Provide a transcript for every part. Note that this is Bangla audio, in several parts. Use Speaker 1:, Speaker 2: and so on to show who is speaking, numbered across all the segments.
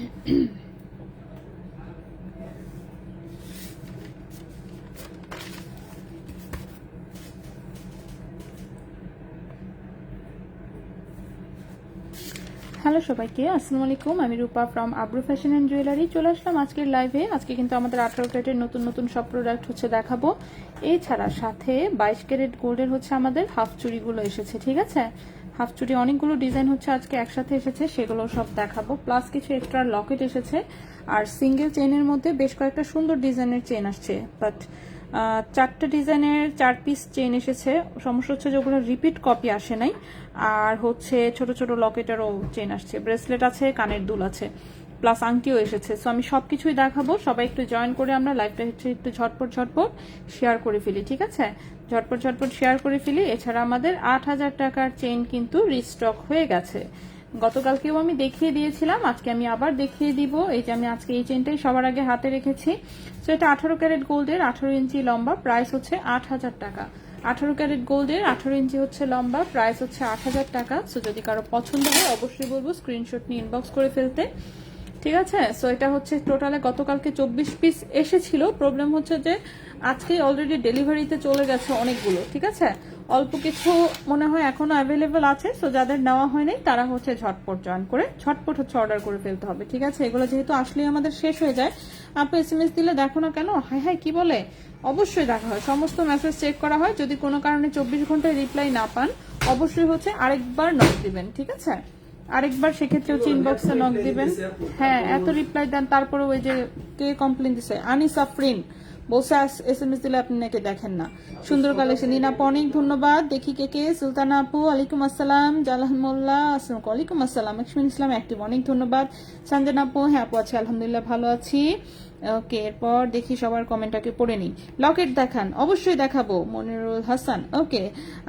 Speaker 1: হ্যালো সবাইকে, আসসালামু আলাইকুম। আমি রূপা from Abru fashion and jewellery. চলে আসলাম আজকের লাইভে। আজকে কিন্তু আমাদের 18 ক্যারেটের নতুন নতুন সব প্রোডাক্ট হচ্ছে দেখাবো। এছাড়া সাথে 22 ক্যারেট গোল্ডের হচ্ছে আমাদের হাফ চুড়িগুলো এসেছে, ঠিক আছে। হাফ চুড়ি অনেকগুলো ডিজাইন হচ্ছে আজকে একসাথে এসেছে, সেগুলো সব দেখাবো। প্লাস কিছু এক্সট্রা লকেট এসেছে, আর সিঙ্গেল চেইনের মধ্যে বেশ কয়েকটা সুন্দর ডিজাইনের চেইন আসছে। বাট 4টা ডিজাইনের 4 পিস চেইন এসেছে। সমস্যা হচ্ছে যে ওগুলো রিপিট কপি আসে নাই। আর হচ্ছে ছোট ছোট লকেটেরও চেইন আসছে, ব্রেসলেট আছে, কানের দুল আছে, প্লাস আংটিও এসেছে। সো আমি সবকিছুই দেখাবো। সবাই একটু জয়েন করে আমরা লাইভটা হচ্ছে একটু ঝটপট ঝটপট শেয়ার করে ফেলি, ঠিক আছে। ঝটপট ঝটপট শেয়ার করে ফেলি। এছাড়া আমাদের 8000 টাকার চেইন কিন্তু রিস্টক হয়ে গেছে। গতকালকেও আমি দেখিয়ে দিয়েছিলাম, আজকে আমি আবার দেখিয়ে দিব। এই যে আমি আজকে এই চেইনটাই সবার আগে হাতে রেখেছি। তো এটা 18 ক্যারেট গোল্ডের, 18 ইঞ্চি লম্বা, প্রাইস হচ্ছে 8000 টাকা। 18 ক্যারেট গোল্ডের 18 ইঞ্চি হচ্ছে লম্বা, প্রাইস হচ্ছে 8000 টাকা। সো যদি কারো পছন্দ হয় অবশ্যই বলবো স্ক্রিনশট নিয়ে ইনবক্স করে ফেলতে, ঠিক আছে। সো এটা হচ্ছে টোটালে গতকালকে 24 পিস এসেছিল। প্রবলেম হচ্ছে যে আজকে অলরেডি ডেলিভারিতে চলে গেছে অনেকগুলো, ঠিক আছে। অল্প কিছু মনে হয় এখনো অ্যাভেলেবেল আছে। সো যাদের নেওয়া হয়নি তারা হচ্ছে ঝটপট জয়েন করে ঝটপট হচ্ছে অর্ডার করে ফেলতে হবে, ঠিক আছে। এগুলো যেহেতু আসলেই আমাদের শেষ হয়ে যায়। আপনি SMS দিলে দেখো না কেন, হাই হাই কি বলে, অবশ্যই দেখা হয়, সমস্ত মেসেজ চেক করা হয়। যদি কোনো কারণে 24 ঘন্টায় রিপ্লাই না পান অবশ্যই হচ্ছে আরেকবার নক দিবেন, ঠিক আছে। আরেকবার সেক্ষেত্রে হচ্ছে ইনবক্সে নক দিবেন। হ্যাঁ, এত রিপ্লাই দেন, তারপরে ওই যে কে কমপ্লেন দিছে, আনিস আফরিন বলছে SMS দিলে আপনি নাকি দেখেন না। সুন্দর কালেকশন। নীনা আপু অনেক ধন্যবাদ। দেখি কে সুলতানা আপু আলাইকুম আসসালাম। জালাল মোল্লা আসসালাম আলাইকুম আসসালাম। লক্ষ্মী ইসলাম অ্যাক্টিভ অনেক ধন্যবাদ। সঞ্জনা আপু হ্যাঁ আপু আছি, আলহামদুলিল্লাহ ভালো আছি। ওকে, এরপর দেখি সবার কমেন্টটাকে পড়ে নিই। লকেট দেখান, অবশ্যই দেখাবো। মনিরুল হাসান ওকে,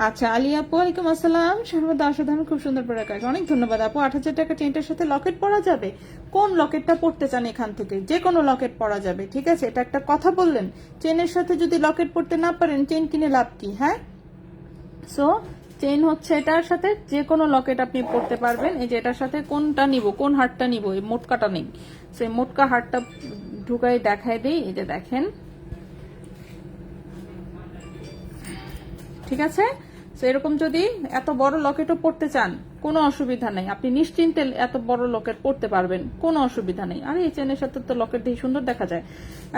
Speaker 1: আচ্ছা। আলী আপু আলাইকুম আসসালাম। সর্বদা অসাধারণ, খুব সুন্দর প্রোডাক্ট, অনেক ধন্যবাদ আপু। 8000 টাকা চেইনটার সাথে লকেট পরা যাবে? কোন লকেটটা পড়তে চান এখান থেকে? যে কোনো লকেট পরা যাবে, ঠিক আছে। এটা একটা কথা বললেন, চেইনের সাথে যদি লকেট পড়তে না পারেন চেইন কিনে লাভ কি? হ্যাঁ, সো চেইন হচ্ছে এটার সাথে যে কোনো লকেট আপনি পড়তে পারবেন। এই যে এটার সাথে কোনটা নিব, কোন হারটা নিব, এই মোটকাটা নেই, সেই মোটকা হারটা ঢুকাই দেখাই দিই। এই যে দেখেন, ঠিক আছে। তো এরকম যদি এত বড় লকেটও পড়তে চান কোনো অসুবিধা নেই, আপনি নিশ্চিন্তে এত বড় লকেট পড়তে পারবেন, কোনো অসুবিধা নেই। আর এই চেনের সাথে তো লকেট দিয়ে সুন্দর দেখা যায়।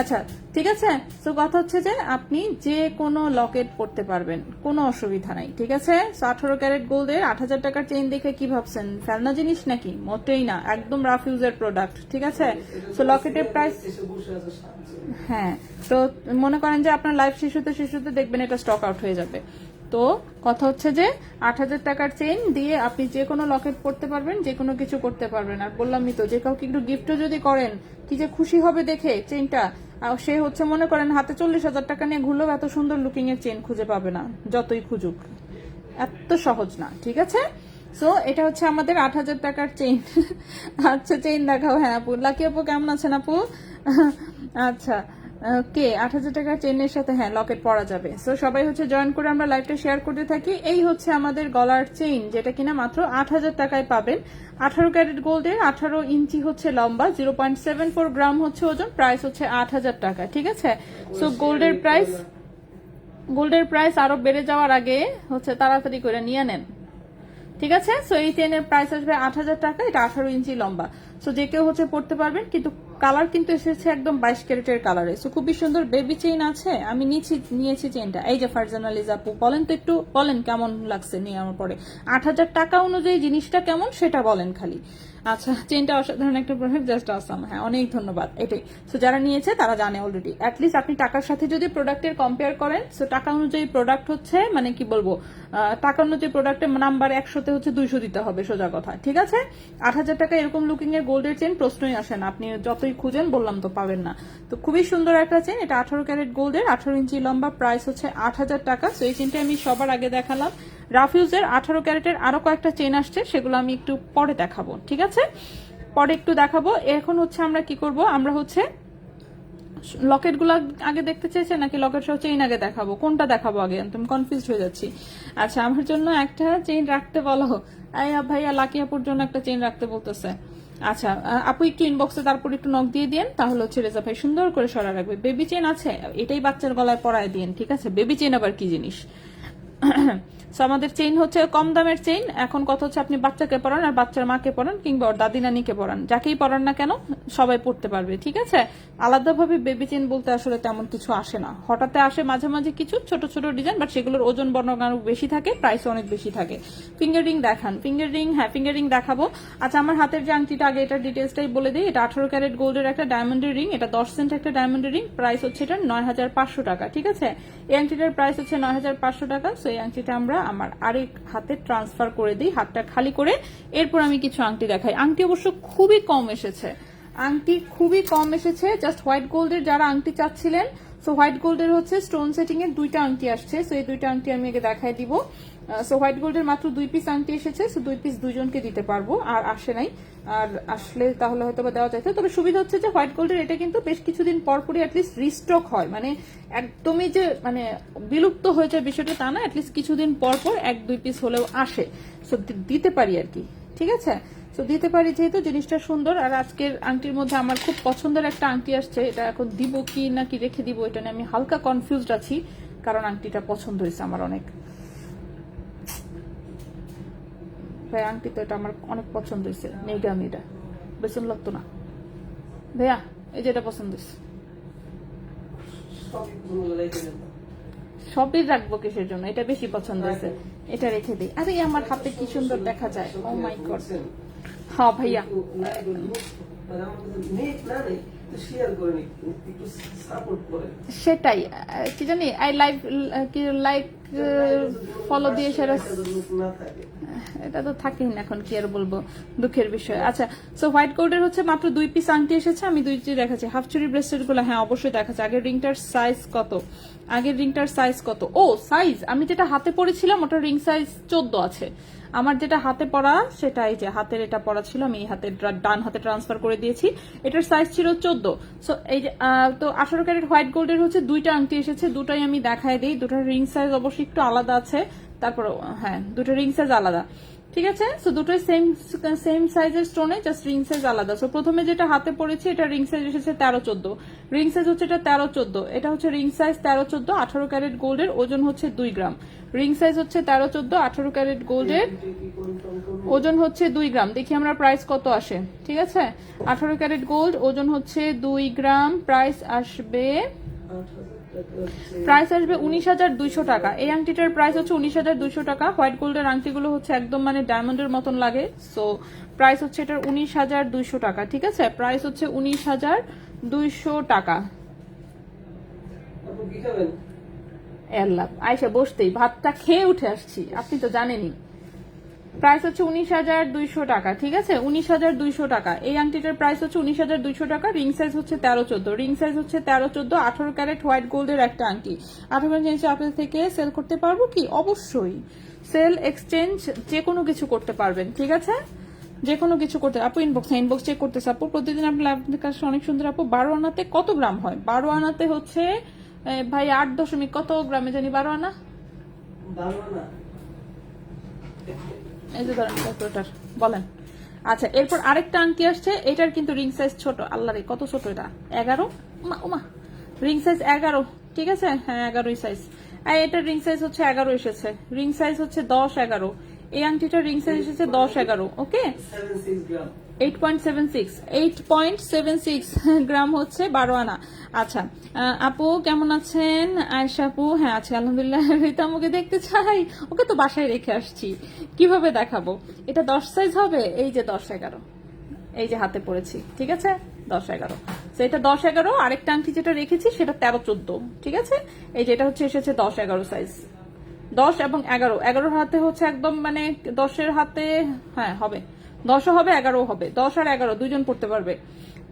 Speaker 1: আচ্ছা ঠিক আছে। তো কথা হচ্ছে যে আপনি যে কোনো লকেট পড়তে পারবেন, কোনো অসুবিধা নাই, ঠিক আছে। 18 ক্যারেট গোল্ডের 8000 টাকার চেইন দেখে কি ভাবছেন ফেলনা জিনিস নাকি? মোটেই না, একদম রাফ ইউজের প্রোডাক্ট, ঠিক আছে। তো লকেটের প্রাইস, হ্যাঁ, তো মনে করেন যে আপনার লাইফ শেষ হতে দেখবেন এটা স্টক আউট হয়ে যাবে। তো কথা হচ্ছে যে 8000 টাকার চেইন দিয়ে আপনি যে কোনো লকেট পড়তে পারবেন, যে কোনো কিছু করতে পারবেন। আর বললামই তো, যে কাউকে একটু গিফটও যদি করেন কি যে খুশি হবে দেখে চেইনটা। সে হচ্ছে মনে করেন হাতে 40,000 টাকা নিয়ে ঘুরলেও এত সুন্দর লুকিং এর চেইন খুঁজে পাবে না, যতই খুঁজুক। এত সহজ না, ঠিক আছে। সো এটা হচ্ছে আমাদের 8000 টাকার চেইন। আচ্ছা চেইন দেখাও। হ্যাঁ আপু, লাকি আপু কেমন আছেন আপু? আচ্ছা ওকে, 8000 টাকার চেইনের সাথে হ্যাঁ লকেট পরা যাবে। সো সবাই হচ্ছে জয়েন করে আমরা লাইভটা শেয়ার করতে থাকি। এই হচ্ছে আমাদের গলার চেইন, যেটা কিনা মাত্র 8000 টাকায় পাবেন। 18 ক্যারেট গোল্ডের, 18 ইঞ্চি হচ্ছে লম্বা, 0.74 গ্রাম হচ্ছে ওজন, প্রাইস হচ্ছে 8000 টাকা, ঠিক আছে। সো গোল্ডের প্রাইস আরো বেড়ে যাওয়ার আগে হচ্ছে তাড়াতাড়ি করে নিয়ে নেন, ঠিক আছে। সো এই চেনের প্রাইস আসবে 8000 টাকা। এটা 18 ইঞ্চি লম্বা। সো যে কেউ হচ্ছে পড়তে পারবেন, কিন্তু কালার কিন্তু এসেছে একদম 22 ক্যারেটের কালারে। সো খুবই সুন্দর বেবি চেইন আছে। আমি নিয়েছি চেইনটা। এই যে ফারজানা লিজা আপু, বলেন তো একটু, বলেন কেমন লাগছে নিয়ে আমার পরে। 8000 টাকা অনুযায়ী জিনিসটা কেমন সেটা বলেন খালি। আচ্ছা, চেইনটা অসাধারণ একটা প্রোডাক্ট, জাস্ট আসাম। হ্যাঁ অনেক ধন্যবাদ। এটাই, সো যারা নিয়েছে তারা জানে অলরেডি। অ্যাটলিস্ট আপনি টাকার সাথে যদি প্রোডাক্টের কম্পেয়ার করেন, সো টাকা অনুযায়ী প্রোডাক্ট হচ্ছে মানে কি বলবো, টাকা অনুযায়ী প্রোডাক্টের নাম্বার 100-তে হচ্ছে 200 দিতে হবে, সোজা কথা, ঠিক আছে। 8000 টাকা এরকম লুকিং এর গোল্ডের চেইন প্রশ্নই আসে না, আপনি যতই খুঁজেন বললাম তো পাবেন না। তো খুবই সুন্দর একটা চেইন। এটা 18 ক্যারেট গোল্ডের, 18 ইঞ্চি লম্বা, প্রাইস হচ্ছে 8000 টাকা। সো এই চেইনটা আমি সবার আগে দেখালাম। রাফিউজের 18 ক্যারেটের আরো কয়েকটা চেইন আসছে, সেগুলো আমি একটু পরে দেখাবো, ঠিক আছে। পরে একটু দেখাবো। এখন হচ্ছে আমরা কি করব, আমরা হচ্ছে লকেট গুলো আগে দেখতে চেয়েছে নাকি লকেট সহ চেইন আগে দেখাবো? কোনটা দেখাবো আগে, তুমি কনফিউজ হয়ে যাচ্ছি। আচ্ছা, আমার জন্য একটা চেইন রাখতে বলো। ভাইয়া লাকি আপুর জন্য একটা চেইন রাখতে বলতেছে। আচ্ছা আপু একটু ইনবক্সে তারপর একটু নক দিয়ে দিন, তাহলে হচ্ছে রেজা ভাই সুন্দর করে সরা রাখবে। বেবি চেন আছে, এটাই বাচ্চার গলায় পরায় দিন, ঠিক আছে? বেবি চেন আবার কি জিনিস? সো আমাদের চেইন হচ্ছে কম দামের চেইন। এখন কথা হচ্ছে আপনি বাচ্চাকে পড়ান আর বাচ্চার মাকে পড়ান কিংবা ওর দাদি নানিকে পড়ান, যাকেই পড়ান না কেন সবাই পড়তে পারবে, ঠিক আছে? আলাদাভাবে বেবি চেইন বলতে আসলে তেমন কিছু আসে না, হঠাৎ আসে মাঝে মাঝে কিছু ছোট ছোট ডিজাইন, বাট সেগুলোর ওজন বর্ণনা অনেক বেশি থাকে, প্রাইস অনেক বেশি থাকে। ফিঙ্গার রিং দেখান। ফিঙ্গার রিং, হ্যাঁ ফিঙ্গার রিং দেখাবো। আচ্ছা আমার হাতের যে আংটিটা, আগে এটার ডিটেলসটাই বলে দিই। এটা 18 ক্যারেট গোল্ডের একটা ডায়মন্ডের রিং, এটা 10 সেন্ট একটা ডায়মন্ডের রিং, প্রাইস হচ্ছে এটা 9500 টাকা, ঠিক আছে? এই আংটিটার প্রাইস হচ্ছে 9500 টাকা। সো এই আংটিটা আমরা আমার আরেক হাতে ট্রান্সফার করে দিই, হাতটা খালি করে। এরপর আমি কিছু আংটি দেখাই। আংটি অবশ্য খুবই কম এসেছে, আংটি খুবই কম এসেছে। জাস্ট হোয়াইট গোল্ডের যারা আংটি চাচ্ছিলেন, সো হোয়াইট গোল্ডের হচ্ছে স্টোন সেটিং এর দুইটা আংটি আসছে। সো এই দুইটা আংটি আমি আগে দেখাই দিব। সো হোয়াইট গোল্ডের মাত্র 2 পিস আংটি এসেছে। সো 2 পিস দুজনকে দিতে পারবো, আর আসে নাই। আর আসলে তাহলে হয়তো বা দেওয়া যাইতো। তবে সুবিধা হচ্ছে যে হোয়াইট গোল্ডের এটা কিন্তু বেশ কিছুদিন পর পরই অ্যাটলিস্ট রিস্টক হয়, মানে একদমই যে মানে বিলুপ্ত হয়ে যায় বিষয়টা তা না, অ্যাটলিস্ট কিছুদিন পর পর 1-2 পিস হলেও আসে। সো দিতে পারি আর কি, ঠিক আছে? তো দিতে পারি যেহেতু জিনিসটা সুন্দর। আর আজকের আংটির মধ্যে আমার খুব পছন্দের একটা আংটি আসছে, এটা এখন দিব কি নাকি রেখে দিব এটা নিয়ে আমি হালকা কনফিউজড আছি, কারণ আংটিটা পছন্দ হয়েছে আমার অনেক। ভাই আংটি তো এটা আমার অনেক পছন্দ হয়েছে, নেইটা আমি এটা বেসন লাগতো না ভাইয়া, এই যে এটা পছন্দ হয়েছে। সবই রাখবো কিসের জন্য, এটা বেশি পছন্দ হয়েছে, এটা রেখে দিই। আরে আমার হাতে কি সুন্দর দেখা যায়, ও মাই গড। হ্যাঁ ভাইয়া সেটাই, কি জানি আই লাইভ কি লাইক ফলো দিয়ে সেটা, এটা তো থাকেই না, এখন কি আর বলবো, দুঃখের বিষয়। আচ্ছা সো হোয়াইট গোল্ডের হচ্ছে মাত্র 2 পিস আংটি এসেছে, আমি 2টি দেখাচ্ছি। হাফ চুরি ব্রেসলেট গুলো হ্যাঁ অবশ্যই দেখাচ্ছে। আগের রিংটার সাইজ কত? আগের রিংটার সাইজ কত? ও সাইজ, আমি যেটা হাতে পরেছিলাম ওটা রিং সাইজ 14 আছে। আমার যেটা হাতে পরা সেটা এই যে হাতের এটা পরা ছিল, আমি এই হাতে ডান হাতে ট্রান্সফার করে দিয়েছি, এটার সাইজ ছিল 14। সো এই যে তো 18 ক্যারেট হোয়াইট গোল্ডের হচ্ছে 2টা আংটি এসেছে, দুটাই আমি দেখায় দিই। দুটার রিং সাইজ অবশ্যই একটু আলাদা আছে, তারপর হ্যাঁ দুটো রিং সাইজ আলাদা, ঠিক আছে? সো দুটোই সেম সাইজের স্টোনে, জাস্ট রিং সাইজ আলাদা। সো প্রথমে যেটা হাতে পড়েছি এটা রিং সাইজ এসেছে 13-14, রিং সাইজ হচ্ছে এটা 13-14, এটা হচ্ছে রিং সাইজ 13-14, 18 ক্যারেট গোল্ডের, ওজন হচ্ছে 2 গ্রাম। রিং সাইজ হচ্ছে 13-14, 18 ক্যারেট গোল্ডের, ওজন হচ্ছে 2 গ্রাম। দেখি আমরা প্রাইস কত আসে, ঠিক আছে? 18 ক্যারেট গোল্ড, ওজন হচ্ছে 2 গ্রাম, প্রাইস আসবে 19,200 টাকা। এই আংটিটার প্রাইস হচ্ছে 19,200 টাকা। হোয়াইট গোল্ডের আংটিগুলো হচ্ছে একদম মানে ডায়মন্ডের মতন লাগে। সো প্রাইস হচ্ছে এটার 19,200 টাকা, ঠিক আছে? প্রাইস হচ্ছে 19,200 টাকা। আয়সা বসতেই ভাতটা খেয়ে উঠে আসছি, আপনি তো জানেনই। প্রাইস হচ্ছে 19,200 টাকা, ঠিক আছে? 19,200 টাকা। এই আংটিটার প্রাইস হচ্ছে 19,200 টাকা। রিং সাইজ হচ্ছে 13-14, রিং সাইজ হচ্ছে 13-14, 18 ক্যারেট হোয়াইট গোল্ডের একটা আংটি। 18 ক্যারেট জিনিস আপনাদের থেকে সেল করতে পারবো কি? অবশ্যই সেল এক্সচেঞ্জ যে কোনো কিছু করতে পারবেন, ঠিক আছে? যে কোনো কিছু করতে। আপু ইনবক্স চেক করতেছে। আপু প্রতিদিন আপনার লাইভ কাছে অনেক সুন্দর। আপু 12 আনাতে কত গ্রাম হয়? 12 আনাতে হচ্ছে ভাই 8 দশমিক কত গ্রামে জানি 12 আনা। এই যে ধরেন ক্যালকুলেটর বলেন। আচ্ছা এরপর আরেকটা আংটি আসছে, এটার কিন্তু রিং সাইজ ছোট। আল্লাহ রে কত ছোট এটা, 11 ওমা, রিং সাইজ 11, ঠিক আছে? হ্যাঁ 11 সাইজ। এটার রিং সাইজ হচ্ছে 11 এসেছে, রিং সাইজ হচ্ছে 10-11। এই আংটিটার রিং সাইজ এসেছে 10-11, ওকে? 8.76 গ্রাম হচ্ছে 12 আনা। আচ্ছা আপু কেমন আছেন? আয়েশা আপু হ্যাঁ আছে আলহামদুলিল্লাহ। রিতা আমাকে দেখতে চাই, ওকে তো বাসায় রেখে আসছি, কিভাবে দেখাবো? এটা 10 সাইজ হবে, এই যে 10-11, এই যে হাতে পড়েছি, ঠিক আছে? 10-11, তো এটা 10-11। আরেকটা আংটি যেটা রেখেছি সেটা 13-14, ঠিক আছে? এই যে এটা হচ্ছে এসেছে 10-11 সাইজ। 10 এবং 11, 11 হাতে হচ্ছে একদম মানে 10-এর হাতে হ্যাঁ হবে, 10ও হবে 11ও হবে। 10 আর 11 দুইজন পড়তে পারবে,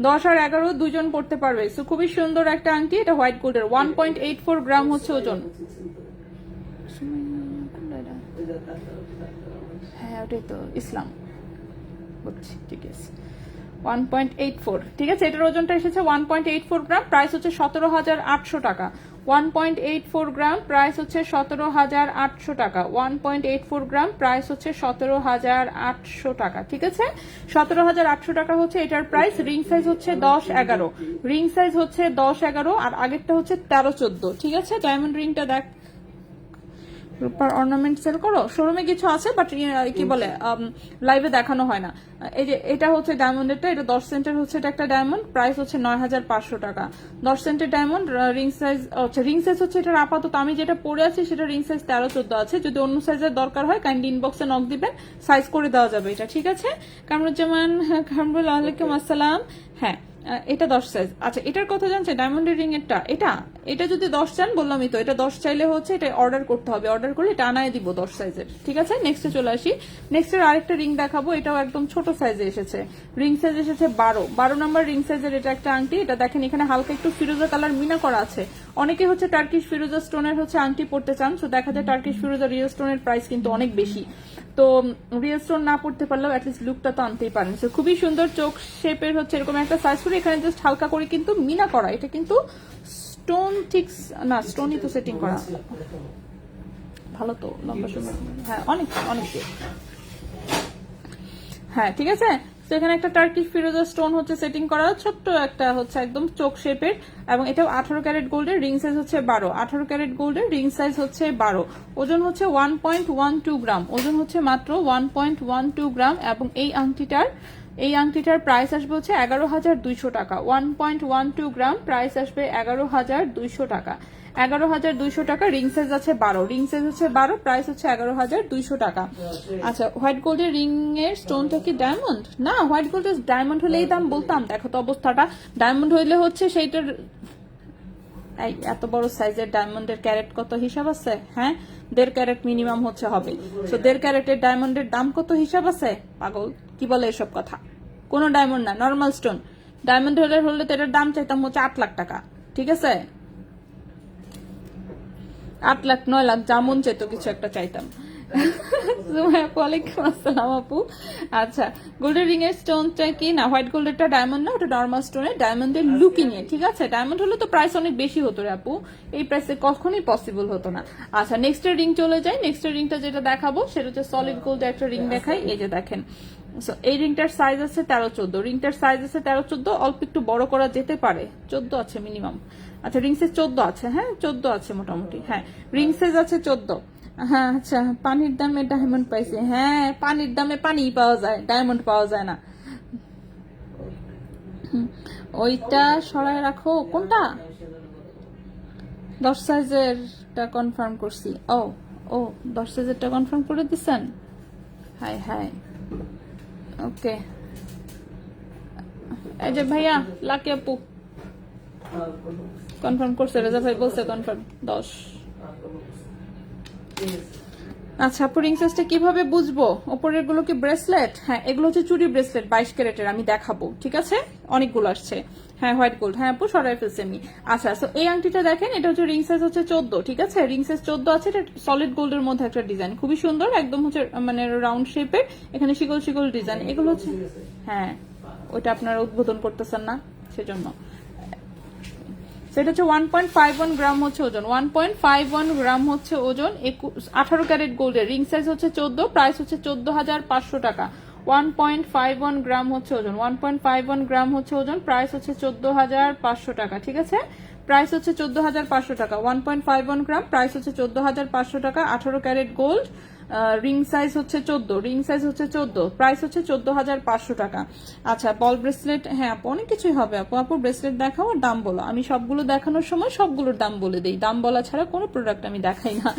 Speaker 1: 10 আর 11 দুইজন পড়তে পারবে। সো খুবই সুন্দর একটা আংটি, এটা হোয়াইট গোল্ডের। 1.84 গ্রাম হচ্ছে ওজন। হ্যাঁ ওটাই তো ইসলাম, বুঝছি, ঠিক আছে 1.84, ঠিক আছে। এটার ওজনটা এসেছে 1.84 গ্রাম, প্রাইস হচ্ছে 17,800 টাকা। 1.84 গ্রাম, প্রাইস হচ্ছে 17,800 টাকা। 1.84 গ্রাম, প্রাইস হচ্ছে 17,800 টাকা, ঠিক আছে। 17,800 টাকা হচ্ছে এটার প্রাইস। রিং সাইজ হচ্ছে 10-11, রিং সাইজ হচ্ছে 10-11, আর আগেরটা হচ্ছে 13-14, ঠিক আছে। ডায়মন্ড রিংটা দেখ, রূপার অর্নামেন্ট সেল করো, শোরুমে কিছু আছে বাট কি বলে লাইভে দেখানো হয় না। এই যে এটা হচ্ছে ডায়মন্ডেরটা, এটা 10 সেন্টের হচ্ছে, এটা একটা ডায়মন্ড, প্রাইস হচ্ছে 9,500 টাকা। 10 সেন্টের ডায়মন্ড, রিং সাইজ হচ্ছে, রিং সাইজ হচ্ছে এটার আপাতত আমি যেটা পরে আছি সেটা রিং সাইজ 13-14 আছে। যদি অন্য সাইজের দরকার হয় কাইন্ডলি ইনবক্সে নক দিবেন, সাইজ করে দেওয়া যাবে এটা, ঠিক আছে। কামরুজ্জামান, কামরুল, ওয়ালাইকুম আসসালাম। হ্যাঁ, এটা 10 সাইজ। আচ্ছা, এটার কথা জানছে ডায়মন্ডের রিং এরটা, এটা যদি 10 চান বললামই তো, এটা 10 চাইলে হচ্ছে এটা অর্ডার করতে হবে, অর্ডার করলে এটা আনায় দিব 10 সাইজের, ঠিক আছে। নেক্সটে চলে আসি। নেক্সটের আরেকটা রিং দেখাবো, এটাও একদম ছোট সাইজে এসেছে। রিং সাইজ এসেছে 12 নাম্বার রিং সাইজের। এটা একটা আংটি, এটা দেখেন এখানে হালকা একটু ফিরোজা কালার মিনা করা আছে। অনেকে হচ্ছে টার্কিশ ফিরোজা স্টোনের হচ্ছে আংটি পড়তে চান, তো দেখা যায় টার্কিশ ফিরোজা রিয়েল স্টোনের প্রাইস কিন্তু অনেক বেশি, তো রিয়েল স্টোন না পড়তে পারলেও অ্যাটলিস্ট লুকটা তো আনতেই পারেন। তো খুবই সুন্দর চোখ শেপের হচ্ছে এরকম একটা সাইজ করে, এখানে জাস্ট হালকা করে কিন্তু মিনা করা। এটা কিন্তু স্টোন ঠিক না, স্টোনই তো সেটিং করা, ভালো তো লম্বা সময়। হ্যাঁ, অনেক অনেক, হ্যাঁ ঠিক আছে। তো এখানে একটা টার্কিশ ফিরোজা স্টোন হচ্ছে সেটিং করা, ছোট্ট একটা হচ্ছে একদম চোখ শেপের, এবং এটাও 18 ক্যারেট গোল্ডের, রিং সাইজ হচ্ছে 12। 18 ক্যারেট গোল্ডের, রিং সাইজ হচ্ছে 12, ওজন হচ্ছে 1.12 গ্রাম, ওজন হচ্ছে মাত্র 1.12 গ্রাম। এবং এই আংটিটার প্রাইস আসবে হচ্ছে 11,200 টাকা। 1.12 গ্রাম, প্রাইস আসবে 11,200 টাকা। 11,200 টাকা। রিং সাইজ আছে 12, রিং সাইজ হচ্ছে 12, প্রাইস হচ্ছে 11,200 টাকা। আচ্ছা, হোয়াইট গোল্ডের রিং এর স্টোনটা কি ডায়মন্ড? না, হোয়াইট গোল্ডের ডায়মন্ড হলে এই দাম বলতাম। দেখো তো অবস্থাটা, ডায়মন্ড হইলে হচ্ছে সেইটার, এই এত বড় সাইজের ডায়মন্ডের ক্যারেট কত হিসাব আছে? হ্যাঁ, 1.5 ক্যারেট মিনিমাম হচ্ছে হবে। তো 1.5 ক্যারেটের ডায়মন্ডের দাম কত হিসাব আছে? পাগল কি বলে এসব কথা? কোনো ডায়মন্ড না, নর্মাল স্টোন। ডায়মন্ড হলে তো এটার দাম চাইতাম হচ্ছে 8 লাখ টাকা, ঠিক আছে। 8 লাখ 9 লাখ যেমন চাইতো কিছু একটা চাইতাম। ওয়ালাইকুম আসসালাম আপু। আচ্ছা, গোল্ডের রিং এর স্টোনটা কি না, হোয়াইট গোল্ডেরটা ডায়মন্ড না, ওটা নর্মাল স্টোনের, ডায়মন্ডের লুকিং এ, ঠিক আছে। ডায়মন্ড হলে তো প্রাইস অনেক বেশি হতো রে আপু, এই প্রাইসে কখনোই পসিবল হতো না। আচ্ছা, নেক্সটের রিং চলে যাই। নেক্সটের রিংটা যেটা দেখাবো সেটা হচ্ছে সলিড গোল্ডের একটা রিং দেখাই। এই যে দেখেন, এই রিংটার সাইজ আছে 13-14, রিংটার সাইজ আছে 13-14, অল্প একটু বড় করা যেতে পারে, 14 আছে মিনিমাম। আচ্ছা, রিং সাইজ 14 আছে, হ্যাঁ 14 আছে মোটামুটি, হ্যাঁ রিং সাইজ আছে 14। হ্যাঁ, আচ্ছা, পানির দামে ডায়মন্ড পাইছে, হ্যাঁ পানির দামে পানি পাওয়া যায়, ডায়মন্ড পাওয়া যায় না। ওইটা সরাই রাখো। কোনটা? 10 সাইজেরটা কনফার্ম করছি। ও ও 10 সাইজেরটা কনফার্ম করে দিচ্ছেন? হাই হাই, ওকে। এই যে ভাইয়া, লাকি আপু কনফার্ম করছে, রেজা ভাই বলছে কনফার্ম 10। আচ্ছা আপু, রিং সাইজটা কিভাবে বুঝবো? উপরের গুলো কি ব্রেসলেট? হ্যাঁ, এগুলো হচ্ছে চুরি ব্রেসলেট 22 ক্যারেটের, আমি দেখাবো, ঠিক আছে। অনেকগুলো আসছে। হ্যাঁ, হোয়াইট গোল্ড, হ্যাঁ আপু সরাই ফেলছি আমি। আচ্ছা, তো এই আংটিটা দেখেন, এটা হচ্ছে রিং সাইজ হচ্ছে 14, ঠিক আছে। রিং সাইজ 14 আছে, এটা সলিড গোল্ডের মধ্যে একটা ডিজাইন, খুবই সুন্দর, একদম হচ্ছে মানে রাউন্ড শেপের, এখানে শিকল শিকল ডিজাইন, এগুলো হচ্ছে, হ্যাঁ ওইটা আপনারা উদ্বোধন করতেছেন না সেজন্য। সেটা হচ্ছে 1.51 গ্রাম হচ্ছে ওজন, 1.51 গ্রাম হচ্ছে ওজন। 18 ক্যারেট গোল্ডের, রিং সাইজ হচ্ছে 14, প্রাইস হচ্ছে 14,500 টাকা। 1.51 গ্রাম হচ্ছে ওজন, 1.51 গ্রাম হচ্ছে ওজন, প্রাইস হচ্ছে 14,500 টাকা, ঠিক আছে। প্রাইস হচ্ছে 14,500 টাকা। 1.51 গ্রাম, প্রাইস হচ্ছে 14,500 টাকা। 18 ক্যারেট গোল্ড, রিং সাইজ হচ্ছে 14, রিং সাইজ হচ্ছে 14, প্রাইস হচ্ছে 14,500 টাকা। আচ্ছা, বল ব্রেসলেট, হ্যাঁ আপু অনেক কিছুই হবে আপু। আপু ব্রেসলেট দেখাও আর দাম বলো, আমি সবগুলো দেখানোর সময় সবগুলোর দাম বলে দিই, দাম বলা ছাড়া কোনো প্রোডাক্ট আমি দেখাই না,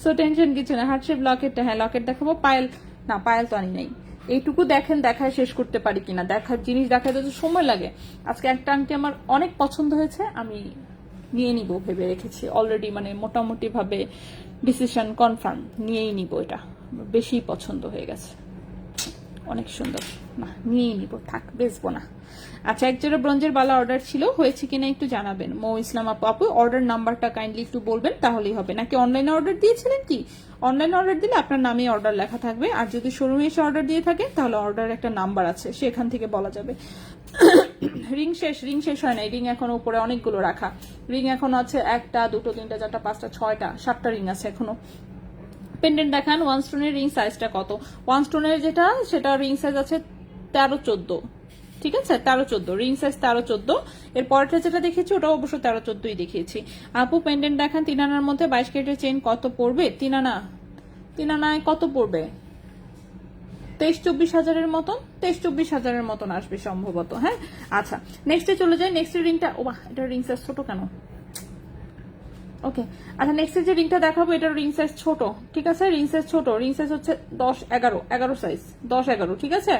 Speaker 1: সো টেনশন কিছু না। হার্টশেপ লকেটটা, হ্যাঁ লকেট দেখাবো। পায়েল না, পায়েল তো আনি নাই। এইটুকু দেখেন, দেখায় শেষ করতে পারি কিনা, দেখার জিনিস দেখাতে তো সময় লাগে। আজকে একটা আংটি আমার অনেক পছন্দ হয়েছে, আমি নিয়ে নিব ভেবে রেখেছি অলরেডি, মানে মোটামুটি ভাবে ডিসিশন কনফার্ম, নিয়েই নিব, এটা বেশি পছন্দ হয়ে গেছে। অনেক সুন্দর, না নিয়েই নিব, থাক বেচবো না। আচ্ছা, এক জোড়া ব্রঞ্জের বালা অর্ডার ছিল, হয়েছে কিনা একটু জানাবেন। মৌ ইসলাম আপু, আপু অর্ডার নাম্বারটা কাইন্ডলি একটু বলবেন, তাহলেই হবে। নাকি অনলাইনে অর্ডার দিয়েছিলেন? কি অনলাইনে অর্ডার দিলে আপনার নামে অর্ডার লেখা থাকবে, আর যদি শোরুমে এসে অর্ডার দিয়ে থাকেন তাহলে অর্ডার একটা নাম্বার আছে, সেখান থেকে বলা যাবে। রিং শেষ হয় নাই, রিং এখন উপরে অনেকগুলো রাখা। রিং এখন আছে 1টা 2টো 3টা 4টা 5টা 6টা 7টা রিং আছে এখনো। পেন্ডেন্ট দেখান। ওয়ান স্টোনের রিং সাইজটা কত? ওয়ান স্টোনের যেটা, সেটা রিং সাইজ আছে 13-14, ঠিক আছে, 13-14 রিং সাইজ, 13-14। এর পরেরটা যেটা দেখেছি ওটা অবশ্য 13-14ই দেখিয়েছি। আপু পেন্ডেন্ট দেখান। 3 আনার মধ্যে 22 ক্যারেটের চেইন কত পড়বে? 3 আনায় কত পড়বে? 23-24 হাজারের মতন, 23-24 হাজারের মতন আসবে সম্ভবত। হ্যাঁ, আচ্ছা নেক্সটে চলে যাই। নেক্সট রিংটা, ও এটা রিং সাইজ ছোট কেন? ওকে, আচ্ছা নেক্সট যে রিংটা দেখাবো এটার রিং সাইজ ছোট, ঠিক আছে, রিং সাইজ ছোট, রিং সাইজ হচ্ছে 10-11 সাইজ, 10-11, ঠিক আছে।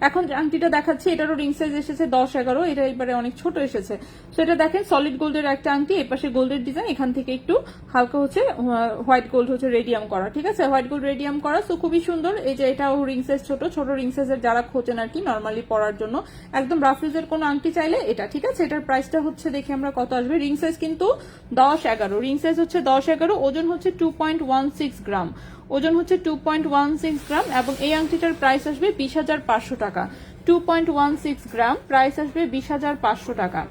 Speaker 1: এখন যে আংটিটা দেখাচ্ছি এটারও রিং সাইজ এসেছে 10-11, এটা এবারে অনেক ছোট এসেছে। তো এটা দেখেন সলিড গোল্ডের একটা আংটি, এর পাশে গোল্ডের ডিজাইন, এখান থেকে একটু হালকা হচ্ছে হোয়াইট গোল্ড হচ্ছে রেডিয়াম করা, ঠিক আছে, হোয়াইট গোল্ড রেডিয়াম করা। তো খুবই সুন্দর। এই যে এটাও রিং সাইজ ছোট রিং সাইজের যারা খোঁজেন আর কি নর্মালি পরার জন্য একদম রাফিজের কোনো আংটি চাইলে এটা, ঠিক আছে। এটার প্রাইসটা হচ্ছে দেখি আমরা কত আসবে। রিং সাইজ কিন্তু 10-11, রিং সাইজ হচ্ছে 10-11, ওজন হচ্ছে 2.16 গ্রাম, ওজন হচ্ছে 2.16 গ্রাম, এবং এই আংটিটার প্রাইস আসবে 20,500 টাকা। 2.16 গ্রাম, প্রাইস আসবে 20,500 টাকা।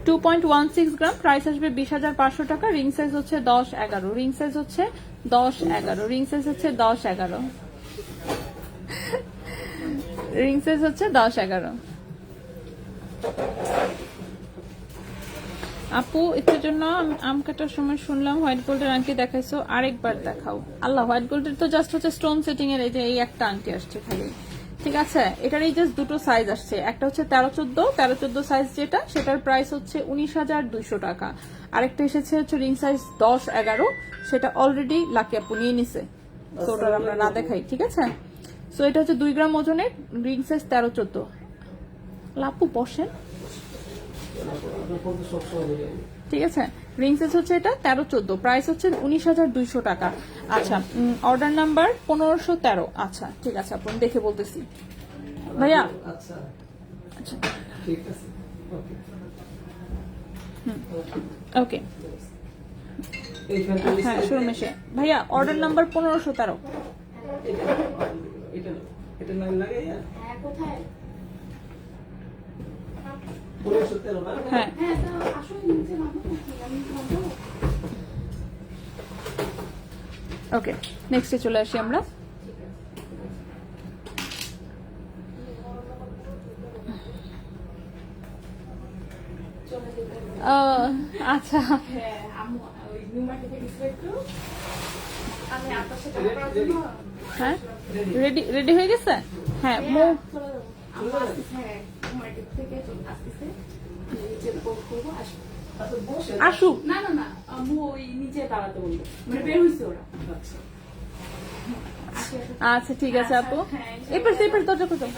Speaker 1: 2.16 গ্রাম, প্রাইস আসবে 20,500 টাকা। রিং সাইজ হচ্ছে 10-11, রিং সাইজ হচ্ছে 10-11, রিং সাইজ হচ্ছে 10-11, রিং সাইজ হচ্ছে 10-11। আপু এটার জন্য আম কাটার সময় শুনলাম হোয়াইট গোল্ডের আংটি দেখাইছো, আরেকবার দেখাও। আল্লাহ, হোয়াইট গোল্ডের তো জাস্ট হচ্ছে স্টোন সেটিং এর এই যে এই একটা আংটি আসছে খালি, ঠিক আছে। এটার এই জাস্ট দুটো সাইজ আসছে, একটা হচ্ছে 13-14 সাইজ যেটা, সেটার প্রাইস হচ্ছে 19,200 টাকা। আরেকটা এসেছে হচ্ছে রিং সাইজ 10-11, সেটা অলরেডি লাকি আপু নিয়ে নিছে, তো ওটার আমরা না দেখাই, ঠিক আছে। সো এটা হচ্ছে 2 গ্রাম ওজনের, রিং সাইজ 13-14। লাপু বসেন, ঠিক আছে। রিং সাইজ হচ্ছে এটা 13-14, প্রাইস হচ্ছে 19,200 টাকা। আচ্ছা, অর্ডার নাম্বার 1513। আচ্ছা ঠিক আছে, আপনি দেখে বলতেছি ভাইয়া। আচ্ছা ঠিক আছে, ওকে, হ্যাঁ শুরু মেশে ভাইয়া। Order number 1513। হ্যাঁ, ওকে, নেক্সটে চলে আসি আমরা। আচ্ছা, হ্যাঁ রেডি হয়ে গেছে। হ্যাঁ আসুক, না না না, ওই নিচে দাঁড়াতে বলবো, মানে বের হইছে ওরা। আচ্ছা ঠিক আছে আপু, এবার দরজা খুঁজো।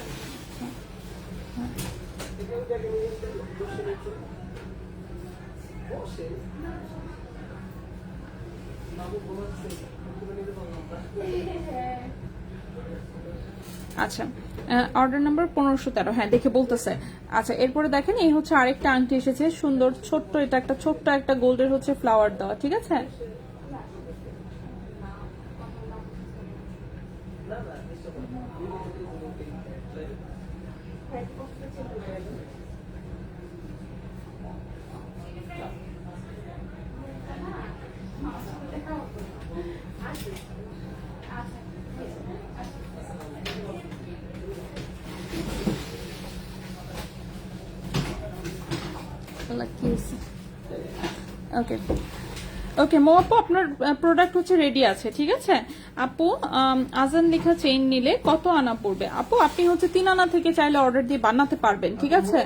Speaker 1: আচ্ছা, অর্ডার নাম্বার 1513, হ্যাঁ দেখে বলতেছে। আচ্ছা, এরপরে দেখেন এই হচ্ছে আরেকটা আংটি এসেছে সুন্দর ছোট্ট, এটা একটা ছোট্ট একটা গোল্ডের হচ্ছে ফ্লাওয়ার দেওয়া, ঠিক আছে। ওকে ওকে মো আপু, আপনার প্রোডাক্ট হচ্ছে রেডি আছে, ঠিক আছে আপু। আজান লেখা চেইন নিলে কত আনা পড়বে? আপু আপনি হচ্ছে 3 আনা থেকে চাইলে অর্ডার দিয়ে বানাতে পারবেন, ঠিক আছে।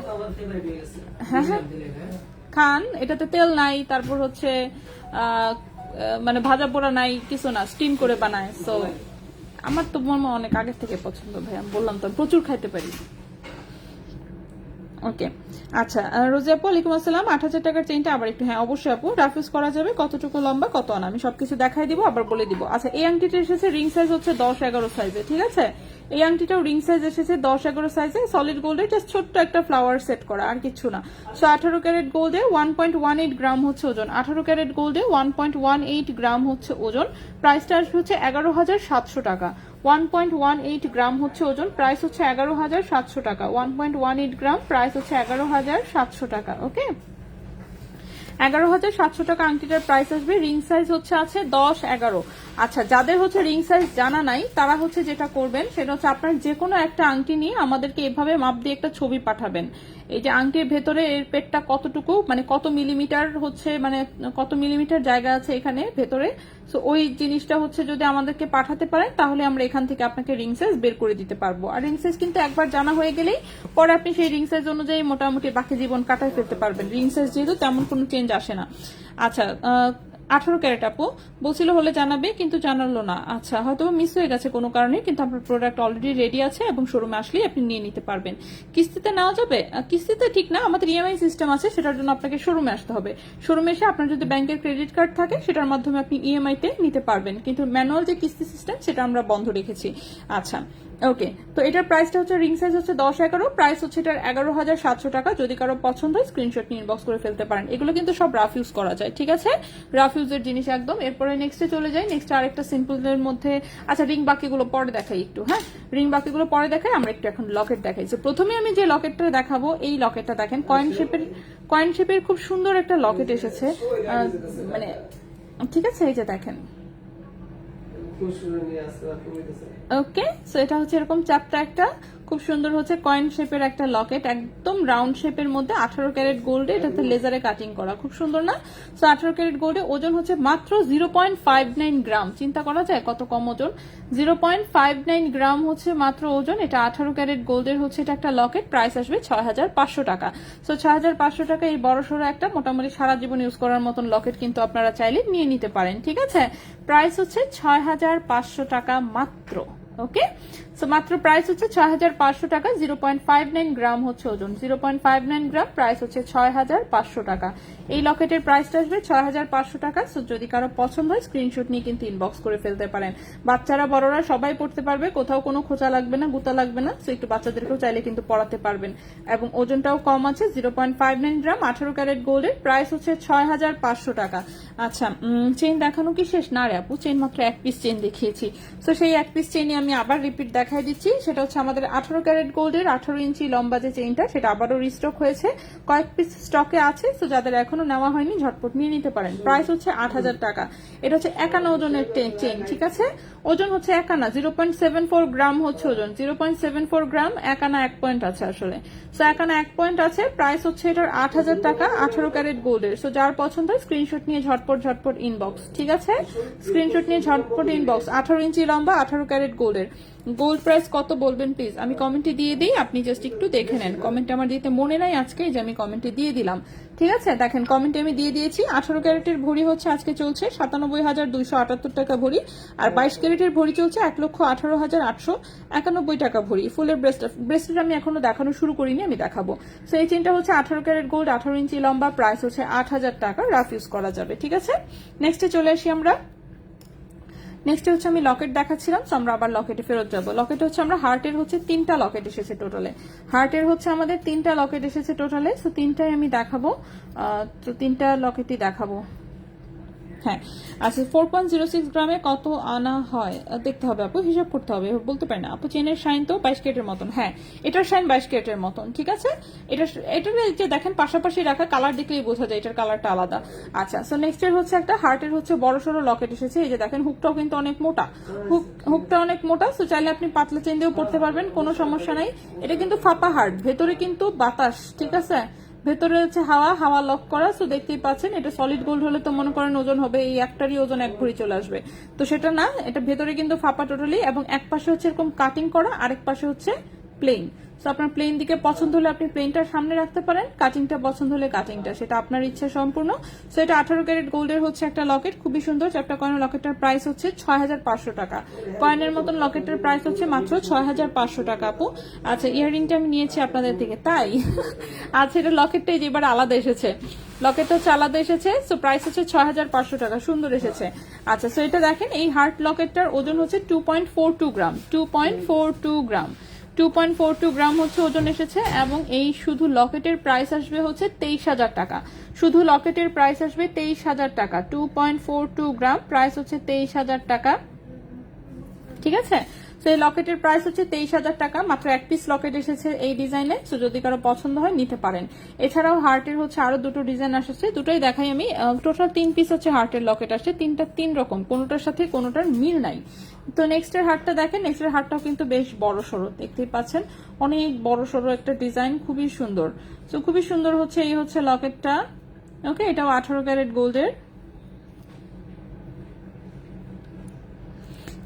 Speaker 1: হ্যাঁ হ্যাঁ খান, এটাতে তেল নাই, তারপর হচ্ছে মানে ভাজা পোড়া নাই, কিছু না, স্টিম করে বানায়। সো আমার তো মোমো অনেক আগের থেকে পছন্দ ভাই, আমি বললাম তো প্রচুর খাইতে পারি। ওকে, আচ্ছা রোজি আপু ওয়ালাইকুম আসসালাম। 8,000 টাকার চেইনটা আবার একটু, হ্যাঁ অবশ্যই আপু, রাফিউজ করা যাবে। কতটুকু লম্বা, কত আনা, আমি সবকিছু দেখাই দিব, আবার বলে দিব। আচ্ছা, এই আংটিটা এসেছে রিং সাইজ হচ্ছে 10-11 সাইজে, ঠিক আছে। এই আংটিটাও রিং সাইজ এসেছে 10-11 সাইজে, সলিড গোল্ডে, জাস্ট ছোট্ট একটা ফ্লাওয়ার সেট করা, আর কিছু না। সো 18 ক্যারেট গোল্ডে 1.18 গ্রাম হচ্ছে ওজন, 18 ক্যারেট গোল্ডে 1.18 গ্রাম হচ্ছে ওজন, প্রাইসটা আসবে হচ্ছে 11,700 টাকা। 1.18 গ্রাম হচ্ছে ওজন, প্রাইস হচ্ছে 11,700 টাকা। 1.18 গ্রাম, প্রাইস হচ্ছে 11,700 টাকা। ওকে, 11,700 টাকা আংটিটার প্রাইস আসবে। রিং সাইজ হচ্ছে আছে 10-11। আচ্ছা, যাদের হচ্ছে রিং সাইজ জানা নাই তারা হচ্ছে যেটা করবেন সেটা হচ্ছে আপনার যে কোনো একটা আংটি নিয়ে আমাদেরকে এভাবে মাপ দিয়ে একটা ছবি পাঠাবেন। এই যে আংটির ভেতরে এর পেটটা কতটুকু, মানে কত মিলিমিটার হচ্ছে, মানে কত মিলিমিটার জায়গা আছে এখানে ভেতরে, সো ওই জিনিসটা হচ্ছে যদি আমাদেরকে পাঠাতে পারেন তাহলে আমরা এখান থেকে আপনাকে রিং সাইজ বের করে দিতে পারবো। আর রিং সাইজ কিন্তু একবার জানা হয়ে গেলেই পরে আপনি সেই রিং সাইজ অনুযায়ী মোটামুটি বাকি জীবন কাটায় ফেলতে পারবেন। রিং সাইজ যেহেতু তেমন কোনো চেঞ্জ আসে না। আচ্ছা, 18 ক্যারেট আপু বলছিল হলে জানাবে, কিন্তু জানালো না। আচ্ছা, হয়তো মিস হয়ে গেছে কোনো কারণে, কিন্তু আপনার প্রোডাক্ট অলরেডি রেডি আছে এবং শোরুমে আসলেই আপনি নিয়ে নিতে পারবেন। কিস্তিতে নেওয়া যাবে? কিস্তিতে ঠিক না, আমাদের ইএমআই সিস্টেম আছে, সেটার জন্য আপনাকে শোরুমে আসতে হবে। শোরুমে এসে আপনার যদি ব্যাংকের ক্রেডিট কার্ড থাকে সেটার মাধ্যমে আপনি ইএমআই তে নিতে পারবেন, কিন্তু ম্যানুয়াল যে কিস্তি সিস্টেম সেটা আমরা বন্ধ রেখেছি। আচ্ছা, ওকে, তো এটার প্রাইসটা হচ্ছে রিং সাইজ হচ্ছে 10-11, প্রাইস হচ্ছে এটার 11,700 টাকা। যদি কারো পছন্দ হয় স্ক্রিনশট নিয়ে ইনবক্স করে ফেলতে পারেন। এগুলো কিন্তু সব রাফ ইউজ করা যায়, ঠিক আছে, রাফ ইউজের জিনিস একদম। এরপরে নেক্সটে চলে যাই। নেক্সট আরেকটা সিম্পলের মধ্যে, আচ্ছা রিং বাকিগুলো পরে দেখাই একটু, হ্যাঁ রিং বাকিগুলো পরে দেখাই, আমরা একটু এখন লকেট দেখাই। যে প্রথমে আমি যে লকেটটা দেখাবো, এই লকেটটা দেখেন কয়েন শেপের খুব সুন্দর একটা লকেট এসেছে, মানে ঠিক আছে, এই যে দেখেন। ওকে, সো এটা হচ্ছে এরকম চাপটা একটা খুব সুন্দর হচ্ছে কয়েন শেপের একটা লকেট, একদম রাউন্ড শেপের মধ্যে 18 ক্যারেট গোল্ডে, এটাতে লেজারে কাটিং করা, খুব সুন্দর না? সো 18 ক্যারেট গোল্ডে ওজন হচ্ছে মাত্র 0.59 গ্রাম। চিন্তা করা যায় কত কম ওজন, 0.59 গ্রাম হচ্ছে মাত্র ওজন। এটা 18 ক্যারেট গোল্ডের হচ্ছে এটা একটা লকেট, প্রাইস আসবে 6,500 টাকা। সো 6,500 টাকা এই বড় সড়ো একটা মোটামুটি সারা জীবন ইউজ করার মতন লকেট কিন্তু আপনারা চাইলে নিয়ে নিতে পারেন, ঠিক আছে। প্রাইস হচ্ছে 6,500 টাকা মাত্র। ওকে, সো মাত্র প্রাইস হচ্ছে 6,500 টাকা। 0.59 গ্রাম হচ্ছে ওজন, 0.59 গ্রাম, প্রাইস হচ্ছে 6,500 টাকা। এই লকেটের প্রাইসটা আসবে 6,500 টাকা। সো যদি কারো পছন্দ হয় স্ক্রিনশট নিয়ে কিন্তু ইনবক্স করে ফেলতে পারেন। বাচ্চারা বড়রা সবাই পড়তে পারবে, কোথাও কোনো খোঁচা লাগবে না, গুতা লাগবে না। সো একটু বাচ্চাদেরকেও চাইলে কিন্তু পড়াতে পারবেন, এবং ওজনটাও কম আছে, 0.59 গ্রাম, 18 ক্যারেট গোল্ডের, প্রাইস হচ্ছে 6,500 টাকা। আচ্ছা, চেইন দেখানো কি শেষ? না রে আপু, চেইন মাত্র এক পিস চেইন দেখিয়েছি। সো সেই এক পিস চেইনে আমি আবার রিপিট দেখাই দিচ্ছি। সেটা হচ্ছে আমাদের 18 ক্যারেট গোল্ডের 18 ইঞ্চি লম্বা যে চেইনটা, সেটা আবারও রিস্টক হয়েছে, কয়েক পিস স্টকে আছে। সো যাদের এখনো নেওয়া হয়নি ঝটপট নিয়ে নিতে পারেন। প্রাইস হচ্ছে 8,000 টাকা। এটা হচ্ছে 1 আনা ওজনের চেইন, ঠিক আছে, ওজন হচ্ছে 1 আনা, 0.74 গ্রাম হচ্ছে ওজন, 0.74 গ্রাম, 1 আনা 1 পয়েন্ট আছে আসলে। সো 1 আনা 1 পয়েন্ট আছে, প্রাইস হচ্ছে এটার 8,000 টাকা, 18 ক্যারেট গোল্ডের। সো যার পছন্দ স্ক্রিনশট নিয়ে ঝটপট ইনবক্স, ঠিক আছে, স্ক্রিনশট নিয়ে ঝটপট ইনবক্স। 18 ইঞ্চি লম্বা, 18 ক্যারেট গোল্ডের। গোল্ড প্রাইস কত বলবেন প্লিজ, আমি কমেন্টে দিয়ে দিই, আপনি জাস্ট একটু দেখে নেন। কমেন্টে আমার দিতে মনে নাই আজকে, যে আমি কমেন্টে দিয়ে দিলাম, ঠিক আছে, দেখেন কমেন্টে আমি দিয়ে দিয়েছি। 18 ক্যারেটের ভরি হচ্ছে আজকে চলছে 97,278 টাকা ভরি, আর 22 ক্যারেটের ভরি চলছে 1,18,891 টাকা ভরি। ফুলের ব্রেসলেট আমি এখনো দেখানো শুরু করিনি, আমি দেখাবো। সো এই চেনটা হচ্ছে 18 ক্যারেট গোল্ড, 18 ইঞ্চি লম্বা, প্রাইস হচ্ছে 8,000 টাকা, রাফ ইউজ করা যাবে, ঠিক আছে। নেক্সটে চলে আসি আমরা। নেক্সট হচ্ছে আমি লকেট দেখাচ্ছিলাম, তো আমরা আবার লকেটে ফেরত যাবো। লকেট হচ্ছে আমরা হার্টের হচ্ছে 3টা লকেট এসেছে টোটালে, হার্টের হচ্ছে আমাদের 3টা লকেট এসেছে টোটালে। সো 3টাই আমি দেখাবো, তো 3টা লকেটই দেখাবো। হ্যাঁ, আচ্ছা, 4.06 গ্রামে কত আনা হয় দেখতে হবে আপু, হিসাব করতে হবে, বলতে পারি না আপু। চেনের শাইন তো 22 ক্যারেটের মতন, হ্যাঁ এটার শাইন 22 ক্যারেটের মতন, ঠিক আছে। এটার যে দেখেন পাশাপাশি রাখা, কালার দেখলেই বোঝা যায় এটার কালারটা আলাদা। আচ্ছা, সো নেক্সট এর হচ্ছে একটা হার্টের হচ্ছে বড় সড়ো লকেট এসেছে। এই যে দেখেন হুকটাও কিন্তু অনেক মোটা, হুকটা অনেক মোটা। সো চাইলে আপনি পাতলা চেন দিয়েও পড়তে পারবেন, কোনো সমস্যা নাই। এটা কিন্তু ফাঁপা হার্ট, ভেতরে কিন্তু বাতাস, ঠিক আছে, ভেতরে হচ্ছে হাওয়া লক করা। সো দেখতেই পাচ্ছেন, এটা সলিড গোল্ড হলে তো মনে করেন ওজন হবে এই একটারই ওজন 1 ভরি চলে আসবে, তো সেটা না, এটা ভেতরে কিন্তু ফাঁপা টোটালি, এবং এক পাশে হচ্ছে এরকম কাটিং করা, আরেক পাশে হচ্ছে প্লেন। সো আপনার প্লেন দিকে পছন্দ হলে আপনি প্লেনটার সামনে রাখতে পারেন, কাটিংটা পছন্দ হলে কাটিংটা, সেটা আপনার ইচ্ছা সম্পূর্ণ। সো এটা 18 ক্যারেট গোল্ডের হচ্ছে একটা লকেট, খুবই সুন্দর চ্যাপ্টা কয়েনের লকেটটার প্রাইস হচ্ছে 6500 টাকা। কয়েনের মতন লকেটের প্রাইস হচ্ছে মাত্র 6500 টাকা আপু। আচ্ছা ইয়াররিংটা আমি নিয়েছি আপনাদের থেকে, তাই আচ্ছা এটা লকেটটাই যে এবার আলাদা এসেছে, লকেটটা হচ্ছে আলাদা এসেছে। সো প্রাইস হচ্ছে 6500 টাকা, সুন্দর এসেছে। আচ্ছা সো এটা দেখেন, এই হার্ট লকেটটার ওজন হচ্ছে 2.42 গ্রাম, 2.42 গ্রাম, 2.42 গ্রাম হচ্ছে ওজন এসেছে। এবং এই শুধু লকেটের প্রাইস আসবে হচ্ছে 23,000 টাকা, শুধু লকেটের প্রাইস আসবে 23,000 টাকা। 2.42 গ্রাম, প্রাইস হচ্ছে 23,000 টাকা, ঠিক আছে। তো এই লকেটের প্রাইস হচ্ছে 23,000 টাকা। মাত্র এক পিস লকেট এসেছে এই ডিজাইনে, তো যদি কারো পছন্দ হয় নিতে পারেন। এছাড়াও হার্টের হচ্ছে আরো দুটো ডিজাইন আসছে, দুটোই দেখাই আমি। টোটাল 3 পিস হচ্ছে হার্টের লকেট আসছে, তিনটা 3 রকম, কোনোটার সাথে কোনোটার মিল নাই। তো নেক্সটের হারটা দেখেন, নেক্সটের হারটাও কিন্তু বেশ বড় সড়ো, দেখতেই পাচ্ছেন অনেক বড় সড়ো একটা ডিজাইন, খুবই সুন্দর। তো খুবই সুন্দর হচ্ছে এই হচ্ছে লকেটটা। ওকে, এটাও 18 ক্যারেট গোল্ডের,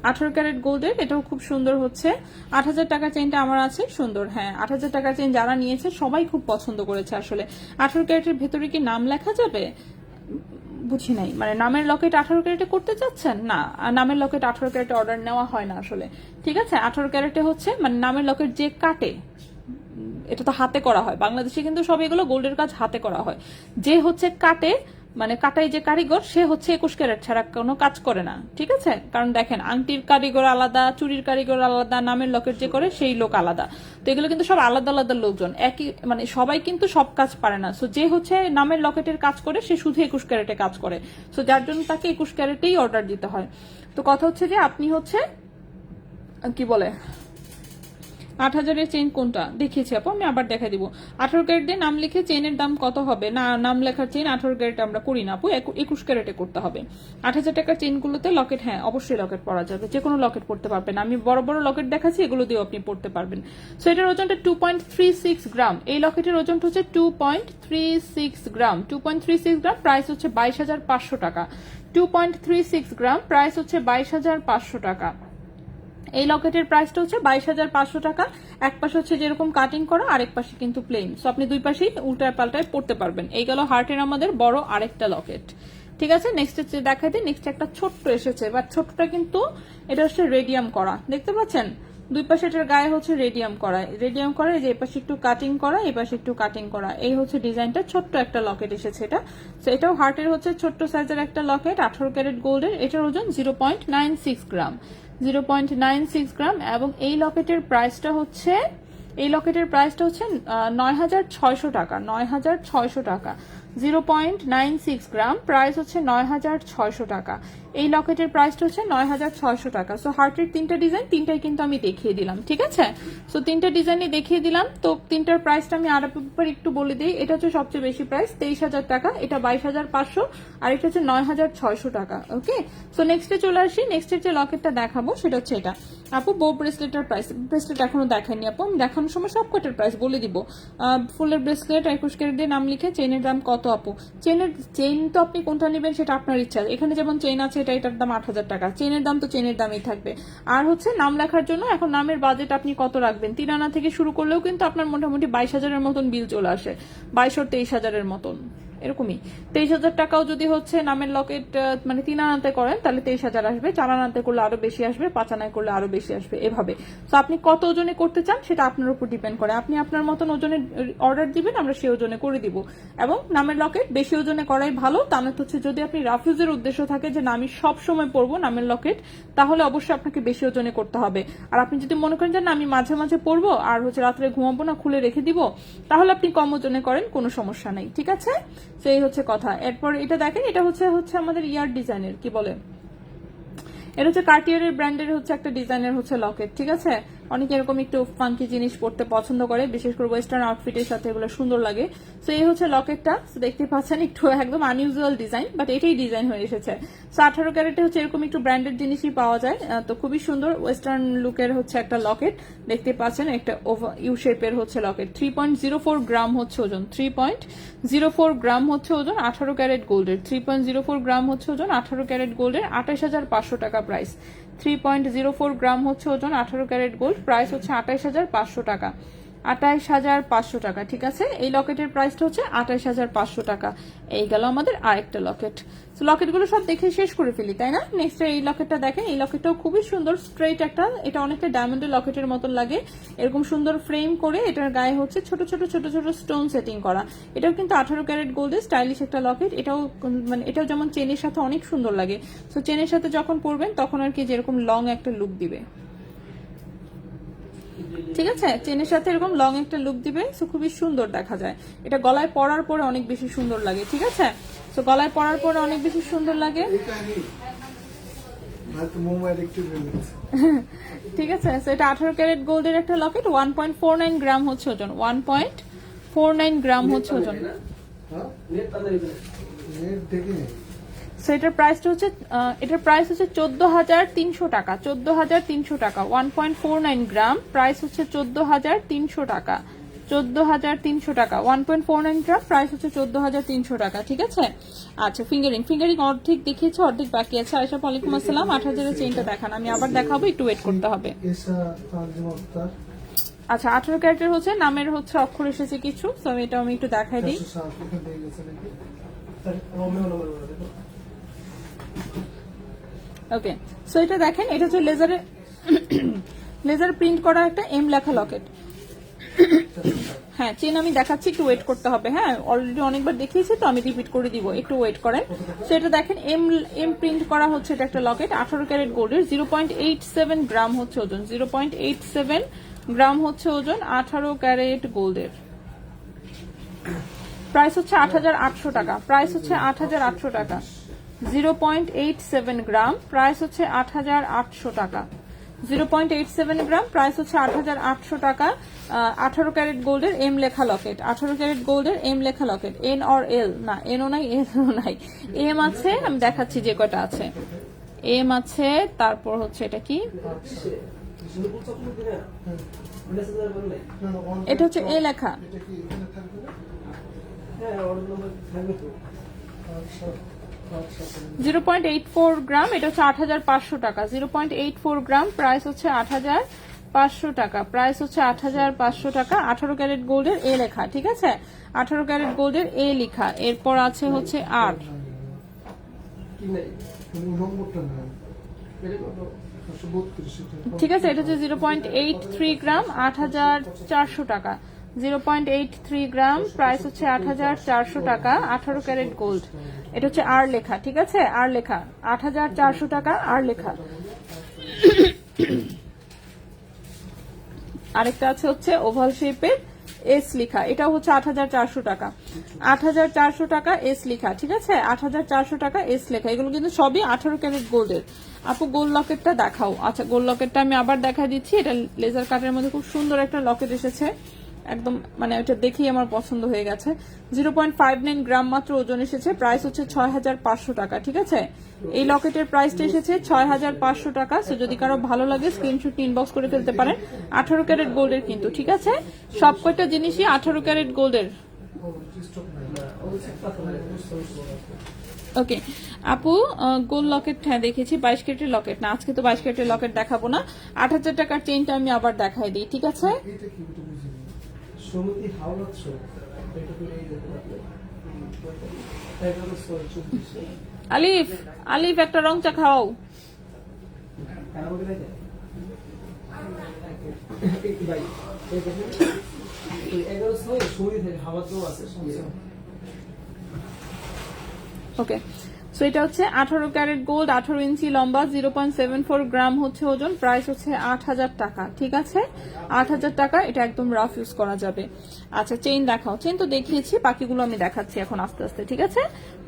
Speaker 1: 18 ক্যারেট গোল্ডের, এটাও খুব সুন্দর হচ্ছে। 8,000 টাকা চেইনটা আমার আছে, সুন্দর। হ্যাঁ 8,000 টাকা চেইন যারা নিয়েছে সবাই খুব পছন্দ করেছে আসলে। 18 ক্যারেটের ভেতরে কি নাম লেখা যাবে? বুঝি নাই, মানে নামের লকেট 18 ক্যারেটে করতে চাচ্ছেন? না, নামের লকেট 18 ক্যারেটে অর্ডার নেওয়া হয় না আসলে, ঠিক আছে। 18 ক্যারেটে হচ্ছে মানে নামের লকেট যে কাটে, এটা তো হাতে করা হয়, বাংলাদেশে কিন্তু সব এগুলো গোল্ডের কাজ হাতে করা হয়। যে হচ্ছে কাটে, মানে কাটাই যে কারিগর, সে হচ্ছে 21 ক্যারেট ছাড়া কোনো কাজ করে না, ঠিক আছে। কারণ দেখেন আংটির কারিগর আলাদা, চুরির কারিগর আলাদা, নামের লকেট যে করে সেই লোক আলাদা। তো এগুলো কিন্তু সব আলাদা আলাদা লোকজন, একই মানে সবাই কিন্তু সব কাজ পারে না। সো যে হচ্ছে নামের লকেটের কাজ করে সে শুধু 21 ক্যারেটে কাজ করে, সো যার জন্য তাকে 21 ক্যারেটেই অর্ডার দিতে হয়। তো কথা হচ্ছে যে আপনি হচ্ছে কি বলে 8,000-এর চেইন কোনটা দেখিয়েছি আপু, আমি আবার দেখা দিব। 18 ক্যারেট দিয়ে নাম লিখে চেইনের দাম কত হবে? না, নাম লেখার চেইন 18 ক্যারেট আমরা করি না আপু, 21 ক্যারেটে করতে হবে। 8,000 টাকার চেইনগুলোতে লকেট, হ্যাঁ অবশ্যই লকেট পরা যাবে, যে কোনো লকেট পড়তে পারবেন। আমি বড় বড় লকেট দেখাচ্ছি, এগুলো দিয়েও আপনি পড়তে পারবেন। সো এটার ওজনটা 2.36 গ্রাম, এই লকেটের ওজনটা হচ্ছে 2.36 গ্রাম, 2.36 গ্রাম, প্রাইস হচ্ছে 22,500 টাকা। 2.36 গ্রাম, প্রাইস হচ্ছে 22,500 টাকা। এই লকেটের প্রাইসটা হচ্ছে 22,500 টাকা। এক পাশে হচ্ছে যেরকম কাটিং করা, আরেক পাশে কিন্তু প্লেন, সো আপনি দুই পাশেই উল্টায় পাল্টায় পড়তে পারবেন। এই গেল হার্টের আমাদের বড় আরেকটা লকেট, ঠিক আছে। নেক্সট হচ্ছে দেখাই দিই, নেক্সট একটা ছোট্ট এসেছে, বাট ছোট্টটা কিন্তু এটা হচ্ছে রেডিয়াম করা, দেখতে পাচ্ছেন দুই পাশে এটার গায়ে হচ্ছে রেডিয়াম করা, রেডিয়াম করা, যে এই পাশে একটু কাটিং করা, এই পাশে একটু কাটিং করা, এই হচ্ছে ডিজাইনটা। ছোট্ট একটা লকেট এসেছে এটা। তো এটাও হার্টের হচ্ছে ছোট্ট সাইজের একটা লকেট, 18 ক্যারেট গোল্ডের, এটার ওজন 0.96 গ্রাম, 0.96 গ্রাম। এবং এই লকেটের প্রাইসটা হচ্ছে, এই লকেটের প্রাইসটা হচ্ছে 9,600 টাকা, 9,600 টাকা। 0.96 গ্রাম, প্রাইস হচ্ছে 9,600 টাকা। এই লকেটের প্রাইসটা হচ্ছে 9,600 টাকা। সো হার্টের তিনটা ডিজাইন, তিনটাই কিন্তু আমি দেখিয়ে দিলাম, ঠিক আছে। সো তিনটা ডিজাইনই দেখিয়ে দিলাম। তো তিনটার প্রাইসটা আমি আর একটু বলে দিই। এটা হচ্ছে সবচেয়ে বেশি প্রাইস 23,000 টাকা, এটা 22,500, আর এটা হচ্ছে 9,600 টাকা। ওকে, সো নেক্সটে চলে আসি। নেক্সটের যে লকেটটা দেখাবো সেটা হচ্ছে এটা। আপু বো ব্রেসলেটের প্রাইস, ব্রেসলেট এখনো দেখাইনি আপু, আমি দেখানোর সময় সব কটার প্রাইস বলে দিব। ফুলের ব্রেসলেট 21 ক্যারেট দিয়ে নাম লিখে, চেইনের দাম কত আপু? চেইন তো আপনি কোনটা নেবেন সেটা আপনার ইচ্ছা। এখানে যেমন চেইন আছে, এটার দাম 8,000 টাকা, চেইনের দাম তো চেইনের দামই থাকবে। আর হচ্ছে নাম লেখার জন্য এখন নামের বাজেট আপনি কত রাখবেন? 3 আনা থেকে শুরু করলেও কিন্তু আপনার মোটামুটি 22,000-এর মতন বিল চলে আসে, 22,000-23,000-এর মতন, এরকমই। 23,000 টাকাও যদি হচ্ছে নামের লকেট মানে 3 আনাতে করেন তাহলে 23,000 আসবে, 4 আনাতে করলে আরো বেশি আসবে, 5 আনায় করলে আরো বেশি আসবে, এভাবে। তো আপনি কত ওজনে করতে চান সেটা আপনার উপর ডিপেন্ড করে। আপনি আপনার মতন ওজনে অর্ডার দিবেন, আমরা সেই ওজনে করে দিব। এবং নামের লকেট বেশি ওজনে করাই ভালো, তা না হচ্ছে যদি আপনি রাফিউজের উদ্দেশ্য থাকে যে না আমি সব সময় পরবো নামের লকেট, তাহলে অবশ্যই আপনাকে বেশি ওজনে করতে হবে। আর আপনি যদি মনে করেন যে না আমি মাঝে মাঝে পরবো আর হচ্ছে রাত্রে ঘুমাবো না, খুলে রেখে দিব, তাহলে আপনি কম ওজনে করেন, কোনো সমস্যা নেই, ঠিক আছে। সেই হচ্ছে কথা। এরপর এটা দেখেন, এটা হচ্ছে আমাদের ইয়ার ডিজাইনের কি বলে, এটা হচ্ছে কার্টিয়ারের ব্র্যান্ডের হচ্ছে একটা ডিজাইনের হচ্ছে লকেট, ঠিক আছে। অনেকে এরকম একটু ফাঙ্কি জিনিস পড়তে পছন্দ করে, বিশেষ করে ওয়েস্টার্ন আউটফিটের সাথে এগুলো সুন্দর লাগে। সো এই হচ্ছে লকেটটা, দেখতে পাচ্ছেন একটু একদম আনইউজুয়াল ডিজাইন, বাট এটাই ডিজাইন হয়ে এসেছে। সো 18 ক্যারেটে হচ্ছে এরকম একটু ব্র্যান্ডেড জিনিসই পাওয়া যায়। তো খুবই সুন্দর ওয়েস্টার্ন লুকের হচ্ছে একটা লকেট, দেখতে পাচ্ছেন একটা ইউ শেপের হচ্ছে লকেট। 3.04 গ্রাম হচ্ছে ওজন, 3.04 গ্রাম হচ্ছে ওজন 18 ক্যারেট গোল্ডের, 3.04 গ্রাম হচ্ছে ওজন 18 ক্যারেট গোল্ডের, 28,500 টাকা প্রাইস। 3.04 গ্রাম হচ্ছে ওজন, 18 ক্যারেট গোল্ড, প্রাইস হচ্ছে 28,500 টাকা। 28,500 টাকা, ঠিক আছে। এই লকেটের প্রাইসটা হচ্ছে 28,500 টাকা। এই গেল আমাদের আরেকটা লকেট। তো লকেটগুলো সব দেখে শেষ করে ফেলি, তাই না? নেক্সট এই লকেটটা দেখেন, এই লকেটটাও খুবই সুন্দর, স্ট্রেট একটা, এটা অনেকটা ডায়মন্ডের লকেটের মতন লাগে, এরকম সুন্দর ফ্রেম করে এটার গায়ে হচ্ছে ছোট ছোট ছোট ছোট স্টোন সেটিং করা। এটাও কিন্তু 18 ক্যারেট গোল্ডের স্টাইলিশ একটা লকেট। এটাও মানে এটাও যেমন চেনের সাথে অনেক সুন্দর লাগে। তো চেনের সাথে যখন পরবেন তখন আর কি যেরকম লং একটা লুক দিবে, ঠিক আছে। চেনের সাথে এরকম লং একটা লুক দিবে, সো খুবই সুন্দর দেখা যায়। এটা গলায় পরার পরে অনেক বেশি সুন্দর লাগে, ঠিক আছে। সো গলায় পরার পরে অনেক বেশি সুন্দর লাগে, ঠিক আছে। সো এটা 18 ক্যারেট গোল্ডের একটা লকেট, 1.49 গ্রাম হচ্ছে ওজন, 1.49 গ্রাম হচ্ছে ওজন। সো এটার প্রাইসটা হচ্ছে এটার প্রাইস হচ্ছে 14,300 টাকা, 14,300 টাকা। 1.49 গ্রাম, প্রাইস হচ্ছে 14,300 টাকা, 14,300 টাকা। 1.49 গ্রাম, প্রাইস হচ্ছে 14,300 টাকা, ঠিক আছে। আচ্ছা, ফিঙ্গারিং অর্ধেক দেখিয়েছে, অর্ধেক বাকি আছে। আয়েশা, ওয়ালাইকুম আসসালাম। 8,000-এর চেইনটা দেখান, আমি আবার দেখাবো, একটু ওয়েট করতে হবে। আচ্ছা, 18 ক্যারেটের হচ্ছে, নামের হচ্ছে অক্ষর এসেছে কিছু, তো এটা আমি একটু দেখাই দিই। ওকে, সো এটা দেখেন, এটা হচ্ছে লেজার প্রিন্ট করা একটা এম লেখা লকেট। হ্যাঁ, চেন আমি দেখাচ্ছি, একটু ওয়েট করতে হবে। হ্যাঁ, অলরেডি অনেকবার দেখিয়েছি, তো আমি রিপিট করে দিব, একটু ওয়েট করেন। সো এটা দেখেন, এম প্রিন্ট করা হচ্ছে, এটা একটা লকেট, 18 ক্যারেট গোল্ডের, 0.87 গ্রাম হচ্ছে ওজন, 0.87 গ্রাম হচ্ছে ওজন, 18 ক্যারেট গোল্ডের। প্রাইস হচ্ছে 8,800 টাকা, প্রাইস হচ্ছে 8,800 টাকা। 0.87 গ্রাম, প্রাইস হচ্ছে 8,800 টাকা। 0.87 গ্রাম, প্রাইস হচ্ছে 8,800 টাকা। 18 ক্যারেট গোল্ডের এম লেখা লকেট, 18 ক্যারেট গোল্ডের এম লেখা লকেট। এন অর এল না, এনও নাই, এলও নাই, এম আছে। আমি দেখাচ্ছি যে কয়টা আছে। এম আছে, তারপর হচ্ছে এটা কি, এটা হচ্ছে এ লেখা। 0.84 গ্রাম, এটা হচ্ছে 8,500 টাকা। 0.84 গ্রাম, প্রাইস হচ্ছে 8,500 টাকা, প্রাইস হচ্ছে 8,500 টাকা। 18 ক্যারেট গোল্ডের এ লেখা, ঠিক আছে। 18 ক্যারেট গোল্ডের এ লেখা। এরপর আছে হচ্ছে আর, ঠিক আছে। এটা হচ্ছে 0.83 গ্রাম, 8,400 টাকা। 0.83 গ্রাম, প্রাইস হচ্ছে 8,400 টাকা। 18 ক্যারেট গোল্ড, এটা হচ্ছে আর লেখা, ঠিক আছে। আর লেখা, 8,400 টাকা, আর লেখা। আরেকটা আছে হচ্ছে ওভাল শেপের এস লেখা, এটাও হচ্ছে 8,400 টাকা। 8,400 টাকা এস লেখা, ঠিক আছে। 8,400 টাকা এস লেখা। এগুলো কিন্তু সবই 18 ক্যারেট গোল্ডের। আপু, গোল্ড লকেটটা দেখাও। আচ্ছা, গোল্ড লকেটটা আমি আবার দেখা দিচ্ছি। এটা লেজার কাটের মধ্যে খুব সুন্দর একটা লকেট এসেছে, একদম মানে এটা দেখেই আমার পছন্দ হয়ে গেছে। 0.59 গ্রাম মাত্র ওজন এসেছে, প্রাইস হচ্ছে 6,500 টাকা, ঠিক আছে। এই লকেটের প্রাইসটা এসেছে 6,500 টাকা। সো যদি কারো ভালো লাগে স্ক্রিনশট ইনবক্স করে ফেলতে পারেন। 18 ক্যারেট গোল্ডের কিন্তু, ঠিক আছে। সব কয়টা জিনিসই 18 ক্যারেট গোল্ডের। ওকে আপু, গোল্ড লকেট হ্যাঁ দেখেছি, 22 ক্যারেটের লকেট না, আজকে তো 22 ক্যারেটের লকেট দেখাবো না। 8,000 টাকার চেইনটা আমি আবার দেখাই দিই, ঠিক আছে। আলিফ, আলিফ একটা রং চা খাও। ওকে, সো এটা হচ্ছে 18 ক্যারেট গোল্ড, 18 ইঞ্চি লম্বা, 0.74 গ্রাম হচ্ছে ওজন, প্রাইস হচ্ছে 8,000 টাকা, ঠিক আছে। 8,000 টাকা, এটা একদম রাফ ইউজ করা যাবে। আচ্ছা, চেইন দেখাও। চেইন তো দেখিয়েছি, বাকিগুলো আমি দেখাচ্ছি এখন আস্তে আস্তে, ঠিক আছে।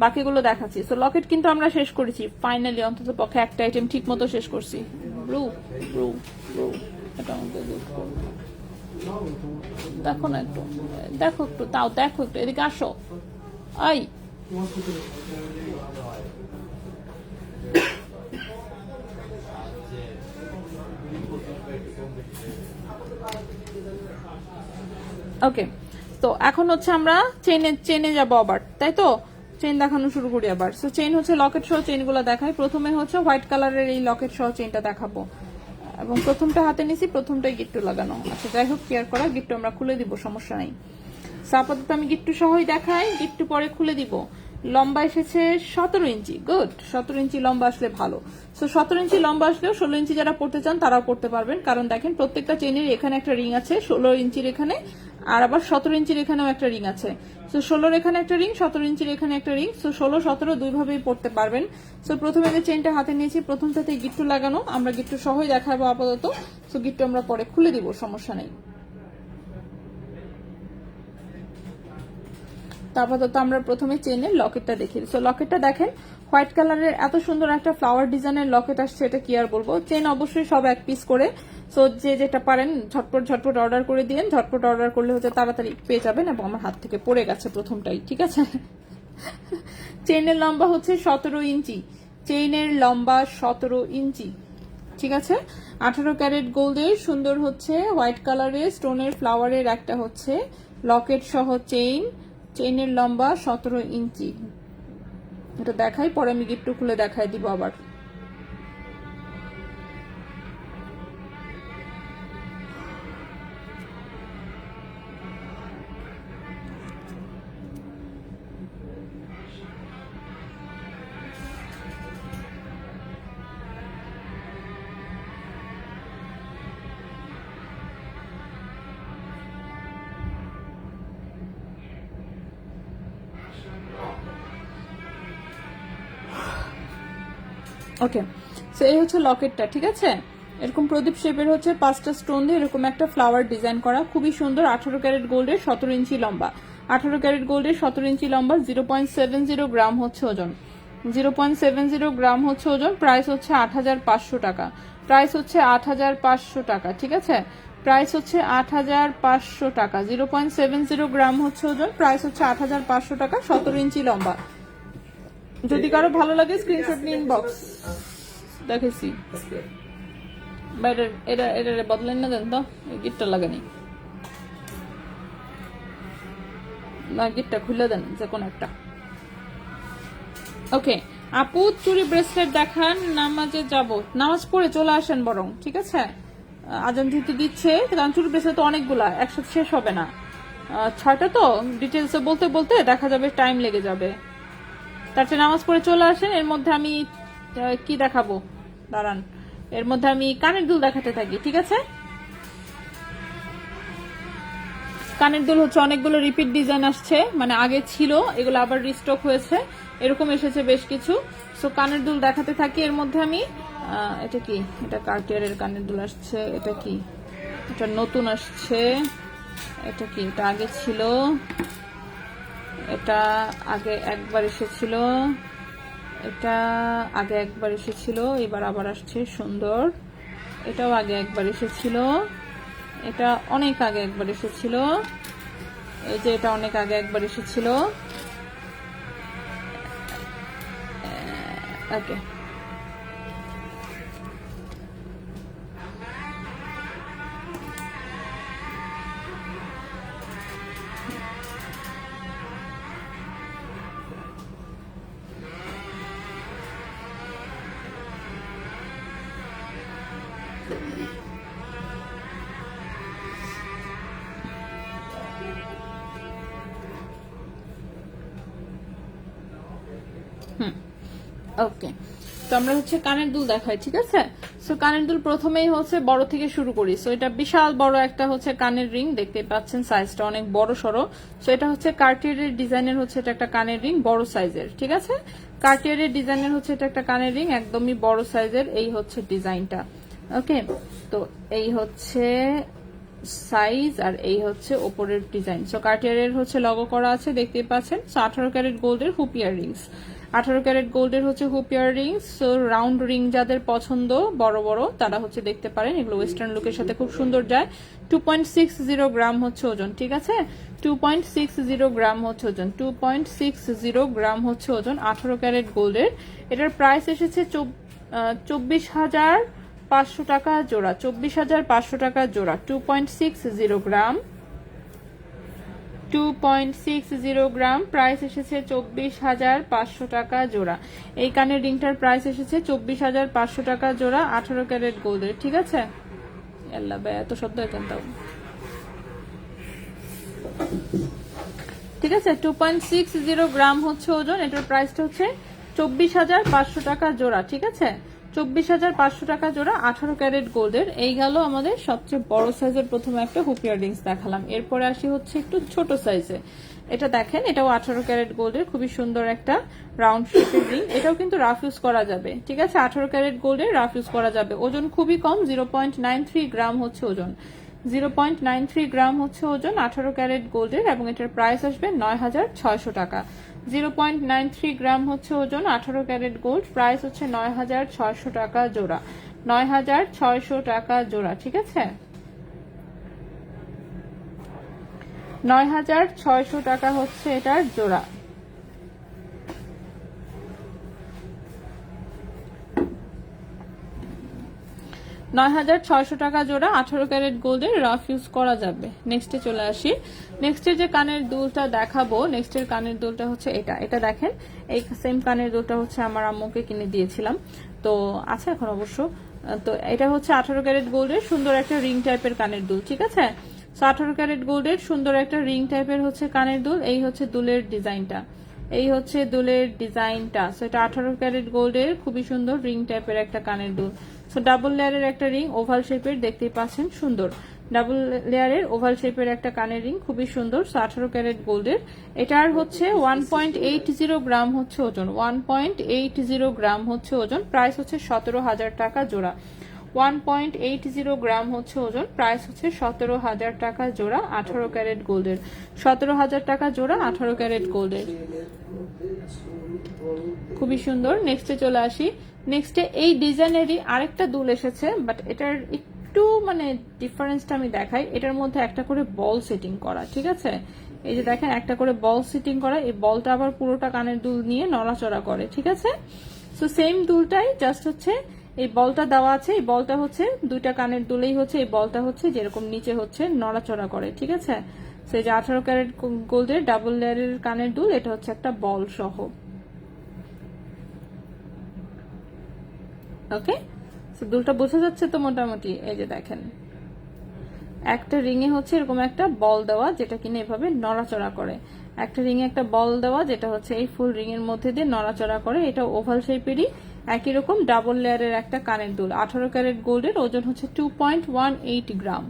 Speaker 1: বাকিগুলো দেখাচ্ছি। সো লকেট কিন্তু আমরা শেষ করেছি ফাইনালি, অন্তত পক্ষে একটা আইটেম ঠিক মতো শেষ করছি। ব্রু ব্রু ব্রু, এটা আমাকে দেখো না একটু, দেখো একটু, তাও দেখো একটু, এদিকে আসো। আই ওকে, তো এখন হচ্ছে আমরা চেনে যাব আবার, তাই তো। চেইন দেখানো শুরু করি আবার। সো চেইন হচ্ছে লকেট সহ চেইনগুলো দেখাই। প্রথমে হচ্ছে হোয়াইট কালারের এই লকেট সহ চেইনটা দেখাবো, এবং প্রথমটা হাতে নিছি, প্রথমটাই গিট্টু লাগানো। আচ্ছা যাই হোক, কেয়ার করা, গিট্টু আমরা খুলে দিব, সমস্যা নাই। আপাতত আমি গিট্টু সহই দেখাই, গিট্টু পরে খুলে দিব। লম্বা এসেছে 17 ইঞ্চি। গুড, 17 ইঞ্চি লম্বা আসলে ভালো। সো 17 ইঞ্চি লম্বা আসলেও 16 ইঞ্চি যারা পড়তে চান তারাও পড়তে পারবেন, কারণ দেখেন প্রত্যেকটা চেনের এখানে একটা রিং আছে 16 ইঞ্চির এখানে, আর আবার 17 ইঞ্চির এখানেও একটা রিং আছে। সো 16 এখানে একটা রিং, 17 ইঞ্চির এখানে একটা রিং। সো 16 17 দুইভাবেই পড়তে পারবেন। সো প্রথমে যে চেনটা হাতে নিয়েছি, প্রথমটাতে গিট্টু লাগানো, আমরা গিট্টু সহই দেখাবো আপাতত। সো গিট্টু আমরা পরে খুলে দিব, সমস্যা নেই। আপাতত আমরা প্রথমে চেনের লকেটটা দেখি। সো লকেটটা দেখেন, হোয়াইট কালারের এত সুন্দর একটা ফ্লাওয়ার ডিজাইনের লকেট আসছে, এটা কি আর বলবো। চেন অবশ্যই সব এক পিস করে। সো যে যেটা পারেন ঝটপট ঝটপট অর্ডার করে দিন। ঝটপট অর্ডার করলে হচ্ছে তাড়াতাড়ি পেয়ে যাবেন। এবং আমার হাত থেকে পড়ে গেছে প্রথমটাই, ঠিক আছে। চেনের লম্বা হচ্ছে 17 ইঞ্চি। চেইনের লম্বা 17 ইঞ্চি, ঠিক আছে। 18 ক্যারেট গোল্ডের সুন্দর হচ্ছে হোয়াইট কালারের স্টোনের ফ্লাওয়ারের একটা হচ্ছে লকেট সহ চেইন। চেইনের লম্বা 17 ইঞ্চি। এটা দেখাই, পরে আমি গিফট খুলে দেখাই দিব আবার। ওকে, সো এই হচ্ছে লকেটটা, ঠিক আছে। এরকম প্রদীপ শেপের হচ্ছে 5টা স্টোন দিয়ে এরকম একটা ফ্লাওয়ার ডিজাইন করা, খুবই সুন্দর। 18 ক্যারেট গোল্ডের 17 ইঞ্চি লম্বা। 18 ক্যারেট গোল্ডের 17 ইঞ্চি লম্বা, 0.70 গ্রাম হচ্ছে ওজন। 0.70 গ্রাম হচ্ছে ওজন। প্রাইস হচ্ছে 8500 টাকা। প্রাইস হচ্ছে 8500 টাকা, ঠিক আছে। প্রাইস হচ্ছে 8500 টাকা। 0.70 গ্রাম হচ্ছে ওজন। প্রাইস হচ্ছে 8500 টাকা। 17 ইঞ্চি লম্বা। যদি কারো ভালো লাগে স্ক্রিনশট নিন, ইনবক্স দেখেছি। এটা এটা বদলেন না, দেন তো গিটটা লাগেনি না, গিটটা খুলে দেন যে কোন একটা। ওকে আপু, চুরি ব্রেসলেট দেখান, নামাজে যাব। নামাজ পড়ে চলে আসেন বরং, ঠিক আছে। আজান যেহেতু দিচ্ছে, কারণ চুরি ব্রেসলেট তো অনেকগুলা, একসাথে শেষ হবে না। 6টা তো, ডিটেলসে বলতে বলতে দেখা যাবে টাইম লেগে যাবে। তার চেয়ে নামাজ পড়ে চলে আসেন। এর মধ্যে আমি কি দেখাবো দাঁড়ান, এর মধ্যে আমি কানের দুল দেখাতে থাকি, ঠিক আছে। কানের দুল হচ্ছে অনেকগুলো রিপিট ডিজাইন আসছে, মানে আগে ছিল, এগুলো আবার রিস্টক হয়েছে, এরকম এসেছে বেশ কিছু। সো কানের দুল দেখাতে থাকি। এর মধ্যে আমি এটা কি, এটা কার্টিয়ারের কানের দুল আসছে। এটা কি, এটা নতুন আসছে। এটা কি, এটা আগে ছিল, এটা আগে একবার এসেছিল, এটা আগে একবার এসেছিল, এবার আবার আসছে, সুন্দর। এটাও আগে একবার এসেছিল, এটা অনেক আগে একবার এসেছিল, এই যে এটা অনেক আগে একবার এসেছিল। ওকে, ওকে। তো আমরা হচ্ছে কানের দুল দেখাই, ঠিক আছে। সো কানের দুল প্রথমেই হচ্ছে বড় থেকে শুরু করি। সো এটা বিশাল বড় একটা হচ্ছে কানের রিং, দেখতে পাচ্ছেন সাইজটা অনেক বড় সড়ো। সো এটা হচ্ছে কার্টিয়ারের ডিজাইনের হচ্ছে এটা একটা কানের রিং, বড় সাইজের, ঠিক আছে। কার্টিয়ারের ডিজাইনের হচ্ছে এটা একটা কানের রিং, একদমই বড় সাইজের। এই হচ্ছে ডিজাইনটা, ওকে। তো এই হচ্ছে সাইজ, আর এই হচ্ছে ওপরের ডিজাইন। সো কার্টিয়ারের হচ্ছে লগো করা আছে, দেখতেই পাচ্ছেন। সো 18 ক্যারেট গোল্ডের হুপ ইয়াররিংস। 18 ক্যারেট গোল্ডের হচ্ছে হুপ ইয়াররিংস। সো রাউন্ড রিং যাদের পছন্দ বড় বড়, তারা হচ্ছে দেখতে পারেন, এগুলো ওয়েস্টার্ন লুকের সাথে খুব সুন্দর যায়। 2.60 গ্রাম হচ্ছে ওজন, ঠিক আছে। 2.60 গ্রাম হচ্ছে ওজন। 2.60 গ্রাম হচ্ছে ওজন 18 ক্যারেট গোল্ডের। এটার প্রাইস এসেছে 24,500 টাকা জোড়া। 24,500 টাকা জোড়া। 2.60 গ্রাম, 2.60 গ্রাম, প্রাইস এসেছে 24,500 টাকা জোড়া। এই কানের রিংটার প্রাইস এসেছে 24,500 টাকা জোড়া, 18 ক্যারেট গোল্ডের। ঠিক আছে, আল্লাহ ভাই এত শব্দ কেন দাও। ঠিক আছে, 2.60 গ্রাম হচ্ছে ওজন, এটার প্রাইসটা হচ্ছে 24,500 টাকা জোড়া। ঠিক আছে, 24,500 টাকা জোড়া, 18 ক্যারেট গোল্ডের। এই গেল আমাদের সবচেয়ে বড় সাইজের প্রথমে একটা হুক ইয়াররিংস দেখালাম। এরপরে আসি হচ্ছে একটু ছোট সাইজে। এটা দেখেন, এটাও 18 ক্যারেট গোল্ডের, খুবই সুন্দর একটা রাউন্ড শেপের রিং। এটাও কিন্তু রাফ ইউজ করা যাবে। ঠিক আছে, 18 ক্যারেট গোল্ডের, রাফ ইউজ করা যাবে। ওজন খুবই কম, 0.93 গ্রাম হচ্ছে ওজন। 0.93 গ্রাম হচ্ছে ওজন, 18 ক্যারেট গোল্ডের, এবং এটার প্রাইস আসবে 9,600 টাকা। 0.93 গ্রাম হচ্ছে ওজন, 18 ক্যারেট গোল্ড, প্রাইস হচ্ছে 9,600 টাকা জোড়া। 9,600 টাকা জোড়া। ঠিক আছে, 9,600 টাকা হচ্ছে এটার জোড়া। $9,600 টাকা জোড়া, 18 ক্যারেট গোল্ডের, রাফ ইউজ করা যাবে। নেক্সটে চলে আসি। নেক্সটের যে কানের দুলটা দেখাবো, নেক্সটের কানের দুলটা হচ্ছে এটা দেখেন, এই সেম কানের দুলটা হচ্ছে আমার আম্মুকে কিনে দিয়েছিলাম, তো আছে এখন অবশ্য। তো এটা হচ্ছে 18 ক্যারেট গোল্ডের সুন্দর একটা রিং টাইপের কানের দুল। ঠিক আছে, 18 ক্যারেট গোল্ডের সুন্দর একটা রিং টাইপের হচ্ছে কানের দুল। এই হচ্ছে দুলের ডিজাইনটা, এই হচ্ছে দুলের ডিজাইনটা। সো এটা 18 ক্যারেট গোল্ডের খুবই সুন্দর রিং টাইপের একটা কানের দুল। সো ডাবল লেয়ারের একটা রিং, ওভাল শেপের, দেখতেই পাচ্ছেন সুন্দর। ডাবল লেয়ারের ওভাল শেপের একটা কানের রিং, খুবই সুন্দর। সো 18 ক্যারেট গোল্ডের। এটার হচ্ছে 1.80 গ্রাম হচ্ছে ওজন। 1.80 গ্রাম হচ্ছে ওজন, প্রাইস হচ্ছে 17,000 টাকা জোড়া। 1.80 গ্রাম হচ্ছে ওজন, প্রাইস হচ্ছে 17,000 টাকা জোড়া, 18 ক্যারেট গোল্ডের। 17,000 টাকা জোড়া, 18 ক্যারেট গোল্ডের, খুবই সুন্দর। নেক্সটে চলে আসি। নেক্সটে এই ডিজাইনেরই আরেকটা দুল এসেছে, বাট এটার একটু মানে ডিফারেন্সটা আমি দেখাই। এটার মধ্যে একটা করে বল সেটিং করা। ঠিক আছে, এই যে দেখেন একটা করে বল সেটিং করা, এই বলটা আবার পুরোটা কানের দুল নিয়ে নড়াচড়া করে। ঠিক আছে, সো সেম দুলটাই, জাস্ট হচ্ছে এই বলটা দেওয়া আছে। এই বলটা হচ্ছে দুইটা কানের দুলেই হচ্ছে, এই বলটা হচ্ছে যেরকম নিচে হচ্ছে নড়াচড়া করে। ঠিক আছে, সেই যে 18 ক্যারেট গোল্ডের ডাবল লেয়ারের কানের দুল, এটা হচ্ছে একটা বল সহ। ওকে, দুলটা বোঝা যাচ্ছে তো মোটামুটি। এই যে দেখেন একটা রিং এ হচ্ছে এরকম একটা বল দেওয়া, যেটা কিনা এভাবে নড়াচড়া করে। একটা রিং এ একটা বল দেওয়া, যেটা হচ্ছে এই ফুল রিং এর মধ্যে দিয়ে নড়াচড়া করে। এটা ওভাল শেপেরই একই রকম ডাবল লেয়ারের একটা কানের দুল। 18 ক্যারেট গোল্ডের, ওজন হচ্ছে 2.18 গ্রাম।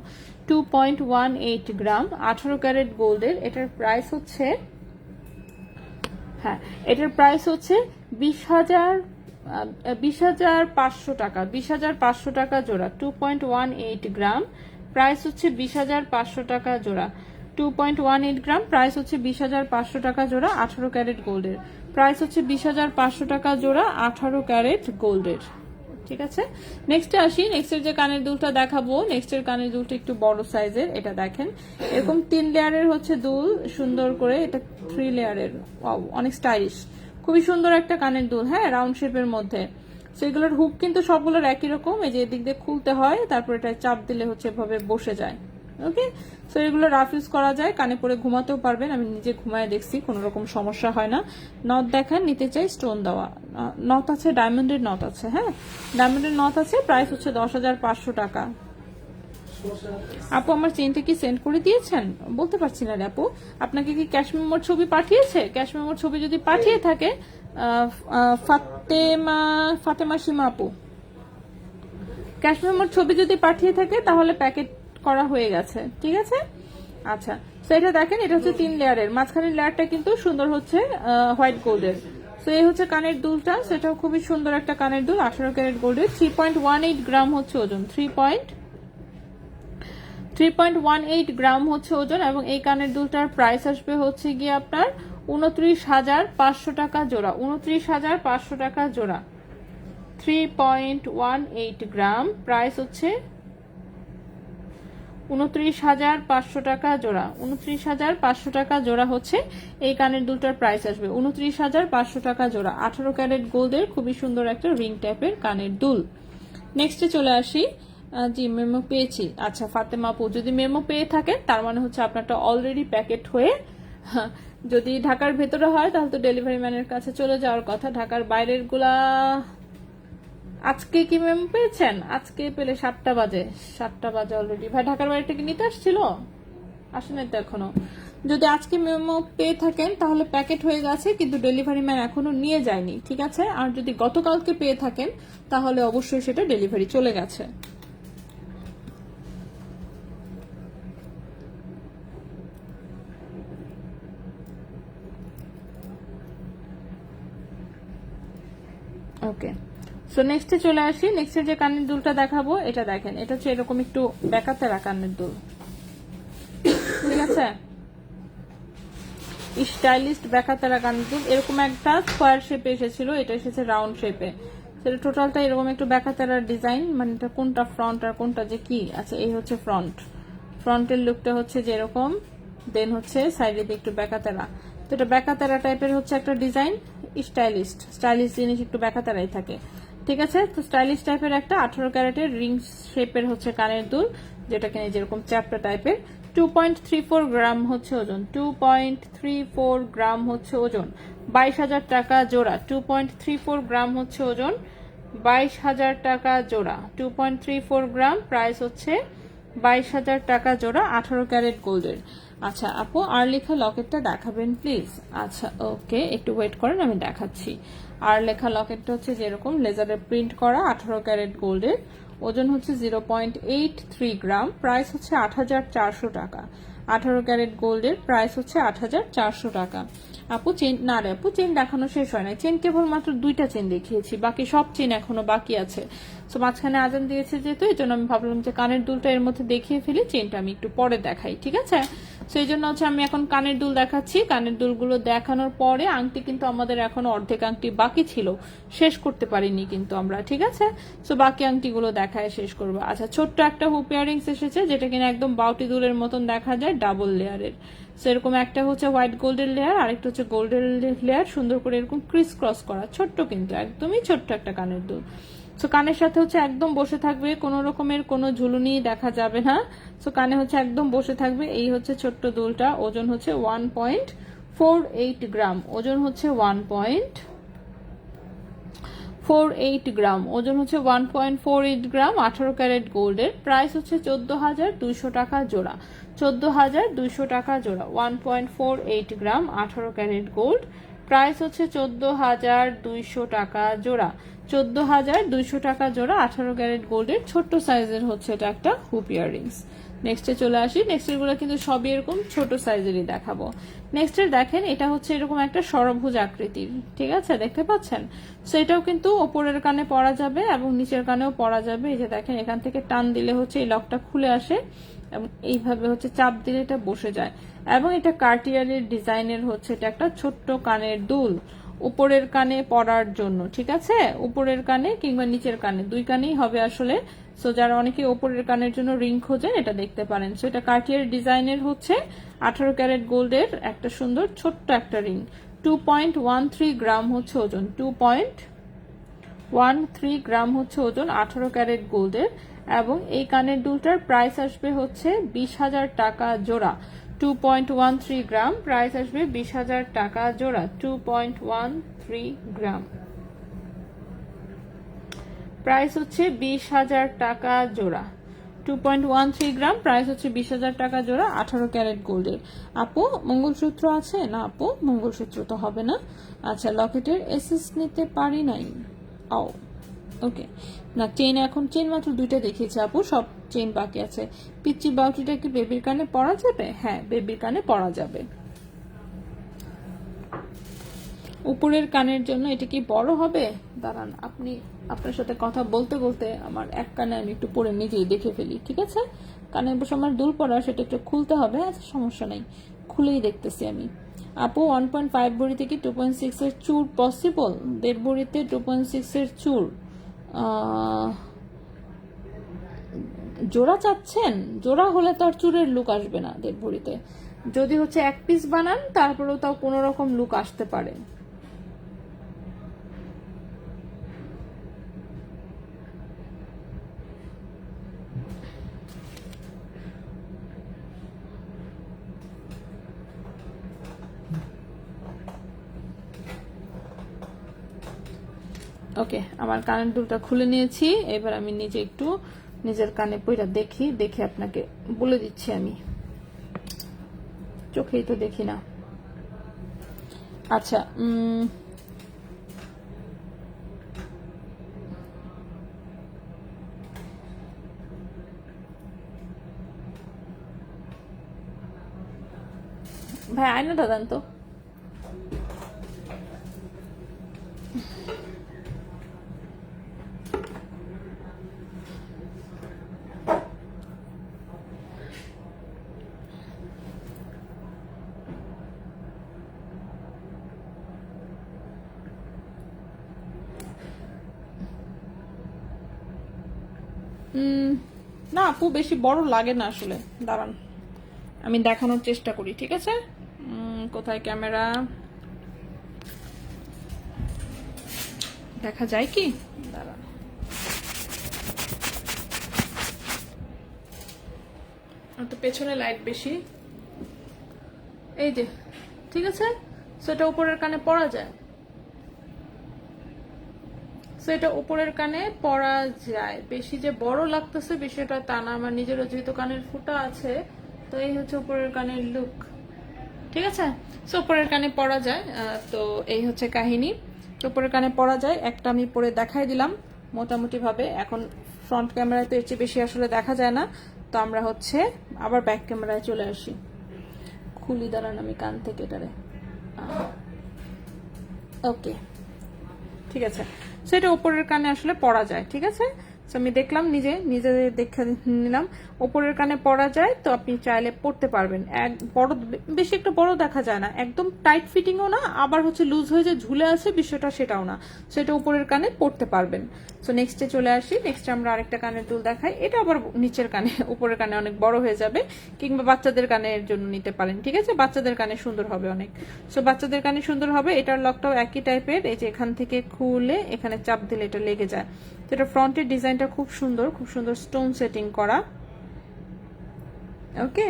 Speaker 1: 2.18 গ্রাম, 18 ক্যারেট গোল্ডের। এটার প্রাইস হচ্ছে, হ্যাঁ এটার প্রাইস হচ্ছে 20,500 টাকা। 20,500 টাকা জোড়া। 2.18 গ্রাম, প্রাইস হচ্ছে 20,500 টাকা জোড়া। 2.18 গ্রাম, প্রাইস হচ্ছে 20,500 টাকা জোড়া, 18 ক্যারেট গোল্ডের। প্রাইস হচ্ছে 20,500 টাকা জোড়া, 18 ক্যারেট গোল্ডের। ঠিক আছে, নেক্সটে আসি। নেক্সটের যে কানের দুলটা দেখাবো, নেক্সটের কানের দুলটা একটু বড় সাইজের। এটা দেখেন এরকম 3 লেয়ারের হচ্ছে দুল, সুন্দর করে। এটা 3 লেয়ারের, অনেক স্টাইলিশ, খুবই সুন্দর একটা কানের দুল। হ্যাঁ, রাউন্ড শেপের মধ্যে। সেগুলোর হুক কিন্তু সবগুলোর একই রকম, এই যে এদিক দিয়ে খুলতে হয়, তারপর এটা চাপ দিলে হচ্ছে এভাবে বসে যায়। ওকে, সো এগুলো রাফ ইউজ করা যায়, কানে পরে ঘুমাতেও পারবেন। আমি নিজে ঘুমায় দেখছি, কোনো রকম সমস্যা হয় না। নথ দেখান, নিতে চাই স্টোন দেওয়া নথ আছে, ডায়মন্ডের নথ আছে। হ্যাঁ, ডায়মন্ডের নথ আছে, প্রাইস হচ্ছে 10,500 টাকা। আপু আমার চেনটা কি সেন্ড করে দিয়েছেন? বলতে পারছি না রে আপু, আপনাকে কি ক্যাশ মেমোর ছবি পাঠিয়েছে? ক্যাশ মেমোর ছবি যদি পাঠিয়ে থাকে, ফাতেমা সীমা আপু, ক্যাশ মেমোর ছবি যদি পাঠিয়ে থাকে তাহলে প্যাকেট করা হয়ে গেছে। ঠিক আছে, আচ্ছা। তো এটা দেখেন, এটা হচ্ছে 3 লেয়ারের, মাঝখানের লেয়ারটা কিন্তু সুন্দর হচ্ছে হোয়াইট গোল্ডের। তো এই হচ্ছে কানের দুলটা, সেটাও খুবই সুন্দর একটা কানের দুল, 18 ক্যারেট গোল্ডের। 3.18 গ্রাম হচ্ছে ওজন। 3.18 গ্রাম হচ্ছে ওজন, এবং এই কানের দুলটার প্রাইস আসবে হচ্ছে গিয়ে আপনার 29,500 টাকা জোড়া। 29,500 টাকা জোড়া। 3.18 গ্রাম, প্রাইস হচ্ছে 29,500 টাকা জোড়া। 29,500 টাকা জোড়া হচ্ছে এই কানের দুলটার প্রাইস আসবে। 29,500 টাকা জোড়া, 18 ক্যারেট গোল্ডের, খুবই সুন্দর একটা রিং টাইপের কানের দুল। নেক্সটে চলে আসি। জি, মেমো পেয়েছি। আচ্ছা ফাতেমা আপু, যদি মেমো পেয়ে থাকেন তার মানে হচ্ছে আপনারটা অলরেডি প্যাকেট হয়ে হ্যাঁ, যদি ঢাকার ভেতরে হয় তাহলে তো ডেলিভারি ম্যানের কাছে চলে যাওয়ার কথা। ঢাকার বাইরের গুলা আজকে কি ম্যাম পেয়েছেন? আজকে পেলে 7টা বাজে, 7টা বাজে অলরেডি। ভাই ঢাকার বাইরে থেকে নিতে আসছিল, আসে নাই তো এখনো। যদি আজকে মেমো পেয়ে থাকেন তাহলে প্যাকেট হয়ে গেছে, কিন্তু ডেলিভারি ম্যান এখনো নিয়ে যায়নি, ঠিক আছে? আর যদি গতকালকে পেয়ে থাকেন তাহলে অবশ্যই সেটা ডেলিভারি চলে গেছে। ওকে, সো নেক্সটে চলে আসি। নেক্সটের যে কানের দুলটা দেখাবো এটা দেখেন, এটা হচ্ছে এরকম একটু বেকাতেরা কানের দুল, ঠিক আছে? স্টাইলিস্ট বেকাতেরা কানের দুল। এরকম একটা স্কোয়ার শেপে এসেছিল, এটা এসেছে রাউন্ড শেপে। সেটা টোটালটা এরকম একটু বেকাতেরার ডিজাইন, মানে এটা কোনটা ফ্রন্ট আর কোনটা যে কি। আচ্ছা, এই হচ্ছে ফ্রন্ট, ফ্রন্টের লুকটা হচ্ছে যেরকম, দেন হচ্ছে সাইডে দিয়ে একটু বেকাতেরা। তো এটা বেকাতেরা টাইপের হচ্ছে একটা ডিজাইন। স্টাইলিশ জিনিস একটু বেকাতেরাই থাকে, ঠিক আছে? তো স্টাইলিশ টাইপের একটা 18 ক্যারেটের রিং শেপের হচ্ছে কানের দুল, যেটা কিনে যেরকম চ্যাপ্টা টাইপের। 2.34 গ্রাম হচ্ছে ওজন, 2.34 গ্রাম হচ্ছে ওজন, 22,000 টাকা জোড়া। 2.34 গ্রাম হচ্ছে ওজন, 22,000 টাকা জোড়া। 2.34 গ্রাম, প্রাইস হচ্ছে 22,000 টাকা জোড়া, 18 ক্যারেট গোল্ডের। আচ্ছা আপু, আর লেখা লকেটটা দেখাবেন প্লিজ? আচ্ছা ওকে, একটু ওয়েট করেন, আমি দেখাচ্ছি। আর লেখা লকেটটা হচ্ছে যেরকম লেজারে প্রিন্ট করা, 18 ক্যারেট গোল্ডের, ওজন হচ্ছে 0.83 গ্রাম, প্রাইস হচ্ছে 8,400 টাকা। 18 ক্যারেট গোল্ডের প্রাইস হচ্ছে 8,400 টাকা। আপু চেন না রে আপু, চেন দেখানো শেষ হয় না। চেন কেবলমাত্র 2টা চেন দেখিয়েছি, বাকি সব চেন এখনো বাকি আছে। তো মাঝখানে আজান দিয়েছে যেহেতু, এই জন্য আমি ভাবলাম যে কানের দুলটা এর মধ্যে দেখিয়ে ফেলি, চেনটা আমি একটু পরে দেখাই, ঠিক আছে? সেই জন্য হচ্ছে আমি এখন কানের দুল দেখাচ্ছি। কানের দুলগুলো দেখানোর পরে আংটি কিন্তু আমাদের এখনো অর্ধেক আংটি বাকি ছিল, শেষ করতে পারিনি কিন্তু আমরা, ঠিক আছে? সো বাকি আংটিগুলো দেখায় শেষ করবো। আচ্ছা, ছোট্ট একটা হুপ ইয়ারিংস এসেছে, যেটা কিনা একদম বাউটি দুলের মতন দেখা যায়, ডাবল লেয়ারের। সেরকম একটা হচ্ছে হোয়াইট গোল্ডের লেয়ার, আরেকটা হচ্ছে গোল্ডের লেয়ার, সুন্দর করে এরকম ক্রিস ক্রস করা, ছোট্ট কিন্তু একদমই ছোট্ট একটা কানের দুল। সো কানের সাথে হচ্ছে একদম বসে থাকবে, কোনো রকমের কোনো ঝুলুনি দেখা যাবে না। সো কানে হচ্ছে একদম বসে থাকবে। এই হচ্ছে ছোট্ট দুলটা, ওজন হচ্ছে 1.48 গ্রাম, ওজন হচ্ছে 1.48 গ্রাম, ওজন হচ্ছে 1.48 গ্রাম, 18 ক্যারেট গোল্ডের। প্রাইস হচ্ছে 14,200 টাকা জোড়া, 14,200 টাকা জোড়া। 1.48 গ্রাম, 18 ক্যারেট গোল্ড, প্রাইস হচ্ছে 14,200 টাকা জোড়া, 14,200 টাকা জোড়া, 18 ক্যারেট গোল্ডের। ছোট্ট সাইজের হচ্ছে এটা একটা হুপ ইয়াররিংস। নেক্সটে চলে আসি। নেক্সটের গুলো কিন্তু সবই এরকম ছোট সাইজেরই দেখাবো। নেক্সটের দেখেন, এটা হচ্ছে এরকম একটা ষড়ভুজ আকৃতির, ঠিক আছে? দেখতে পাচ্ছেন? সো এটাও কিন্তু ওপরের কানে পরা যাবে এবং নিচের কানেও পরা যাবে। এই যে দেখেন, এখান থেকে টান দিলে হচ্ছে এই লকটা খুলে আসে এবং এইভাবে হচ্ছে চাপ দিলে এটা বসে যায়। এবং এটা কার্টিয়ারের ডিজাইনের হচ্ছে এটা একটা ছোট্ট কানের দুল, উপরের কানে পরার জন্য, ঠিক আছে? উপরের কানে কিংবা নিচের কানে, দুই কানেই হবে আসলে। সো যারা অনেকে উপরের কানের জন্য রিং খোঁজেন, এটা দেখতে পারেন। সো এটা কার্টিয়ার ডিজাইনের হচ্ছে 18 ক্যারেট গোল্ডের একটা সুন্দর ছোট্ট একটা রিং। 2.13 গ্রাম হচ্ছে ওজন, 2.13 গ্রাম হচ্ছে ওজন, 18 ক্যারেট গোল্ডের। এবং এই কানের দুলটার প্রাইস আসবে হচ্ছে 20,000 টাকা জোড়া। 2.13 গ্রাম, প্রাইস আসবে 20,000 টাকা জোড়া। 2.13 গ্রাম, প্রাইস হচ্ছে 20,000 টাকা জোড়া। 2.13 গ্রাম, প্রাইস হচ্ছে 20,000 টাকা জোড়া, 18 ক্যারেট গোল্ডের। আপু মঙ্গলসূত্র আছে না? আপু মঙ্গলসূত্র তো হবে না। আচ্ছা, লকেটের এসএস নিতে পারি নাই। ও ওকে, না চেন, এখন চেন মাত্র 2টা দেখিয়েছে আপু, সব চেন বাকি আছে। পিচ্চি বাউটিটা কি বেবির কানে পরা যাবে? হ্যাঁ, বেবির কানে পরা যাবে। উপরের কানের জন্য এটা কি বড় হবে? দাঁড়ান, আপনার সাথে কথা বলতে বলতে আমার এক কানে আমি একটু পরে নিজেই দেখে ফেলি, ঠিক আছে? কানে বসে আমার দুল পড়া, সেটা একটু খুলতে হবে। আচ্ছা, সমস্যা নাই, খুলেই দেখতেছি আমি। আপু 1.5 ভরি থেকে 2.6 এর চুর পসিবল? 1.5 ভরিতে 2.6 এর চুর জোড়া চাচ্ছেন? জোড়া হলে তো আর চুরের লুক আসবে না 1.5 ভরিতে। যদি হচ্ছে এক পিস বানান তারপরেও তাও কোনো রকম লুক আসতে পারে। ওকে, আমার কানের দুলটা খুলে নিয়েছি। এবার আমি নিজে একটু নিজের কানে পইরা দেখি, দেখে আপনাকে বলে দিচ্ছি। আমি চোখেই তো দেখি না। আচ্ছা, ভাই আয়নাটা দেন তো। না আপু, বেশি বড় লাগে না আসলে। দাঁড়ান, আমি দেখানোর চেষ্টা করি, ঠিক আছে? কোথায় ক্যামেরা? দেখা যায় কি? দাঁড়ান, তো পেছনে লাইট বেশি। এই যে, ঠিক আছে। সেটা উপরের কানে পরা যায়, সেটা উপরের কানে পরা যায়। বেশি যে বড় লাগতেছে বিষয়টা তা না, আমার নিজেরও যেহেতু কানের ফুটা আছে, তো এই হচ্ছে উপরের কানের লুক, ঠিক আছে? সো উপরের কানে পরা যায়। তো এই হচ্ছে কাহিনী। উপরের কানে পরা যায়, একটা আমি পরে দেখাই দিলাম মোটামুটি ভাবে। এখন ফ্রন্ট ক্যামেরায় তো এর চেয়ে বেশি আসলে দেখা যায় না, তো আমরা হচ্ছে আবার ব্যাক ক্যামেরায় চলে আসি। খুলি, দাঁড়ান আমি কান থেকে এটারে। ওকে, ঠিক আছে। সেটা উপরের কানে আসলে পরা যায়, ঠিক আছে? আমি দেখলাম, নিজে দেখে নিলাম উপরের কানে পরা যায়। তো আপনি চাইলে পড়তে পারবেন। এক বড়, বেশি একটা বড় দেখা যায় না, একদম টাইট ফিটিংও না, আবার হচ্ছে লুজ হয়ে যে ঝুলে আছে বিষয়টা সেটাও না। সেটা উপরের কানে পড়তে পারবেন। সো নেক্সটে চলে আসি। নেক্সটে আমরা আরেকটা কানের দুল দেখাই। এটা আবার নিচের কানে, উপরের কানে অনেক বড় হয়ে যাবে, কিংবা বাচ্চাদের কানের জন্য নিতে পারেন, ঠিক আছে? বাচ্চাদের কানে সুন্দর হবে অনেক। সো বাচ্চাদের কানে সুন্দর হবে। এটার লকটাও একই টাইপের। এই যে এখান থেকে খুলে এখানে চাপ দিলে এটা লেগে যায়। এটা ফ্রন্টের ডিজাইনটা খুব সুন্দর, খুব সুন্দর স্টোন সেটিং করা। ওকে,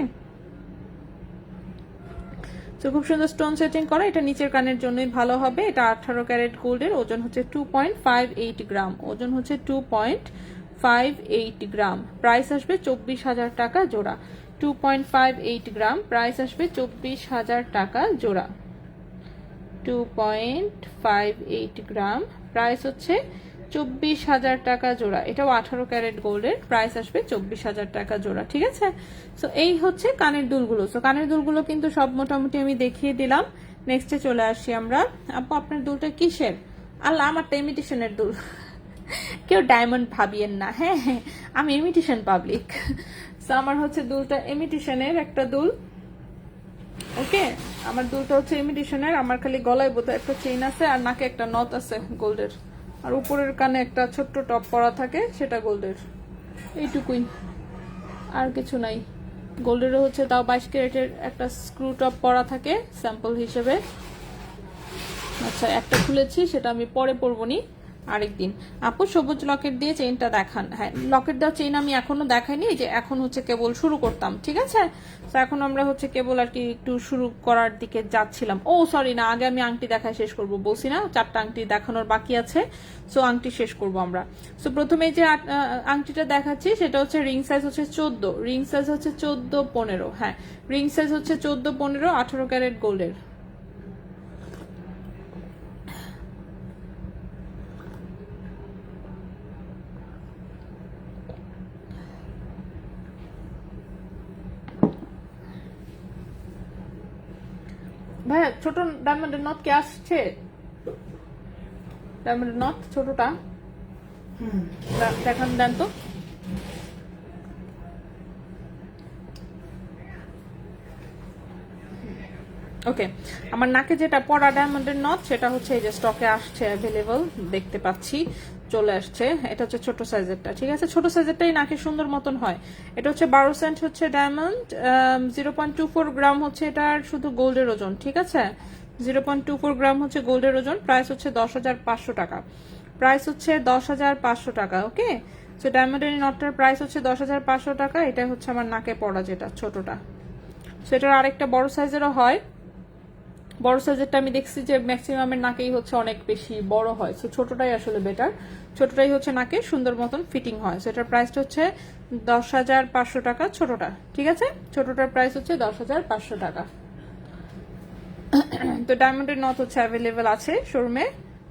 Speaker 1: তো খুব সুন্দর স্টোন সেটিং করা। এটা নিচের কানের জন্যই ভালো হবে। এটা 18 ক্যারেট গোল্ডের, ওজন হচ্ছে 2.58 গ্রাম, ওজন হচ্ছে 2.58 গ্রাম। প্রাইস আসবে 24,000 টাকা জোড়া। 2.58 গ্রাম, প্রাইস আসবে 24,000 টাকা জোড়া। 2.58 গ্রাম, প্রাইস হচ্ছে 24,000 টাকা জোড়া। এটাও 18 ক্যারেট গোল্ডের, প্রাইস আসবে 24,000 টাকা জোড়া, ঠিক আছে? সো এই হচ্ছে কানের দুলগুলো। সো কানের দুলগুলো কিন্তু সব মোটামুটি আমি দেখিয়ে দিলাম। নেক্সটে চলে আসি আমরা। আপু আপনার দুলটা কিসের? আল্লাহ, আমারটা ইমিটেশনের দুল। কেউ ডায়মন্ড ভাবিয়েন না, হ্যাঁ হ্যাঁ, আমি ইমিটেশন পাবলিক। সো আমার হচ্ছে দুলটা ইমিটেশনের একটা দুল। ওকে, আমার দুলটা হচ্ছে ইমিটেশনের। আমার খালি গলায় বোধহয় একটা চেইন আছে, আর নাকে একটা নথ আছে গোল্ডের, আর উপরের কানে একটা ছোট্ট টপ পরা থাকে, সেটা গোল্ডের। এইটুকুই, আর কিছু নাই। গোল্ডেরও হচ্ছে তাও 22 ক্যারেটের একটা স্ক্রু টপ পরা থাকে স্যাম্পল হিসেবে। আচ্ছা, একটা খুলেছি, সেটা আমি পরে পরবনি আরেকদিন। আপু সবুজ লকেট দিয়ে চেইনটা দেখান। হ্যাঁ, লকেট দেওয়া চেইন আমি এখনো দেখাইনি, যে এখন হচ্ছে কেবল শুরু করতাম, ঠিক আছে? তো এখন আমরা হচ্ছে কেবল আর কি একটু শুরু করার দিকে যাচ্ছিলাম। ও সরি, না, আগে আমি আংটি দেখায় শেষ করব, বলছি না 4টা আংটি দেখানোর বাকি আছে। সো আংটি শেষ করব আমরা। সো প্রথমে যে আংটিটা দেখাচ্ছি সেটা হচ্ছে রিং সাইজ হচ্ছে 14, রিং সাইজ হচ্ছে 14-15। হ্যাঁ, রিং সাইজ হচ্ছে 14-15, 18 ক্যারেট গোল্ডের। ভাইয়া ছোট ডায়মন্ডের নথ কে আসছে? ডায়মন্ডের নথ ছোটটা দেখান, দেন তো। ওকে, আমার নাকে যেটা পরা ডায়মন্ডের নথ সেটা হচ্ছে এই যে স্টকে আসছে, অ্যাভেলেবল দেখতে পাচ্ছি, চলে আসছে। এটা হচ্ছে ছোট সাইজেরটা, ঠিক আছে? ছোট সাইজেরটাই নাকে সুন্দর মতন হয়। এটা হচ্ছে 12 সেন্ট হচ্ছে ডায়মন্ড, 0.24 গ্রাম হচ্ছে এটার শুধু গোল্ডের ওজন, ঠিক আছে? 0.24 গ্রাম হচ্ছে গোল্ডের ওজন। প্রাইস হচ্ছে 10,500 টাকা। প্রাইস হচ্ছে 10,500 টাকা। ওকে, সো ডায়মন্ডের নটটার প্রাইস হচ্ছে 10,500 টাকা। এটা হচ্ছে আমার নাকে পড়া যেটা ছোটটা। সো এটার আরেকটা বড় সাইজেরও হয়, বড় সাইজেরটা আমি দেখছি যে ম্যাক্সিমামের নাকেই হচ্ছে অনেক বেশি বড় হয়, সো ছোটটাই আসলে বেটার, ছোটটাই হচ্ছে নাকে সুন্দর মতন ফিটিং হয়। সো এটার প্রাইসটা হচ্ছে 10,500 টাকা ছোটটা, ঠিক আছে? ছোটটার প্রাইস হচ্ছে 10,500 টাকা। তো ডায়মন্ডের নথ হচ্ছে অ্যাভেলেবেল আছে শোরুমে,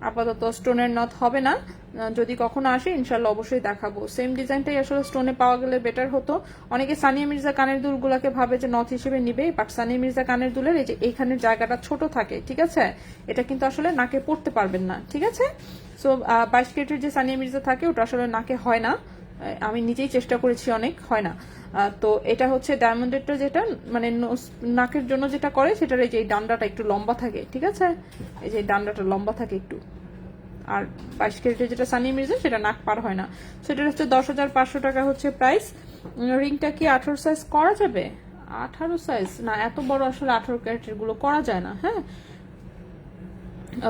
Speaker 1: আপাতত স্টোনের নথ হবে না, যদি কখনো আসে ইনশাল্লাহ অবশ্যই দেখাবো। সেম ডিজাইনটাই আসলে স্টোনে পাওয়া গেলে বেটার হতো। অনেকে সানিয়া মির্জা কানের দুলগুলোকে ভাবে যে নথ হিসেবে নিবে, বাট সানিয়া মির্জা কানের দুলের এই যে এইখানের জায়গাটা ছোট থাকে, ঠিক আছে? এটা কিন্তু আসলে নাকে পড়তে পারবেন না, ঠিক আছে? সো 22 ক্যারেটের যে সানিয়া মির্জা থাকে ওটা আসলে নাকে হয় না, আমি নিজেই চেষ্টা করেছি, অনেক হয় না। তো এটা হচ্ছে ডায়মন্ডেরটা যেটা মানে নাকের জন্য যেটা করে সেটার এই যে ডান্ডাটা একটু লম্বা থাকে, ঠিক আছে? এই যে ডান্ডাটা লম্বা থাকে একটু। আর 22 ক্যারেটের যেটা সানি মির্জা সেটা নাক পার হয় না। সেটা হচ্ছে 10,500 টাকা হচ্ছে প্রাইস। রিংটা কি 18 সাইজ করা যাবে? 18 সাইজ না, এত বড় আসলে 18 ক্যারেটের গুলো করা যায় না। হ্যাঁ,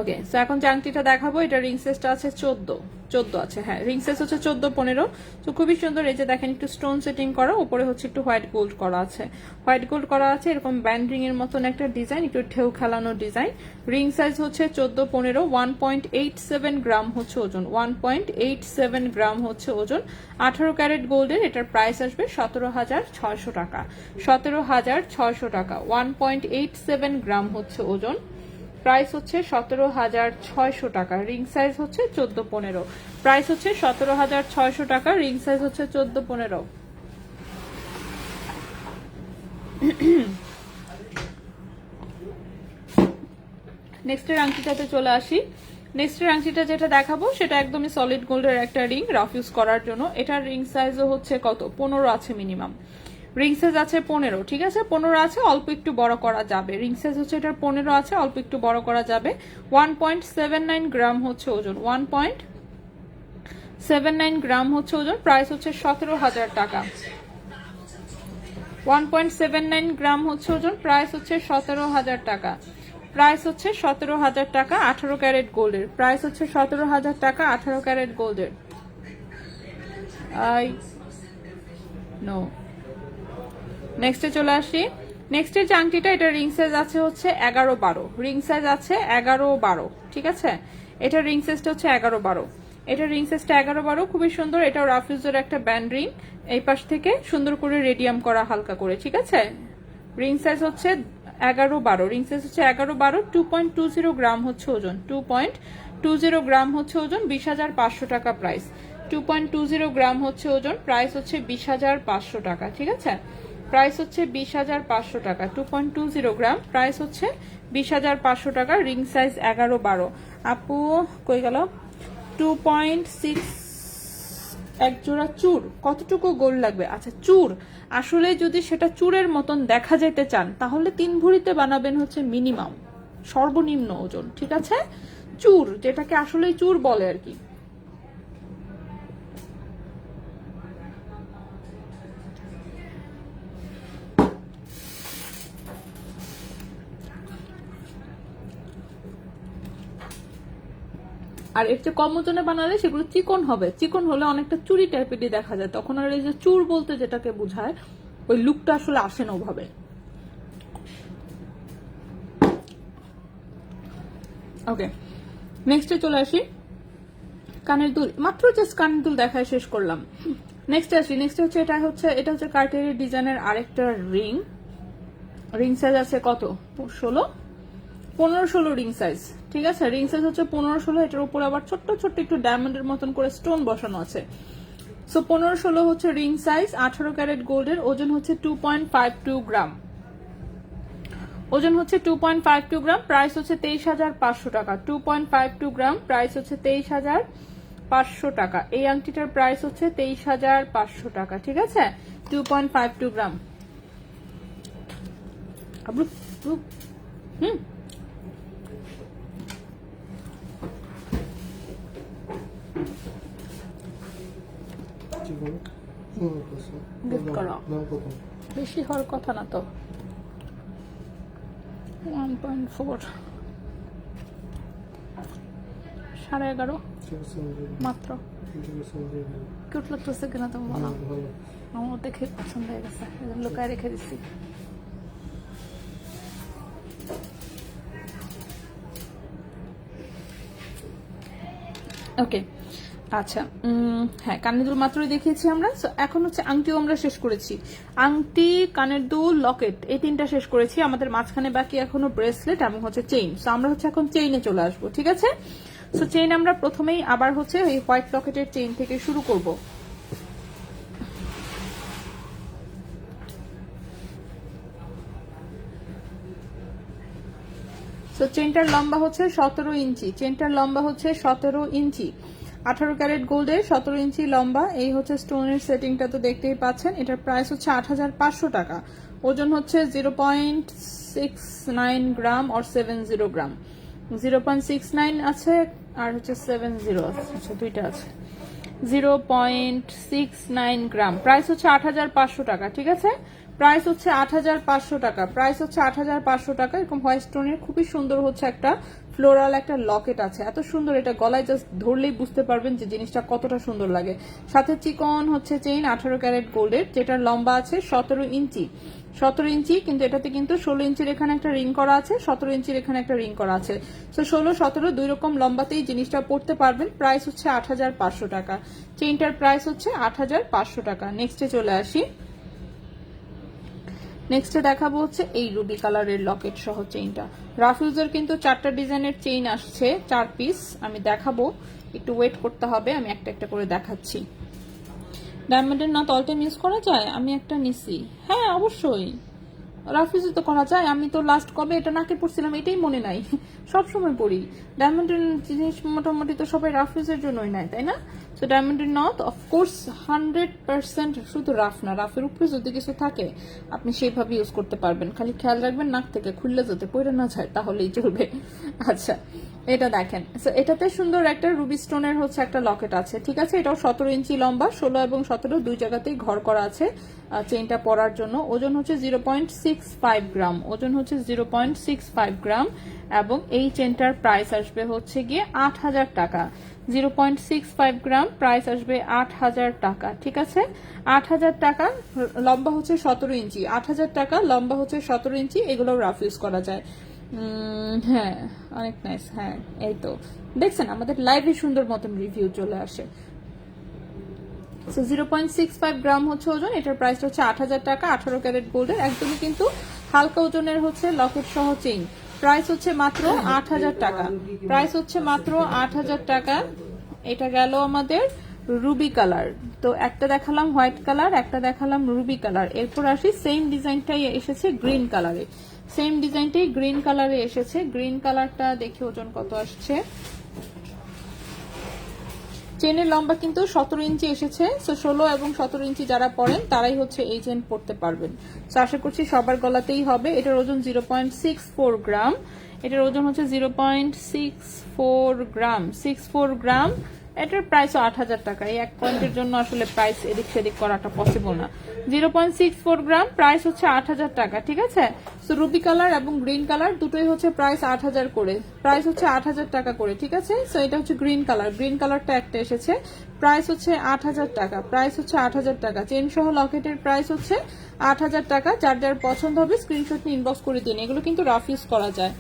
Speaker 1: ওকে। সো এখন যে আংটিটা দেখাবো এটা রিং সাইজটা আছে 14 আছে। হ্যাঁ, রিং সাইজ হচ্ছে 14-15। তো খুবই সুন্দর, এই যে দেখেন একটু স্টোন সেটিং করা, উপরে হচ্ছে একটু হোয়াইট গোল্ড করা আছে, হোয়াইট গোল্ড করা আছে, এরকম ব্যান্ড রিং এর মতন একটা ডিজাইন, একটু ঢেউ খেলানো ডিজাইন। রিং সাইজ হচ্ছে 14-15, 1.87 গ্রাম হচ্ছে ওজন, 1.87 গ্রাম হচ্ছে ওজন। 18 ক্যারেট গোল্ডের এটার প্রাইস আসবে 17,600 টাকা, 17,600 টাকা। 1.87 গ্রাম হচ্ছে ওজন, প্রাইস হচ্ছে 17,600 টাকা। রিং সাইজ হচ্ছে 14-15, প্রাইস হচ্ছে 17,600 টাকা। রিং সাইজ হচ্ছে 14-15। নেক্সটের আংটিটাতে চলে আসি। নেক্সটের আংটিটা যেটা দেখাবো সেটা একদমই সলিড গোল্ডের একটা রিং, রাফ ইউজ করার জন্য। এটার রিং সাইজও হচ্ছে কত, 15 আছে মিনিমাম। রিং সাইজ আছে 15, ঠিক আছে? 15 আছে, অল্প একটু বড় করা যাবে। রিং সাইজ হচ্ছে এটার 15 আছে, অল্প একটু বড় করা যাবে। 1.79 গ্রাম হচ্ছে ওজন, 1.79 গ্রাম হচ্ছে ওজন। প্রাইস হচ্ছে 17,000 টাকা। 1.79 গ্রাম হচ্ছে ওজন, প্রাইস হচ্ছে 17,000 টাকা। প্রাইস হচ্ছে 17,000 টাকা। 18 ক্যারেট গোল্ডের প্রাইস হচ্ছে 17,000 টাকা, 18 ক্যারেট গোল্ডের। নো, নেক্সটে চলে আসি। নেক্সটের যে আংটিটা, এটা রিং সাইজ আছে হচ্ছে 11-12, রিং সাইজ আছে 11-12, ঠিক আছে? এটা রিং সাইজটা হচ্ছে 11-12, এটা রিং সাইজটা 11-12, খুবই সুন্দর। এটা রাফ ইউজের একটা ব্যান্ড রিং, এই পাশ থেকে সুন্দর করে রেডিয়াম করা হালকা করে, ঠিক আছে? রিং সাইজ হচ্ছে 11-12, রিং সাইজ হচ্ছে 11-12, 2.20 গ্রাম হচ্ছে ওজন, 2.20 গ্রাম হচ্ছে ওজন। 20,500 টাকা প্রাইস। 2.20 গ্রাম হচ্ছে ওজন, প্রাইস হচ্ছে 20,500 টাকা, ঠিক আছে? প্রাইস হচ্ছে 20,500 টাকা। 2.20 গ্রাম, প্রাইস হচ্ছে 20,500 টাকা। Ring size 11-12। আপু কই গেল? 2.6 এক জোড়া চুর, কতটুকু গোল্ড লাগবে? আচ্ছা, চুর আসলে যদি সেটা চুরের মতন দেখা যেতে চান তাহলে 3 ভরিতে বানাবেন হচ্ছে মিনিমাম, সর্বনিম্ন ওজন, ঠিক আছে? চুর যেটাকে আসলেই চুর বলে আর কি। আর এর চেয়ে কম ওজনে বানালে সেগুলো চিকন হবে, চিকন হলে অনেকটা চুরি টাইপেরই দেখা যায়, তখন আর এই যে চুর বলতে যেটাকে বোঝায় ওই লুকটা আসলে আসে না ওভাবে। ওকে, নেক্সটে চলে আসি। কানের দুল, মাত্র জাস্ট কানের দুল দেখায় শেষ করলাম। নেক্সটে আসি। নেক্সট হচ্ছে এটা হচ্ছে কার্টেরিয়া ডিজাইনের আরেকটা রিং। রিং সাইজ আছে কত, 15-16 রিং সাইজ, ঠিক আছে? রিং সাইজ হচ্ছে 15-16, এটার উপর আবার ছোট্ট ছোট্ট একটু ডায়মন্ডের মতন করে স্টোন বসানো আছে। সো 15-16 হচ্ছে রিং সাইজ। 18 ক্যারেট গোল্ডের, ওজন হচ্ছে 2.52 গ্রাম, ওজন হচ্ছে 2.52 গ্রাম। প্রাইস হচ্ছে 23,500 টাকা। 2.52 গ্রাম, প্রাইস হচ্ছে 23,500 টাকা। এই আংটিটার প্রাইস হচ্ছে 23,500 টাকা, ঠিক আছে? 2.52 গ্রাম। বেশি হওয়ার কথা না তো, 1.4, 11.5 মাত্র। কিউট লাগতেছে কিনা তুমি বলো? আমার দেখে পছন্দ হয়ে গেছে, লুকায় রেখে দিচ্ছি। ওকে, আচ্ছা। হ্যাঁ, কানের দুল মাত্রই দেখিয়েছি আমরা। So, এখন হচ্ছে আংটিও আমরা শেষ করেছি। আংটি, কানের দুল, লকেট, এই তিনটা শেষ করেছি। আমাদের মাঝখানে বাকি এখনো ব্রেসলেট এবং হচ্ছে চেইন। সো আমরা হচ্ছে এখন চেইনে চলে আসবো, ঠিক আছে? সো চেইন আমরা প্রথমেই আবার হচ্ছে এই হোয়াইট লকেটের চেইন থেকে শুরু করব। সো চেনটার লম্বা হচ্ছে 17 ইঞ্চি। চেনটার লম্বা হচ্ছে 17 ইঞ্চি। 18 ক্যারেট গোল্ডের 17 ইঞ্চি লম্বা। এই হচ্ছে স্টোনের সেটিংটা তো দেখতেই পাচ্ছেন। এটার প্রাইস হচ্ছে 8,500 টাকা। ওজন হচ্ছে 0.69 গ্রাম আর 70 গ্রাম। 0.69 আছে আর হচ্ছে 70 আছে, আচ্ছা দুইটা আছে। 0.69 গ্রাম। প্রাইস হচ্ছে 8,500 টাকা, ঠিক আছে? প্রাইস হচ্ছে 8,500 টাকা। প্রাইস হচ্ছে 8,500 টাকা। এরকম হোয়াইট স্টোনের খুবই সুন্দর হচ্ছে একটা ফ্লোরাল একটা লকেট আছে। এত সুন্দর, এটা গলায় জাস্ট ধরলেই বুঝতে পারবেন যে জিনিসটা কতটা সুন্দর লাগে। সাথে চিকন হচ্ছে চেইন 18 ক্যারেট গোল্ডের, যেটার লম্বা আছে 17 ইঞ্চি। 17 ইঞ্চি, কিন্তু এটাতে কিন্তু 16 ইঞ্চির এখানে একটা রিং করা আছে, 17 ইঞ্চির এখানে একটা রিং করা আছে। তো 16, 17 দুই রকম লম্বাতেই জিনিসটা পড়তে পারবেন। প্রাইস হচ্ছে 8,500 টাকা। চেইনটার প্রাইস হচ্ছে 8,500 টাকা। নেক্সটে চলে আসি। নেক্সটে দেখাবো হচ্ছে এই রুবি কালারের লকেট সহ চেইনটা। রাফিউজের কিন্তু 4টা ডিজাইনের চেইন আসছে, 4 পিস। আমি দেখাবো, একটু ওয়েট করতে হবে, আমি একটা একটা করে দেখাচ্ছি। ডায়মন্ডের নট অল টাইম ইউজ করা যায়? আমি একটা নিছি। হ্যাঁ অবশ্যই, রাফিউজে তো করা যায়। আমি তো লাস্ট কবে এটা নাকে পড়ছিলাম এটাই মনে নাই, সব সময় পড়ি। ডায়মন্ডের জিনিস মোটামুটি তো সবাই রাফিউজের জন্যই নেয়, তাই না? তো ডায়মন্ডের নথ অফকোর্স 100% শুধু রাফ না, রাফের উপরে যদি কিছু থাকে আপনি সেইভাবে ইউজ করতে পারবেন। খালি খেয়াল রাখবেন নাক থেকে খুললে যাতে পড়ে না যায়, তাহলেই চলবে। আচ্ছা, এটা দেখেন। এটাতে সুন্দর একটা রুবি স্টোনের হচ্ছে একটা লকেট আছে, ঠিক আছে? এটাও 17 ইঞ্চি লম্বা, 16 এবং 17 দুই জায়গাতেই ঘর করা আছে চেইনটা পরার জন্য। ওজন হচ্ছে 0.65 গ্রাম। ওজন হচ্ছে 0.65 গ্রাম। এবং এই চেনটার প্রাইস আসবে হচ্ছে গিয়ে 8,000 টাকা। 0.65 গ্রাম, প্রাইস আসবে 8,000 টাকা, ঠিক আছে? 8,000 টাকা। লম্বা হচ্ছে 17 ইঞ্চি। 8,000 টাকা, লম্বা হচ্ছে 17 ইঞ্চি। এগুলো রাফ ইউজ করা যায়। হ্যাঁ, অনেক নাইস। হ্যাঁ, এই তো দেখছেন আমাদের লাইভে সুন্দর মতন রিভিউ চলে আসে। 0.65 গ্রাম হচ্ছে ওজন। এটার প্রাইস হচ্ছে 8,000 টাকা। 18 ক্যারেট গোল্ডের একদমই কিন্তু হালকা ওজনের হচ্ছে লকেট সহ চেইন। প্রাইস হচ্ছে মাত্র 8,000 টাকা। প্রাইস হচ্ছে মাত্র 8,000 টাকা। এটা গেল আমাদের রুবি কালার। তো একটা দেখালাম হোয়াইট কালার, একটা দেখালাম রুবি কালার। এরপর আসি সেম ডিজাইনটাই এসেছে গ্রিন কালারে। সেম ডিজাইনটাই গ্রিন কালারে এসেছে। গ্রিন কালারটা দেখি ওজন কত আসছে। চেনের লম্বা কিন্তু 17 ইঞ্চি এসেছে। সো 16 এবং 17 ইঞ্চি যারা পরেন তারাই হচ্ছে এই চেন পরতে পারবেন। সো আশা করছি সবার গলাতেই হবে। এটার ওজন 0.64 গ্রাম। এটার ওজন হচ্ছে 0.64 গ্রাম। 64 গ্রাম। এটার প্রাইসও 8,000 টাকা। এই এক পয়েন্টের জন্য আসলে প্রাইস এদিক সেদিক করাটা পসিবল না। 0.64 গ্রাম, প্রাইস হচ্ছে 8,000 টাকা, ঠিক আছে? সো রুবি কালার এবং গ্রিন কালার দুটোই হচ্ছে প্রাইস 8,000 করে। প্রাইস হচ্ছে 8,000 টাকা করে, ঠিক আছে? সো এটা হচ্ছে গ্রিন কালার। গ্রিন কালারটা একটা এসেছে, প্রাইস হচ্ছে 8,000 টাকা। প্রাইস হচ্ছে 8,000 টাকা। চেন সহ লকেটের প্রাইস হচ্ছে 8,000 টাকা। যার যার পছন্দ হবে স্ক্রিনশট নিয়ে ইনবক্স করে দিন। এগুলো কিন্তু রাফ ইউজ করা যায়।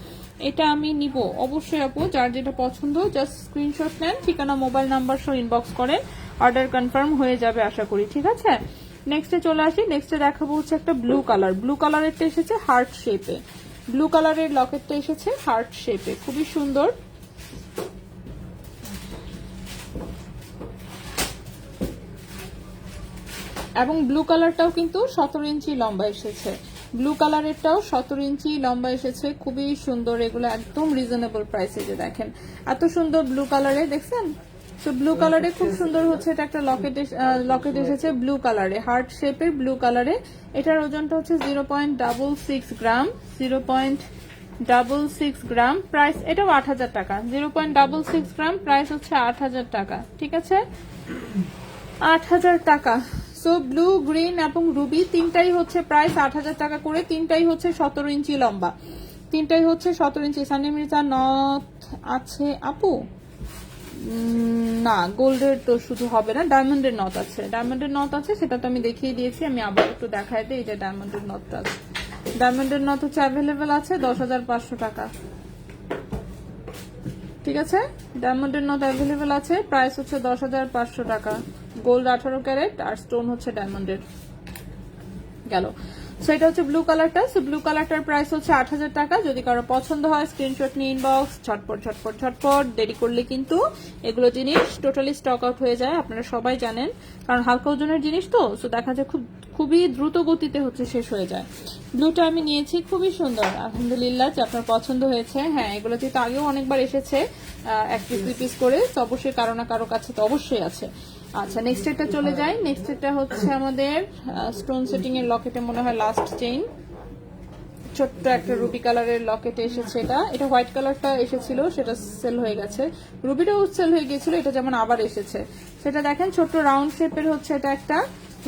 Speaker 1: এটা আমি নিব অবশ্যই আপু, যার যেটা পছন্দ জাস্ট স্ক্রিনশট নেন, ঠিকানা মোবাইল নাম্বার সহ ইনবক্স করেন, অর্ডার কনফার্ম হয়ে যাবে আশা করি, ঠিক আছে? নেক্সটে চলে আসি। নেক্সটে দেখাবো হচ্ছে একটা ব্লু কালার। ব্লু কালারেরটা এসেছে হার্ট শেপে। ব্লু কালারের লকেটটা এসেছে হার্ট শেপে, খুবই সুন্দর। এবং ব্লু কালারটাও কিন্তু 17 ইঞ্চি লম্বা এসেছে। ব্লু কালারেরটাও 17 ইঞ্চি লম্বা এসেছে, খুবই সুন্দর। এগুলো একদম রিজনেবল প্রাইসে। যে দেখেন এত সুন্দর ব্লু কালারে, দেখছেন? তো ব্লু কালারে খুব সুন্দর হচ্ছে এটা একটা লকেট এসেছে ব্লু কালারে, হার্ট শেপের ব্লু কালারে। এটার ওজনটা হচ্ছে 0.66 গ্রাম। 0.66 গ্রাম। প্রাইস এটাও 8,000 টাকা। 0.66 গ্রাম, প্রাইস হচ্ছে 8,000 টাকা, ঠিক আছে? 8,000 টাকা। সো ব্লু, গ্রিন এবং রুবি তিনটাই হচ্ছে প্রাইস 8,000 টাকা করে। তিনটাই হচ্ছে 17 ইঞ্চি লম্বা। তিনটাই হচ্ছে 17 ইঞ্চি। সানি মির্জা নথ আছে আপু? না, গোল্ডের তো শুধু হবে না, ডায়মন্ডের নথ আছে। ডায়মন্ডের নথ আছে, সেটা তো আমি দেখিয়ে দিয়েছি। আমি আবার একটু দেখাই দিই। এই যে ডায়মন্ডের নথটা আছে। ডায়মন্ডের নথ হচ্ছে অ্যাভেলেবেল আছে 10,500 টাকা। ঠিক আছে, ডায়মন্ডের নট অ্যাভেলেবেল আছে, প্রাইস হচ্ছে 10,500 টাকা। গোল্ড 18 ক্যারেট আর স্টোন হচ্ছে ডায়মন্ডের। গেল। সো এটা হচ্ছে ব্লু কালারটা। সো ব্লু কালারটার প্রাইস হচ্ছে 8,000 টাকা। যদি কারো পছন্দ হয় স্ক্রিনশট নিয়ে ইনবক্স, ঝটপট ঝটপট ঝটপট, দেরি করলে কিন্তু এগুলো জিনিস টোটালি স্টক আউট হয়ে যায়, আপনারা সবাই জানেন, কারণ হালকা ওজনের জিনিস তো, সো দেখা যায় খুবই দ্রুত গতিতে হচ্ছে শেষ হয়ে যায়। ব্লুটা আমি নিয়েছি, খুবই সুন্দর, আলহামদুলিল্লাহ যে আপনার পছন্দ হয়েছে। হ্যাঁ, এগুলো যেহেতু আগেও অনেকবার এসেছে 1 পিস 2 পিস করে, তো অবশ্যই কারো না কারো কাছে তো অবশ্যই আছে। আচ্ছা, নেক্সট এটা চলে যায়। নেক্সট এটা হচ্ছে আমাদের স্টোন সেটিং এর লকেটে মনে হয় লাস্ট চেইন, ছোট্ট একটা রুবি কালারের লকেটে এসেছে। এটা হোয়াইট কালারটা এসেছিল, সেটা সেল হয়ে গেছে, রুবিটাও সেল হয়ে গিয়েছিল, এটা যেমন আবার এসেছে। সেটা দেখেন, ছোট্ট রাউন্ড শেপের হচ্ছে এটা একটা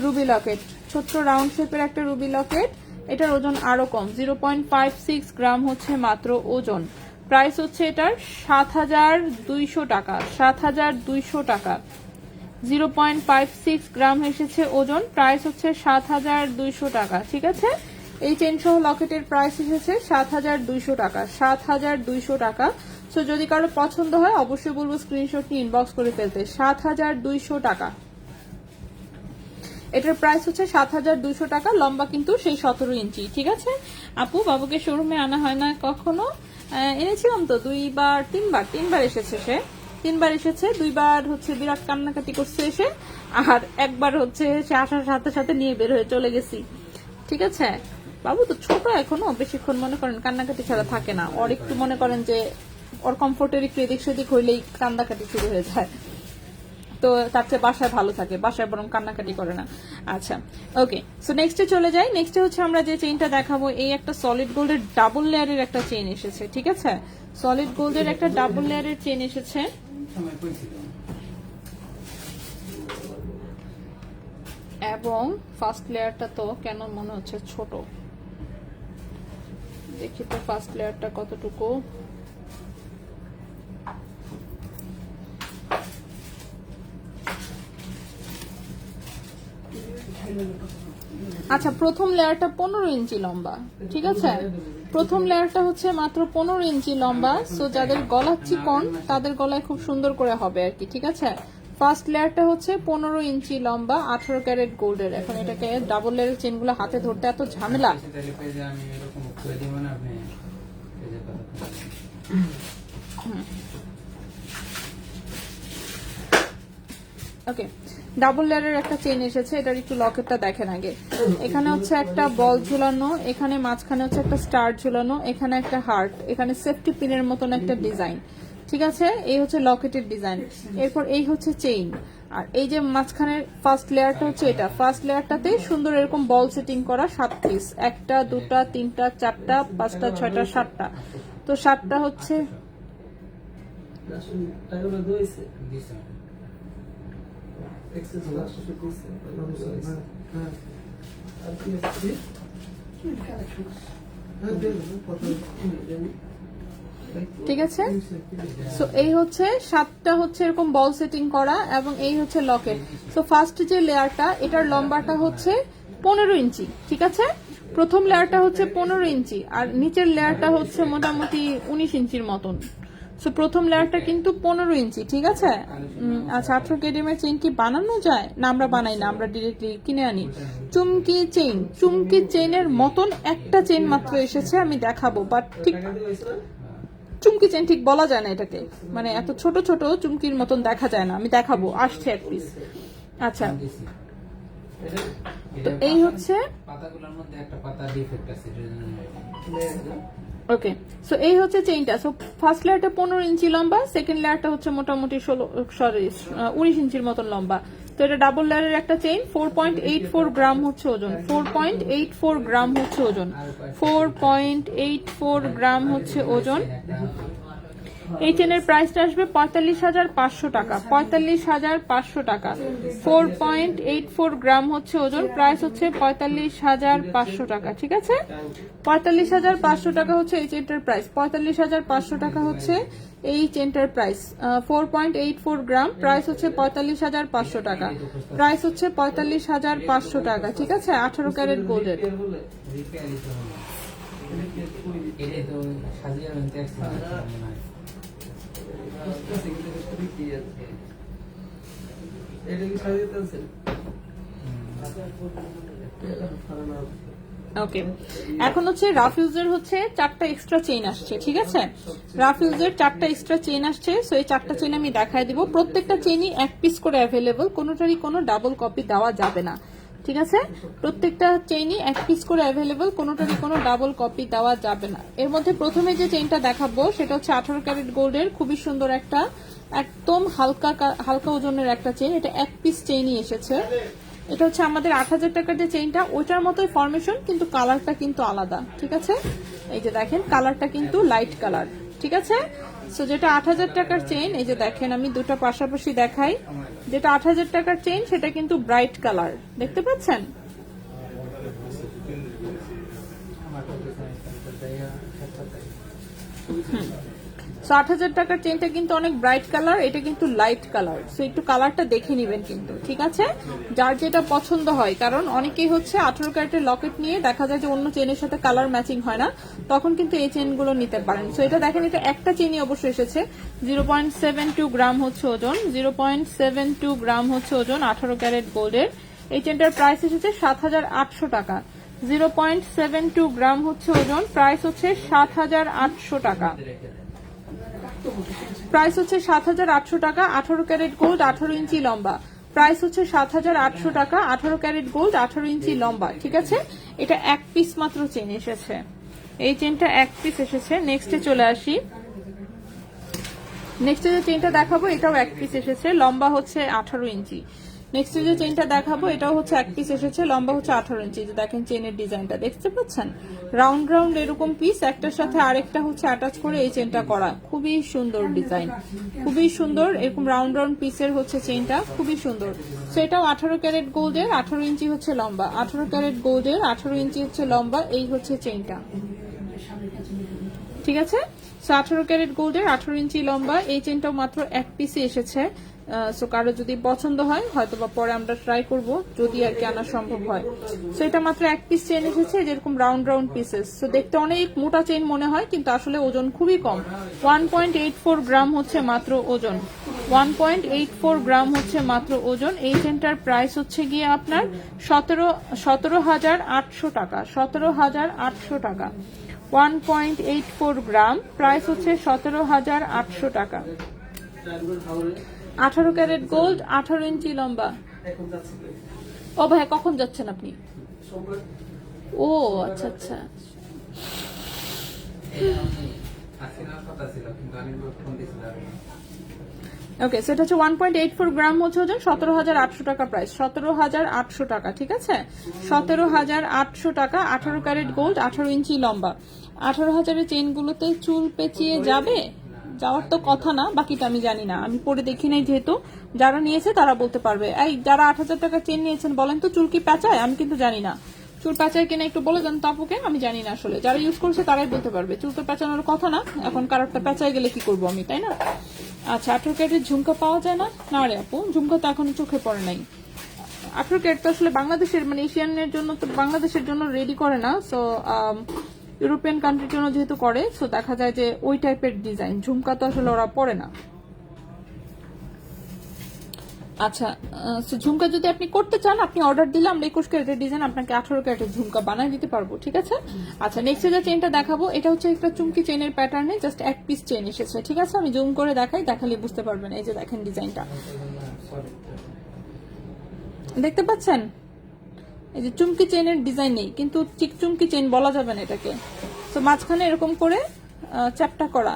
Speaker 1: রুবি লকেট, ছোট্ট রাউন্ড শেপের একটা রুবি লকেট। এটার ওজন আরো কম, 0.56 গ্রাম হচ্ছে মাত্র ওজন। প্রাইস হচ্ছে এটার 7,200 টাকা, 7,200 টাকা। 0.56 গ্রাম এসেছে ওজন, প্রাইস হচ্ছে 7,200 টাকা। ঠিক আছে, এই চেন সহ লকেটের প্রাইস এসেছে 7,200 টাকা, 7,200 টাকা। সো যদি কারো পছন্দ হয় অবশ্যই বলবো স্ক্রিনশট নিয়ে ইনবক্স করে ফেলতে। 7,200 টাকা, এটার প্রাইস হচ্ছে 7,200 টাকা। লম্বা কিন্তু সেই 17 ইঞ্চি। ঠিক আছে আপু, বাবুকে শোরুমে আনা হয় না কখনো? এনেছিলাম তো 3বার এসেছে, সে 3বার এসেছে, 2বার হচ্ছে বিরাট কান্নাকাটি করছে এসে, আর একবার হচ্ছে সে আসার সাথে সাথে নিয়ে বের হয়ে চলে গেছি। ঠিক আছে, বাবু তো ছোট এখনো, বেশিক্ষণ মনে করেন কান্নাকাটি ছাড়া থাকে না, ওর একটু মনে করেন যে ওর কমফোর্টের একটু এদিক সেদিক হইলেই কান্নাকাটি শুরু হয়ে যায়, তো তার চেয়ে বাসায় ভালো থাকে, বাসায় বরং কান্নাকাটি করে না। আচ্ছা ওকে, সো নেক্সটে চলে যাই। নেক্সটে হচ্ছে আমরা যে চেইনটা দেখাবো, এই একটা সলিড গোল্ডের ডাবল লেয়ারের একটা চেইন এসেছে। ঠিক আছে, সলিড গোল্ডের একটা ডাবল লেয়ারের চেইন এসেছে। এবং ফার্স্ট লেয়ারটা তো কেন মনে হচ্ছে ছোট, দেখি তো ফার্স্ট লেয়ারটা কতটুকু। আচ্ছা, প্রথম লেয়ারটা 15 ইঞ্চি লম্বা। ঠিক আছে, প্রথম লেয়ারটা হচ্ছে মাত্র 15 ইঞ্চি লম্বা। সো যাদের গলা চিকন তাদের গলায় খুব সুন্দর করে হবে আর কি। ঠিক আছে, ফার্স্ট লেয়ারটা হচ্ছে 15 ইঞ্চি লম্বা, 18 ক্যারেট গোল্ডের। এখন এটাকে ডাবল লেয়ারের চেনগুলো হাতে ধরতে এত ঝামেলা। ওকে, ডাবল লেয়ারের একটা চেন এসেছে, এটার একটু লকেটটা দেখেন আগে। এখানে হচ্ছে একটা বল ঝুলানো, এখানে মাঝখানে হচ্ছে একটা স্টার ঝুলানো, এখানে একটা হার্ট, এখানে সেফটি পিনের মতন একটা ডিজাইন। ঠিক আছে, এই হচ্ছে লকেটের ডিজাইন। এরপর এই হচ্ছে চেইন, আর এই যে মাঝখানের ফার্স্ট লেয়ারটা হচ্ছে এটা, ফার্স্ট লেয়ারটাতে সুন্দর এরকম বল সেটিং করা 7 পিস, 1টা 2টা 3টা 4টা 5টা 6টা 7টা। তো 7টা হচ্ছে ঠিক আছে। সো এই হচ্ছে 7টা হচ্ছে এরকম বল সেটিং করা, এবং এই হচ্ছে লকেট। সো ফার্স্ট যে লেয়ারটা, এটার লম্বাটা হচ্ছে 15 ইঞ্চি। ঠিক আছে, প্রথম লেয়ারটা হচ্ছে 15 ইঞ্চি, আর নিচের লেয়ারটা হচ্ছে মোটামুটি 19 ইঞ্চির মতন। সো প্রথম লেয়ারটা কিন্তু 15 ইঞ্চি। ঠিক আছে, আচ্ছা 18 কেডিএম এর চেইন কি বানানো যায়? না, আমরা বানাই না, আমরা ডিরেক্টলি কিনে আনি। চুমকি চেইন, চুমকি চেইনের মতন একটা চেইন মাত্র এসেছে, আমি দেখাবো, বাট ঠিক চুমকি চেইন ঠিক বলা যায় না এটাকে, মানে এত ছোট ছোট চুমকির মতন দেখা যায় না, আমি দেখাবো, আসছে 1 পিস। আচ্ছা, তো এই হচ্ছে
Speaker 2: পাতাগুলোর মধ্যে একটা পাতা ডিফেক্ট আছে, এর জন্য।
Speaker 1: ওকে, সো এই হচ্ছে চেইনটা। সো ফার্স্ট লেয়ারটা 15 ইঞ্চি লম্বা, সেকেন্ড লেয়ারটা হচ্ছে মোটামুটি 19 ইঞ্চির মতন লম্বা। তো এটা ডাবল লেয়ারের একটা চেইন, 4.84 গ্রাম হচ্ছে ওজন, 4.84 গ্রাম হচ্ছে ওজন, 4.84 গ্রাম হচ্ছে ওজন। এই চেনের প্রাইসটা আসবে 45,500 টাকা, 45,500 টাকা। 4.84 গ্রাম হচ্ছে ওজন, প্রাইস হচ্ছে 45,500 টাকা। ঠিক আছে, 45,500 টাকা হচ্ছে এই চেনটার প্রাইস, 45,500 টাকা হচ্ছে এই চেনটার প্রাইস। 4.84 গ্রাম, প্রাইস হচ্ছে 45,500 টাকা, প্রাইস হচ্ছে 45,500 টাকা। ঠিক আছে, 18 ক্যারেট গোল্ডের। ওকে, এখন হচ্ছে রাফিউজের হচ্ছে 4টা এক্সট্রা চেইন আসছে, ঠিক আছে? রাফিউজের 4টা এক্সট্রা চেইন আসছে, সো এই 4টা চেইন আমি দেখায় দিব। প্রত্যেকটা চেইনই 1 পিস করে অ্যাভেলেবল, কোনোটারই কোনো ডাবল কপি দেওয়া যাবে না, ঠিক আছে? প্রত্যেকটা চেইনই 1 পিস করে অ্যাভেলেবল, কোনোটারই কোনো ডাবল কপি দেওয়া যাবে না। এর মধ্যে প্রথমে যে চেইনটা দেখাবো সেটা হচ্ছে 18 ক্যারেট গোল্ডের খুবই সুন্দর একটা একদম হালকা ওজনের একটা চেইন। এটা 1 পিস চেইনই এসেছে। এটা হচ্ছে আমাদের 8000 টাকার যে চেইনটা, ওইটার মতোই ফরমেশন, কিন্তু কালারটা কিন্তু আলাদা, ঠিক আছে? এই যে দেখেন কালারটা কিন্তু লাইট কালার, ঠিক আছে? সো যেটা 8000 টাকার চেইন, এই যে দেখেন আমি দুটো পাশাপাশি দেখাই, যেটা 8000 টাকার চেইন সেটা কিন্তু ব্রাইট কালার, দেখতে পাচ্ছেন? সো 8000 টাকার চেইনটা কিন্তু অনেক ব্রাইট কালার, এটা কিন্তু লাইট কালার। সো একটু কালারটা দেখে নিবেন কিন্তু, ঠিক আছে? যার যেটা পছন্দ হয়, কারণ অনেকেই হচ্ছে 18 ক্যারেটের লকেট নিয়ে দেখা যায় যে অন্য চেইনের সাথে কালার ম্যাচিং হয় না, তখন কিন্তু এই চেইনগুলো নিতে পারেন। সো এটা দেখেন, এটা একটা চেইনই অবশ্যই এসেছে। 0.72 গ্রাম হচ্ছে ওজন, 0.72 গ্রাম হচ্ছে ওজন 18 ক্যারেট গোল্ডের। এই চেইনটার প্রাইস এসেছে 7800 টাকা। 0.72 গ্রাম হচ্ছে ওজন, প্রাইস হচ্ছে 7800 টাকা। প্রাইস হচ্ছে 7800 টাকা। 18 ক্যারেট গোল্ড, 18 ইঞ্চি লম্বা, প্রাইস হচ্ছে 7800 টাকা। 18 ক্যারেট গোল্ড, 18 ইঞ্চি লম্বা, ঠিক আছে? এটা 1 পিস মাত্র চেন এসেছে, এই চেনটা 1 পিস এসেছে। নেক্সটে চলে আসি, নেক্সটে যে চেনটা দেখাবো এটাও 1 পিস এসেছে, লম্বা হচ্ছে 18 ইঞ্চি। নেক্সট যে চেইনটা দেখাবো এটাও হচ্ছে 1 পিস এসেছে, লম্বা হচ্ছে 18 ইঞ্চি। যে দেখেন চেইনের ডিজাইনটা দেখতে পাচ্ছেন, রাউন্ড রাউন্ড এরকম পিস, একটার সাথে আরেকটা হচ্ছে অ্যাটাচ করে এই চেইনটা করা, খুবই সুন্দর ডিজাইন, খুবই সুন্দর। এরকম রাউন্ড রাউন্ড পিসের হচ্ছে চেইনটা, খুবই সুন্দর। সো এটাও 18 ক্যারেট গোল্ডের, 18 ইঞ্চি হচ্ছে লম্বা, 18 ক্যারেট গোল্ডের 18 ইঞ্চি হচ্ছে লম্বা, এই হচ্ছে চেইনটা, ঠিক আছে? সো 18 ক্যারেট গোল্ডের 18 ইঞ্চি লম্বা, এই চেইনটাও মাত্র 1 পিসে এসেছে। সো কারো যদি পছন্দ হয় হয়তো বা পরে আমরা ট্রাই করব, যদি আর কি আনা সম্ভব হয়। সো এটা মাত্র 1 পিস চেইন এসেছে, যেরকম রাউন্ড রাউন্ড পিসেস। সো দেখতে অনেক মোটা চেইন মনে হয়, কিন্তু আসলে ওজন খুবই কম। 1.84 গ্রাম হচ্ছে মাত্র ওজন, 1.84 গ্রাম হচ্ছে মাত্র ওজন। এই চেইনটার প্রাইস হচ্ছে গিয়ে আপনার 17,800 টাকা, 17,800 টাকা। 1.84 গ্রাম, প্রাইস হচ্ছে 17,800 টাকা। 18 ক্যারেট গোল্ড, 18 ইঞ্চি লম্বা। ও ভাই কখন যাচ্ছেন আপনি? ও আচ্ছা আচ্ছা, ওকে। সেটা হচ্ছে 1.84 গ্রাম হচ্ছে ওজন, 17,800 টাকা প্রাইস, 17,800 টাকা, ঠিক আছে? 17,800 টাকা। 18 ক্যারেট গোল্ড, 18 ইঞ্চি লম্বা। 18,000-এর চেইনগুলোতে চুল পেঁচিয়ে যাবে? যাওয়ার তো কথা না, বাকিটা আমি জানি না, আমি পরে দেখি নাই, যেহেতু যারা নিয়েছে তারা বলতে পারবে। এই যারা 8,000 টাকা চেইন নিয়েছেন বলেন তো চুল কি পেঁচায়? আমি কিন্তু জানি না, চুল পেঁচায় কিনা একটু বলে দেন তো আপুকে, আমি জানি না আসলে, যারা ইউজ করছে তারাই বলতে পারবে। চুল তো পেঁচানোর কথা না, এখন কারোরটা পেঁচায় গেলে কি করবো আমি, তাই না? আচ্ছা, 18 ক্যারেটের ঝুমকা পাওয়া যায় না? না রে আপু, ঝুমকা তো এখন চোখে পড়ে নাই। 18 ক্যারেট তো আসলে বাংলাদেশের, মানে এশিয়ানের জন্য তো বাংলাদেশের জন্য রেডি করে না, সো ইউরোপিয়ান কান্ট্রির জন্য যেহেতু করে, সো দেখা যায় যে ওই টাইপের ডিজাইন ঝুমকা তো আসলে ওরা পরে না। আচ্ছা, ঝুমকা যদি আপনি করতে চান, আপনি অর্ডার দিলে আমরা 21 ক্যারেটের ডিজাইন আপনাকে 18 ক্যারেটের ঝুমকা বানাই দিতে পারবো, ঠিক আছে? আচ্ছা, নেক্সট যে চেইনটা দেখাবো এটা হচ্ছে একটা চুমকি চেইনের প্যাটার্নে, জাস্ট 1 পিস চেইন এসেছে, ঠিক আছে? আমি জুম করে দেখাই, দেখালে বুঝতে পারবেন। এই যে দেখেন ডিজাইনটা দেখতে পাচ্ছেন, এই যে চুমকি চেইনের ডিজাইন নেই, কিন্তু ঠিক চুমকি চেইন বলা যাবে না এটাকে। তো মাঝখানে এরকম করে চ্যাপটা করা,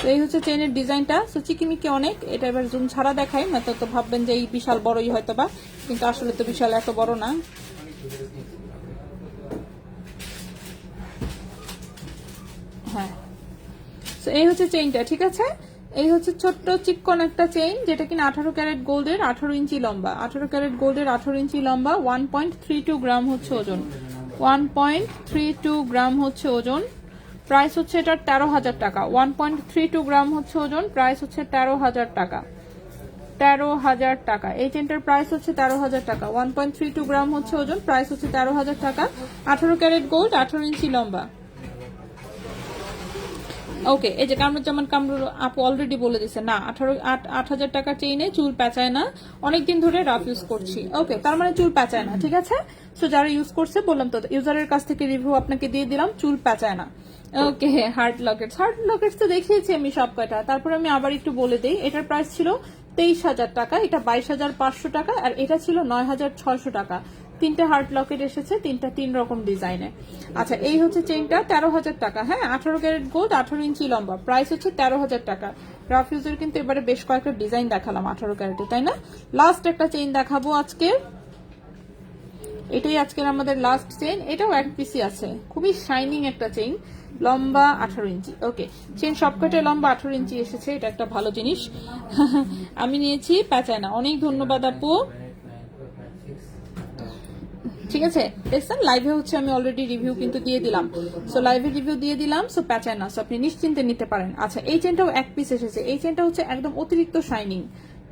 Speaker 1: তো এই হচ্ছে চেইনের ডিজাইনটা। সো চিকিমিকি অনেক, এটা এবার জুম ছাড়া দেখাই, না তো ভাববেন যে এই বিশাল বড়ই হয়তো বা, কিন্তু আসলে তো বিশাল এত বড় না। হ্যাঁ, তো এই হচ্ছে চেইনটা, ঠিক আছে? এই হচ্ছে ছোট্ট চিকন একটা চেইন, যেটা কিনা 18 ক্যারেট গোল্ডের 18 ইঞ্চি লম্বা, 18 ক্যারেট গোল্ডের 18 ইঞ্চি লম্বা। 1.32 গ্রাম হচ্ছে ওজন, 1.32 গ্রাম হচ্ছে ওজন। প্রাইস হচ্ছে এটার 13,000 টাকা। 1.32 গ্রাম হচ্ছে ওজন, প্রাইস হচ্ছে 13,000 টাকা, 13,000 টাকা। এই চেনটার প্রাইস হচ্ছে 13,000 টাকা। 1.32 গ্রাম হচ্ছে ওজন, প্রাইস হচ্ছে 13,000 টাকা। 18 ক্যারেট গোল্ড, 18 ইঞ্চি লম্বা। ওকে, এই যে কামরুজ্জামান কামরুল আপু অলরেডি বলে দিছে না 8,000 টাকা চেইনে চুল প্যাঁচায় না, অনেকদিন ধরে রাফ ইউজ করছি। ওকে, তার মানে চুল প্যাঁচায় না, ঠিক আছে। সো যারা ইউজ করছে বললাম তো, ইউজারের কাছ থেকে রিভিউ আপনাকে দিয়ে দিলাম, চুল প্যাঁচায় না। ওকে, হার্ট লকেটস তো দেখিয়েছি আমি সব কয়টা। তারপর আমি আবার একটু বলে দিই, এটার প্রাইস ছিল 23,000 টাকা, এটা 22,500 টাকা, আর এটা ছিল 9,600 টাকা। তিনটা হার্ট লকেট এসেছে, তিনটা 3 রকম ডিজাইনে। আচ্ছা, এই হচ্ছে চেইনটা 13,000 টাকা। হ্যাঁ, 18 ক্যারেট গোল্ড, 18 ইঞ্চি লম্বা, প্রাইস হচ্ছে 13,000 টাকা। রাফ ইউজের কিন্তু এবারে বেশ কয়েকটা ডিজাইন দেখালাম 18 ক্যারেটে, তাই না? লাস্ট একটা চেইন দেখাবো আজকে, এটাই আজকের আমাদের লাস্ট চেইন। এটাও এক পিসি আছে, খুবই শাইনিং একটা চেইন, লম্বা 18 ইঞ্চি। ওকে, চেইন সবকটা লম্বা 18 ইঞ্চি এসেছে, এটা একটা ভালো জিনিস। আমি নিয়েছি প্যাঁচায় না। অনেক ধন্যবাদ আপু। ঠিক আছে, দেখছেন লাইভে হচ্ছে আমি অলরেডি রিভিউ কিন্তু দিয়ে দিলাম। সো লাইভে রিভিউ দিয়ে দিলাম, সো প্যাঁচায় না, সো আপনি নিশ্চিন্তে নিতে পারেন। আচ্ছা, এই চেনটাও এক পিস এসেছে। এই চেনটা হচ্ছে একদম অতিরিক্ত শাইনিং,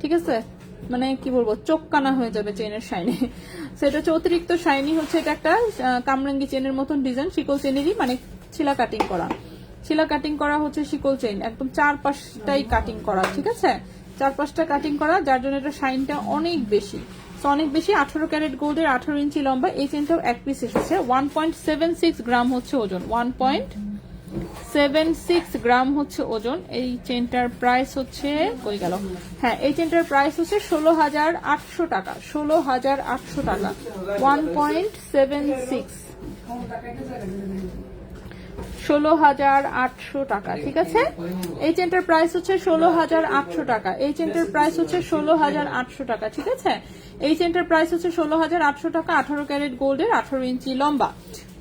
Speaker 1: ঠিক আছে, মানে কি বলবো, চোখ কানা হয়ে যাবে চেনের শাইনে। সো এটা হচ্ছে অতিরিক্ত শাইনি, হচ্ছে এটা একটা কামরাঙ্গি চেনের মতন ডিজাইন, শিকল চেনেরই, মানে ছিলা কাটিং করা, ছিলা কাটিং করা হচ্ছে শিকল চেইন, একদম 4-5টাই কাটিং করা, ঠিক আছে, 4-5টা কাটিং করা, যার জন্য এটা শাইনটা অনেক বেশি, অনেক বেশি। 18 ক্যারেট গোল্ডের, 18 ইঞ্চি লম্বা, এই চেনটাও এক পিস এসেছে। 1.76 গ্রাম হচ্ছে ওজন, 1.76 গ্রাম হচ্ছে ওজন। এই চেনটার প্রাইস হচ্ছে, কই গেল, হ্যাঁ, এই চেনটার প্রাইস হচ্ছে 16,800 টাকা, 16,800 টাকা, 1.76, 16,800 টাকা, ঠিক আছে। এই চেনটার প্রাইস হচ্ছে 16,800 টাকা, এই চেনটার প্রাইস হচ্ছে 16,800 টাকা, ঠিক আছে। এই চেনটার প্রাইস হচ্ছে 16,800 টাকা, 18 ক্যারেট গোল্ডের, 18 ইঞ্চি লম্বা।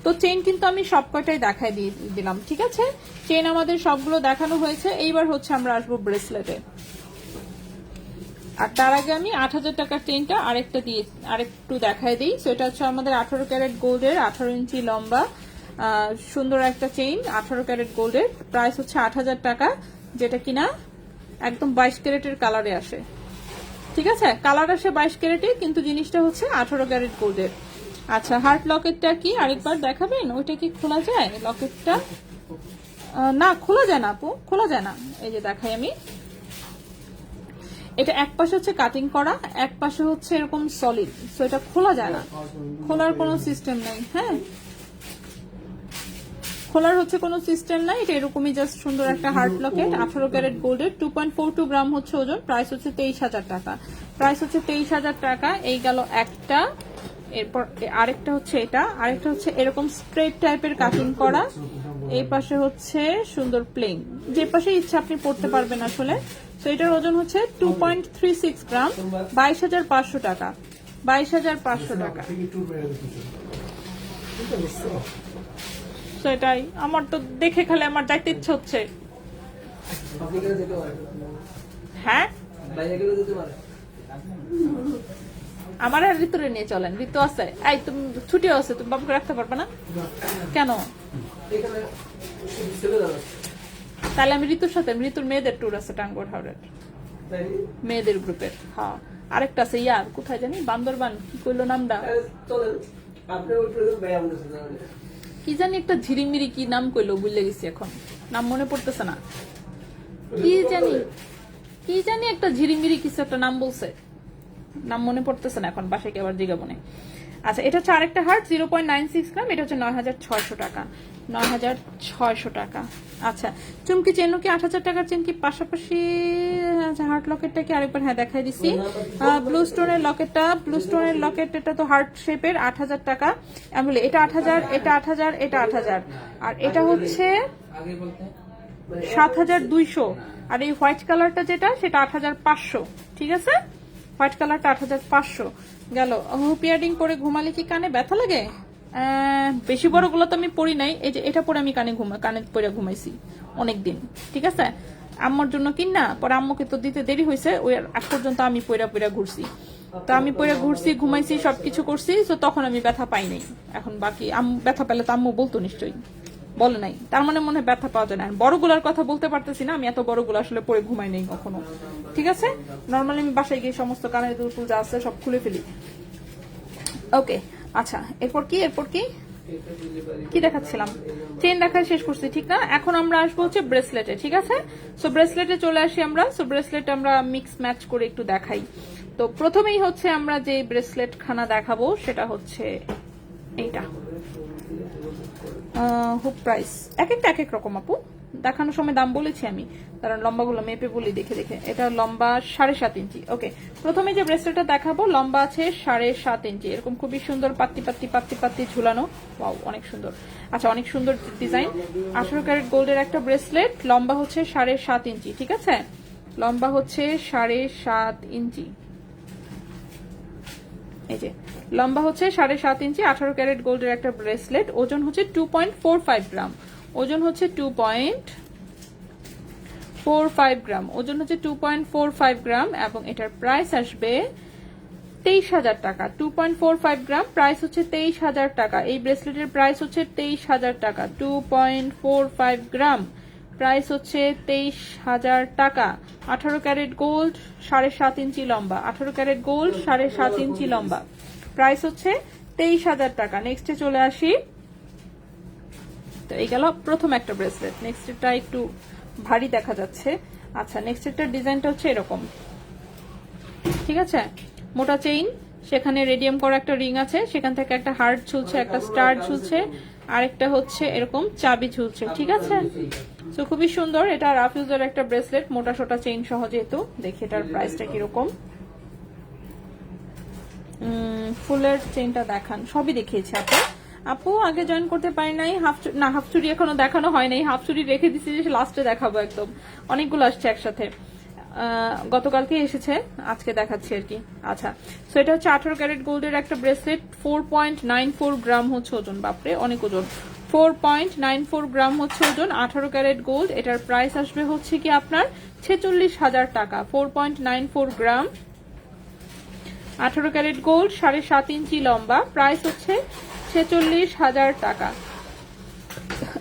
Speaker 1: তো চেন কিন্তু আমি সব কয়টাই দেখাই দিয়ে দিলাম, ঠিক আছে। চেন আমাদের সবগুলো দেখানো হয়েছে, এইবার হচ্ছে আমরা আসবো ব্রেসলেটে। আর তার আগে আমি 8,000 টাকার চেনটা আরেকটু দেখাই দিই। সেটা হচ্ছে আমাদের 18 ক্যারেট গোল্ডের, 18 ইঞ্চি লম্বা, সুন্দর একটা চেইন, 18 ক্যারেট গোল্ডের, প্রাইস হচ্ছে 8,000 টাকা, যেটা কিনা একদম 22 ক্যারেটের কালারে আসে, ঠিক আছে, কালার আসে 22 ক্যারেটে, কিন্তু জিনিসটা হচ্ছে 18 ক্যারেট গোল্ডের। আচ্ছা, হার্ট লকেটটা কি আরেকবার দেখাবেন? ওইটা কি খোলা যায় লকেটটা? না, খোলা যায় না আপু, খোলা যায় না। এই যে দেখাই আমি, এটা এক পাশে হচ্ছে কাটিং করা, এক পাশে হচ্ছে এরকম সলিড, সো এটা খোলা যায় না, খোলার কোনো সিস্টেম নেই। হ্যাঁ, খোলার হচ্ছে কোনো সিস্টেম নাই, এটা এরকমই জাস্ট সুন্দর একটা হার্ট লকেট, 18 ক্যারেট গোল্ডের, 2.42 গ্রাম হচ্ছে ওজন, প্রাইস হচ্ছে 23,000 টাকা, প্রাইস হচ্ছে 23,000 টাকা। এই গেল একটা, এরপর আরেকটা হচ্ছে এটা, আরেকটা হচ্ছে এরকম স্ট্রেট টাইপের কাটিং করা, এই পাশে হচ্ছে সুন্দর প্লেন, যে পাশে ইচ্ছা আপনি পড়তে পারবেন আসলে। তো এটার ওজন হচ্ছে 2.36 গ্রাম, 22,500 টাকা, 22,500 টাকা। সেটাই, আমার তো দেখে খালে আমার যাইতে ইচ্ছে হচ্ছে। হ্যাঁ, আমার আর ঋতুরে নিয়ে চলেন, ঋতু আছে, এই তুমি ছুটিও আছে, তুমি বাবুকে রাখতে পারবে না কেন? তাহলে আমি ঋতুর সাথে, ঋতুর মেয়েদের ট্যুর আছে টাঙ্গর হাওড়ের মেয়েদের গ্রুপের। হ্যাঁ, আরেকটা আছে ইয়ার, কোথায় জানি, বান্দরবান, কি কইলো নামটা, কি জানি একটা ঝিরিমিরি, কি নাম কইলো বুঝলে গেছি, এখন নাম মনে পড়তেছে না, কি জানি একটা ঝিরিমিরি কিছু একটা নাম বলছে, নাম মনে পড়তেছে না এখন, বাসায় আবার জিগাবো না। আচ্ছা, এটা হচ্ছে আরেকটা হার্ট, 0.96 গ্রাম, এটা হচ্ছে 9,600 টাকা, 9,600 টাকা। আচ্ছা, চুমকি চেনও কি 8,000 টাকার চেন কি পাশাপাশি? আচ্ছা, হার্ট লকেটটা কি আরেকবার, হ্যাঁ দেখাই দিছি। ব্লু স্টোনের লকেটটা, ব্লু স্টোনের লকেট, এটা তো হার্ট শেপের, 8,000 টাকা। আমি বলি এটা 8,000, এটা 8,000, এটা 8,000, আর এটা হচ্ছে 7,200, আর এই হোয়াইট কালারটা যেটা, সেটা 8,500, ঠিক আছে, হোয়াইট কালারটা 8,500 গেল। হুপিয়ারিং পরে ঘুমালে কি কানে ব্যথা লাগে? বেশি বড় গুলো তো আমি পরি নাই, এই যে এটা পরে আমি কানে পরে ঘুমাইছি অনেকদিন, ঠিক আছে, আম্মার জন্য কিনা, পরে আম্মুকে তো দিতে দেরি হয়েছে, ওই এক পর্যন্ত আমি পয়রা ঘুরছি, তো আমি পয়রা ঘুরছি, ঘুমাইছি, সবকিছু করছি, তো তখন আমি ব্যথা পাই নাই। এখন বাকি ব্যথা পেলে তো আম্মু বলতো নিশ্চয়ই, বলে নাই, তার মানে মনে হয় ব্যথা পাওয়া যায় না। বড়গুলার কথা বলতে পারতেছি না, আমি এত বড়গুলো আসলে পরে ঘুমাই নেই কখনো, ঠিক আছে। নর্মালি আমি বাসায় গিয়ে সমস্ত কানের দুল যা আছে সব খুলে ফেলি। ওকে, আচ্ছা, এরপর কি কি দেখাচ্ছিলাম, চেইন দেখা শেষ করছি ঠিক না? এখন আমরা আসবো হচ্ছে ব্রেসলেটে, ঠিক আছে? সো ব্রেসলেটে চলে আসি আমরা। সো ব্রেসলেট আমরা মিক্স ম্যাচ করে একটু দেখাই। তো প্রথমেই হচ্ছে আমরা যে ব্রেসলেট খানা দেখাবো সেটা হচ্ছে এইটা। হুক প্রাইস এক একটা এক এক রকম আপু, দেখানোর সময় দাম বলেছি আমি, কারণ লম্বাগুলো মেপে বলি দেখে দেখে। এটা লম্বা 7.5 ইঞ্চি। ওকে, প্রথমে যে ব্রেসলেটটা দেখাবো লম্বা আছে 7.5 ইঞ্চি, এরকম খুবই সুন্দর পাত্তি পাত্তি পাত্তি পাত্তি ঝুলানো। ওয়াও, অনেক সুন্দর। আচ্ছা, অনেক সুন্দর ডিজাইন। 18 ক্যারেট গোল্ডের একটা ব্রেসলেট, লম্বা হচ্ছে 7.5 ইঞ্চি, ঠিক আছে? লম্বা হচ্ছে 7.5 ইঞ্চি। এই যে লম্বা হচ্ছে 7.5 ইঞ্চি, 18 ক্যারেট গোল্ডের একটা ব্রেসলেট, ওজন হচ্ছে 2.45 গ্রাম। ওজন হচ্ছে 2.45 গ্রাম, ওজন হচ্ছে 2.45 গ্রাম, এবং এটার প্রাইস আসবে 23,000 টাকা। 2.45 গ্রাম, প্রাইস হচ্ছে 23,000 টাকা। এই ব্রেসলেটের প্রাইস হচ্ছে 23,000 টাকা। 2.45 গ্রাম, প্রাইস হচ্ছে 23,000 টাকা। 18 ক্যারেট গোল্ড, 7.5 ইঞ্চি লম্বা। 18 ক্যারেট গোল্ড, 7.5 ইঞ্চি লম্বা, প্রাইস হচ্ছে 23,000 টাকা। নেক্সটে চলে আসি। তো এই গেল প্রথম একটা ব্রেসলেট। নেক্সট এটা একটু ভারী দেখা যাচ্ছে। আচ্ছা, নেক্সট একটা ডিজাইনটা হচ্ছে এরকম, ঠিক আছে? মোটা চেইন, সেখানে রেডিয়াম করা একটা রিং আছে, সেখান থেকে একটা হার্ট ঝুলছে, একটা স্টার ঝুলছে, আরেকটা হচ্ছে এরকম চাবি ঝুলছে, ঠিক আছে? তো খুবই সুন্দর। এটা রাফ ইউজের একটা ব্রেসলেট, মোটা সোটা চেইন সহ। যেহেতু দেখি এটার প্রাইসটা কিরকম। ফুলের চেইনটা দেখান, সবই দেখিয়েছি আপু। আপু আগে জয়েন করতে পারি নাই, হাফ চুড়ি এখনো দেখানো হয় নাই। হাফ চুড়ি রেখে দিচ্ছি যে লাস্টে দেখাবো একদম। অনেকগুলো আসছে একসাথে, গতকালকে এসেছে, আজকে দেখাচ্ছি আর কি। আচ্ছা, সো এটা হচ্ছে 18 ক্যারেট গোল্ডের একটা ব্রেসলেট, 4.94 গ্রাম হচ্ছে ওজন। বাপরে, অনেক ওজন। 4.94 গ্রাম হচ্ছে ওজন, 18 ক্যারেট গোল্ড। এটার প্রাইস আসবে হচ্ছে কি আপনার 46,000 টাকা। 4.94 গ্রাম, 18 ক্যারেট গোল্ড, 7.5 ইঞ্চি লম্বা, প্রাইস হচ্ছে 46,000 টাকা।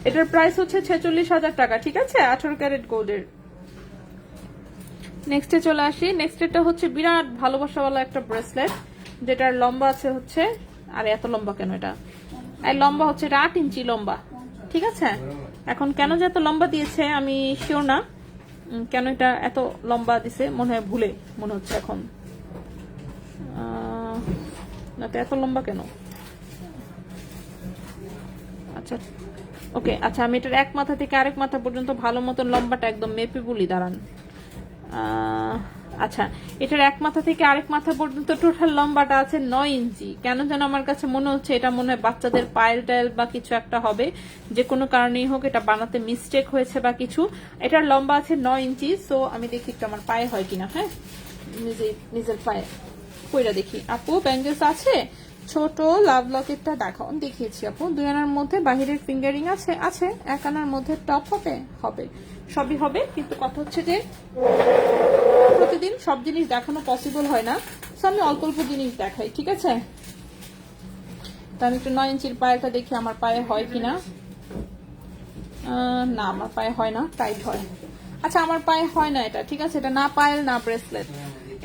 Speaker 1: এটার প্রাইস হচ্ছে 46,000 টাকা, ঠিক আছে? 18 ক্যারেট গোল্ডের। নেক্সটে চলে আসি। নেক্সটটা হচ্ছে বিরাট ভালোবাসাওয়ালা একটা ব্রেসলেট, যেটার লম্বা আছে হচ্ছে, আরে এত লম্বা কেন এটা? এই লম্বা হচ্ছে 8 ইঞ্চি লম্বা, ঠিক আছে? এখন কেন যে এত লম্বা দিয়েছে আমি শিওর না, কেন এটা এত লম্বা দিছে, মনে হয় ভুলে মনে হচ্ছে এখন। না তো এত লম্বা কেন? আচ্ছা, ওকে, আচ্ছা, আমি এটার এক মাথা থেকে আরেক মাথা পর্যন্ত ভালো মতন লম্বাটা একদম মেপে বলি, দাঁড়ান। আচ্ছা, এটার এক মাথা থেকে আরেক মাথা পর্যন্ত টোটাল লম্বাটা আছে 9 ইঞ্চি। কেন যেন আমার কাছে মনে হচ্ছে এটা মনে হয় বাচ্চাদের পায়েল টাইল বা কিছু একটা হবে, যে কোনো কারণেই হোক এটা বানাতে মিস্টেক হয়েছে বা কিছু। এটার লম্বা আছে 9 ইঞ্চি। সো আমি দেখি একটু আমার পায়ে হয় কিনা। হ্যাঁ, নিজের পায়ে কইরা দেখি। আপু ব্যাঙ্গেলস আছে? ছোট লাভ লকেটটা দেখাও, দেখিয়েছি আপু। 2 আনার মধ্যে বাহিরের ফিঙ্গারিং আছে, আছে। 1 আনার মধ্যে টপ হবে, হবে, সবই হবে। কিন্তু কথা হচ্ছে যে প্রতিদিন সব জিনিস দেখানো পসিবল হয় না, তো আমি অল্প অল্প জিনিস দেখাই, ঠিক আছে? তো আমি একটু 9 ইঞ্চির পায়েটা দেখি আমার পায়ে হয় কিনা। না, আমার পায়ে হয় না, টাইট হয়। আচ্ছা, আমার পায়ে হয় না এটা, ঠিক আছে? এটা না পায়েল না ব্রেসলেট,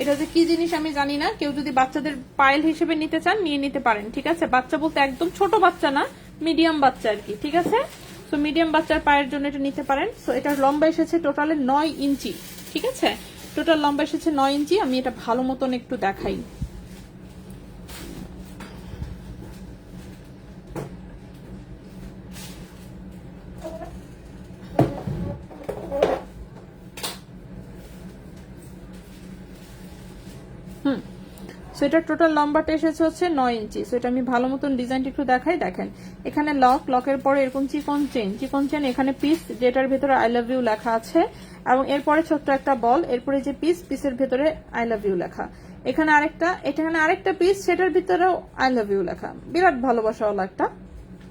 Speaker 1: এটা যে কি জিনিস আমি জানি না। কেউ যদি বাচ্চাদের পায়েল হিসেবে নিতে চান নিয়ে নিতে পারেন, ঠিক আছে? বাচ্চা বলতে একদম ছোট বাচ্চা না, মিডিয়াম বাচ্চা আর কি, ঠিক আছে? সো মিডিয়াম বাচ্চার পায়ের জন্য এটা নিতে পারেন। সো এটার লম্বা এসেছে টোটালে 9 ইঞ্চি, ঠিক আছে? টোটাল লম্বা এসেছে 9 ইঞ্চি। আমি এটা ভালো মতন একটু দেখাই। সো এটা টোটাল লম্বাটা এসেছে হচ্ছে 9 ইঞ্চি। সো এটা আমি ভালো মতন ডিজাইনটা একটু দেখাই। দেখেন, এখানে লকের পরে এরকম চিকন চেন, এখানে পিস, যেটার ভেতরে আই লাভ ইউ লেখা আছে, এবং এরপরে ছোট্ট একটা বল, এরপরে যে পিসের ভেতরে আই লাভ ইউ লেখা। এখানে আরেকটা পিস, সেটার ভিতরেও আই লাভ ইউ লেখা। বিরাট ভালোবাসাওয়ালা একটা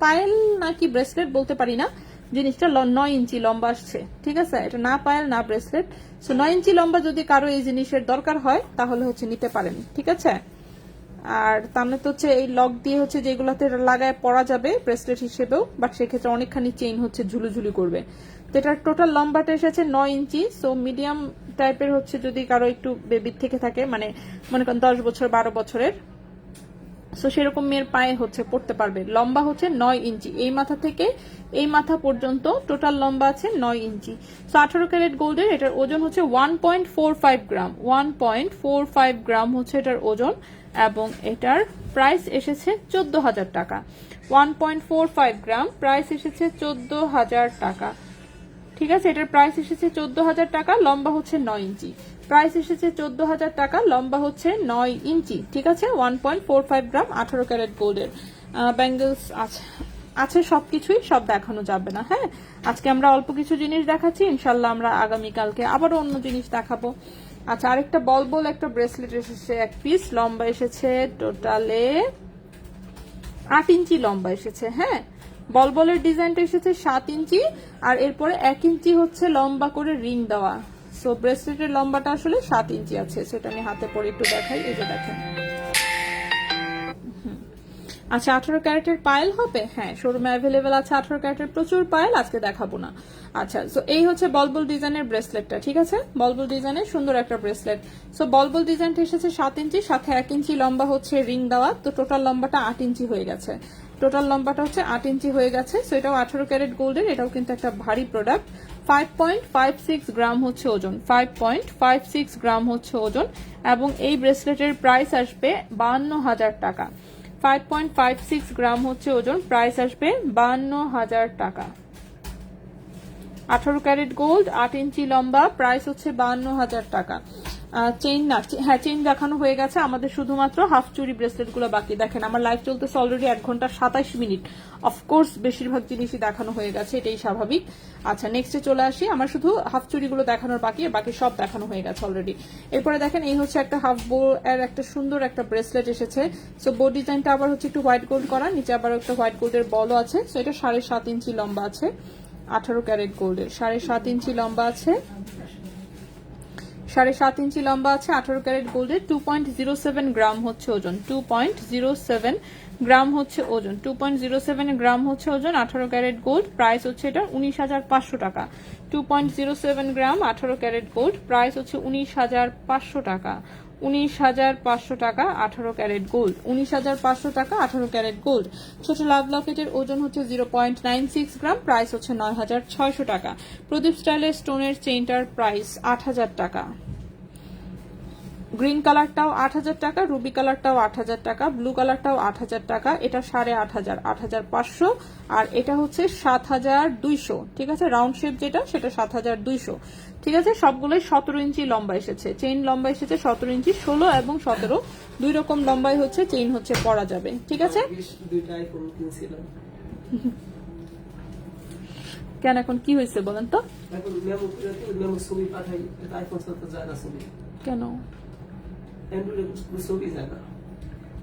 Speaker 1: পায়েল নাকি ব্রেসলেট বলতে পারি না, জিনিসটা 9 ইঞ্চি লম্বা আসছে, ঠিক আছে? এটা না পায়েল না ব্রেসলেট। সো 9 ইঞ্চি লম্বা যদি কারো এই জিনিসের দরকার হয় তাহলে হচ্ছে নিতে পারেন, ঠিক আছে? আর তাহলে তো হচ্ছে এই লক দিয়ে হচ্ছে যেগুলোতে লাগায় পরা যাবে ব্রেসলেট হিসেবেও, বাট সেক্ষেত্রে অনেকখানি চেইন হচ্ছে ঝুলুঝুলি করবে। তো এটার টোটাল লম্বাটা এসেছে 9 ইঞ্চি। সো মিডিয়াম টাইপের হচ্ছে, যদি কারো একটু বেবির থেকে থাকে, মানে মনে করেন 10 বছর 12 বছরের, সো সেরকম মেয়ের পায়ে হচ্ছে পড়তে পারবে। লম্বা হচ্ছে 9 ইঞ্চি, এই মাথা থেকে এই মাথা পর্যন্ত টোটাল লম্বা আছে 9 ইঞ্চি। সো 18 ক্যারেট গোল্ডের এটার ওজন হচ্ছে 1.45 গ্রাম, 1.45 গ্রাম হচ্ছে এটার ওজন, এবং এটার প্রাইস এসেছে 14,000 টাকা। 1.45 গ্রাম, প্রাইস এসেছে 14,000 টাকা। ঠিক আছে, এটার প্রাইস এসেছে 14,000 টাকা, লম্বা হচ্ছে 9 ইঞ্চি। প্রাইস এসেছে 14,000 টাকা, লম্বা হচ্ছে 9 ইঞ্চি। ঠিক আছে, 1.45 গ্রাম 18 ক্যারেট গোল্ডের ব্যাঙ্গলস আছে, আছে সবকিছুই, সব দেখানো যাবে না। হ্যাঁ, আজকে আমরা অল্প কিছু জিনিস দেখাচ্ছি, ইনশাল্লাহ আমরা আগামীকালকে আবারও অন্য জিনিস দেখাবো। আচ্ছা, আরেকটা বল একটা ব্রেসলেট এসেছে, এক পিস, লম্বা এসেছে টোটালে 8 ইঞ্চি লম্বা এসেছে। হ্যাঁ, বলের ডিজাইনটা এসেছে 7 ইঞ্চি, আর এরপরে 1 ইঞ্চি হচ্ছে লম্বা করে রিং দেওয়া। সো ব্রেসলেটের লম্বাটা আসলে 7 ইঞ্চি আছে, সেটা আমি হাতে পরে একটু দেখাই। এই যে দেখেন। আচ্ছা, 18 ক্যারেটের পায়েল হবে? হ্যাঁ, শোরুমে অ্যাভেলেবেল আছে 18 ক্যারেটের প্রচুর পায়েল, আজকে দেখাবো না। আচ্ছা, সো এই হচ্ছে বল ডিজাইনের ব্রেসলেটটা। ঠিক আছে, বল ডিজাইনের সুন্দর একটা ব্রেসলেট। সো বল ডিজাইনটা এসেছে 7 ইঞ্চি, সাথে 1 ইঞ্চি লম্বা হচ্ছে রিং দেওয়া, তো টোটাল লম্বাটা 8 ইঞ্চি হয়ে গেছে। টোটাল লম্বাটা হচ্ছে 8 ইঞ্চি হয়ে গেছে। সো এটাও 18 ক্যারেট গোল্ডের, এটাও কিন্তু একটা ভারী প্রোডাক্ট। 5.56 গ্রাম হচ্ছে ওজন, 5.56 গ্রাম হচ্ছে ওজন, এবং এই ব্রেসলেটের প্রাইস আসবে 52,000 টাকা। 5.56 গ্রাম হচ্ছে ওজন, প্রাইস আসবে 52,000 টাকা। 18 ক্যারেট গোল্ড, 8 ইঞ্চি লম্বা, প্রাইস হচ্ছে 52,000 টাকা। চেইন না, হ্যাঁ চেইন দেখানো হয়ে গেছে, আমাদের শুধুমাত্র হাফ চুরি ব্রেসলেট গুলো বাকি। দেখেন আমার লাইভ চলতেছে অলরেডি 1 ঘন্টা 27 মিনিট। অফকোর্স বেশিরভাগ জিনিসই দেখানো হয়ে গেছে, এটাই স্বাভাবিক। আচ্ছা, নেক্সটে চলে আসি, আমার শুধু হাফ চুরি গুলো দেখানোর বাকি, বাকি সব দেখানো হয়ে গেছে অলরেডি। এরপরে দেখেন, এই হচ্ছে একটা হাফ বো এর একটা সুন্দর একটা ব্রেসলেট এসেছে। সো বো ডিজাইনটা আবার হচ্ছে একটু হোয়াইট গোল্ড করা, নিচে আবার একটা হোয়াইট গোল্ডের বলও আছে। সো এটা 7.5 ইঞ্চি লম্বা আছে, 18 ক্যারেট গোল্ডের 7.5 ইঞ্চি লম্বা আছে, 7.5 ইঞ্চি লম্বা আছে, 18 ক্যারেট গোল্ডের। 2.07 গ্রাম হচ্ছে ওজন, 2.07 গ্রাম হচ্ছে ওজন, 2.07 গ্রাম হচ্ছে ওজন, 18 ক্যারেট গোল্ড। প্রাইস হচ্ছে এটা 19,500 টাকা। 2.07 গ্রাম 18 ক্যারেট গোল্ড, প্রাইস হচ্ছে 19,500 টাকা। 19,500 টাকা 18 ক্যারেট গোল্ড, 19,500 টাকা 18 ক্যারেট গোল্ড। ছোট লাভ লকেটের ওজন হচ্ছে 0.96 গ্রাম, প্রাইস হচ্ছে 9,600 টাকা। প্রদীপ স্টাইলের স্টোনের চেইনটার প্রাইস 8,000 টাকা। গ্রিন কালারটাও 8,000 টাকা, রুবি কালারটাও 8,000 টাকা, ব্লু কালারটাও 8,000 টাকা। এটা 8,500, 8,500, আর এটা হচ্ছে 7,200। ঠিক আছে, রাউন্ড শেপ যেটা সেটা 7,200। ঠিক আছে, সবগুলোই 17 ইঞ্চি লম্বা এসেছে, চেইন লম্বা এসেছে 17 ইঞ্চি, 16 এবং 17 দুই রকম লম্বাই হচ্ছে চেইন হচ্ছে পরা যাবে। ঠিক আছে, কেন এখন কি হয়েছে বলেন তো? কেন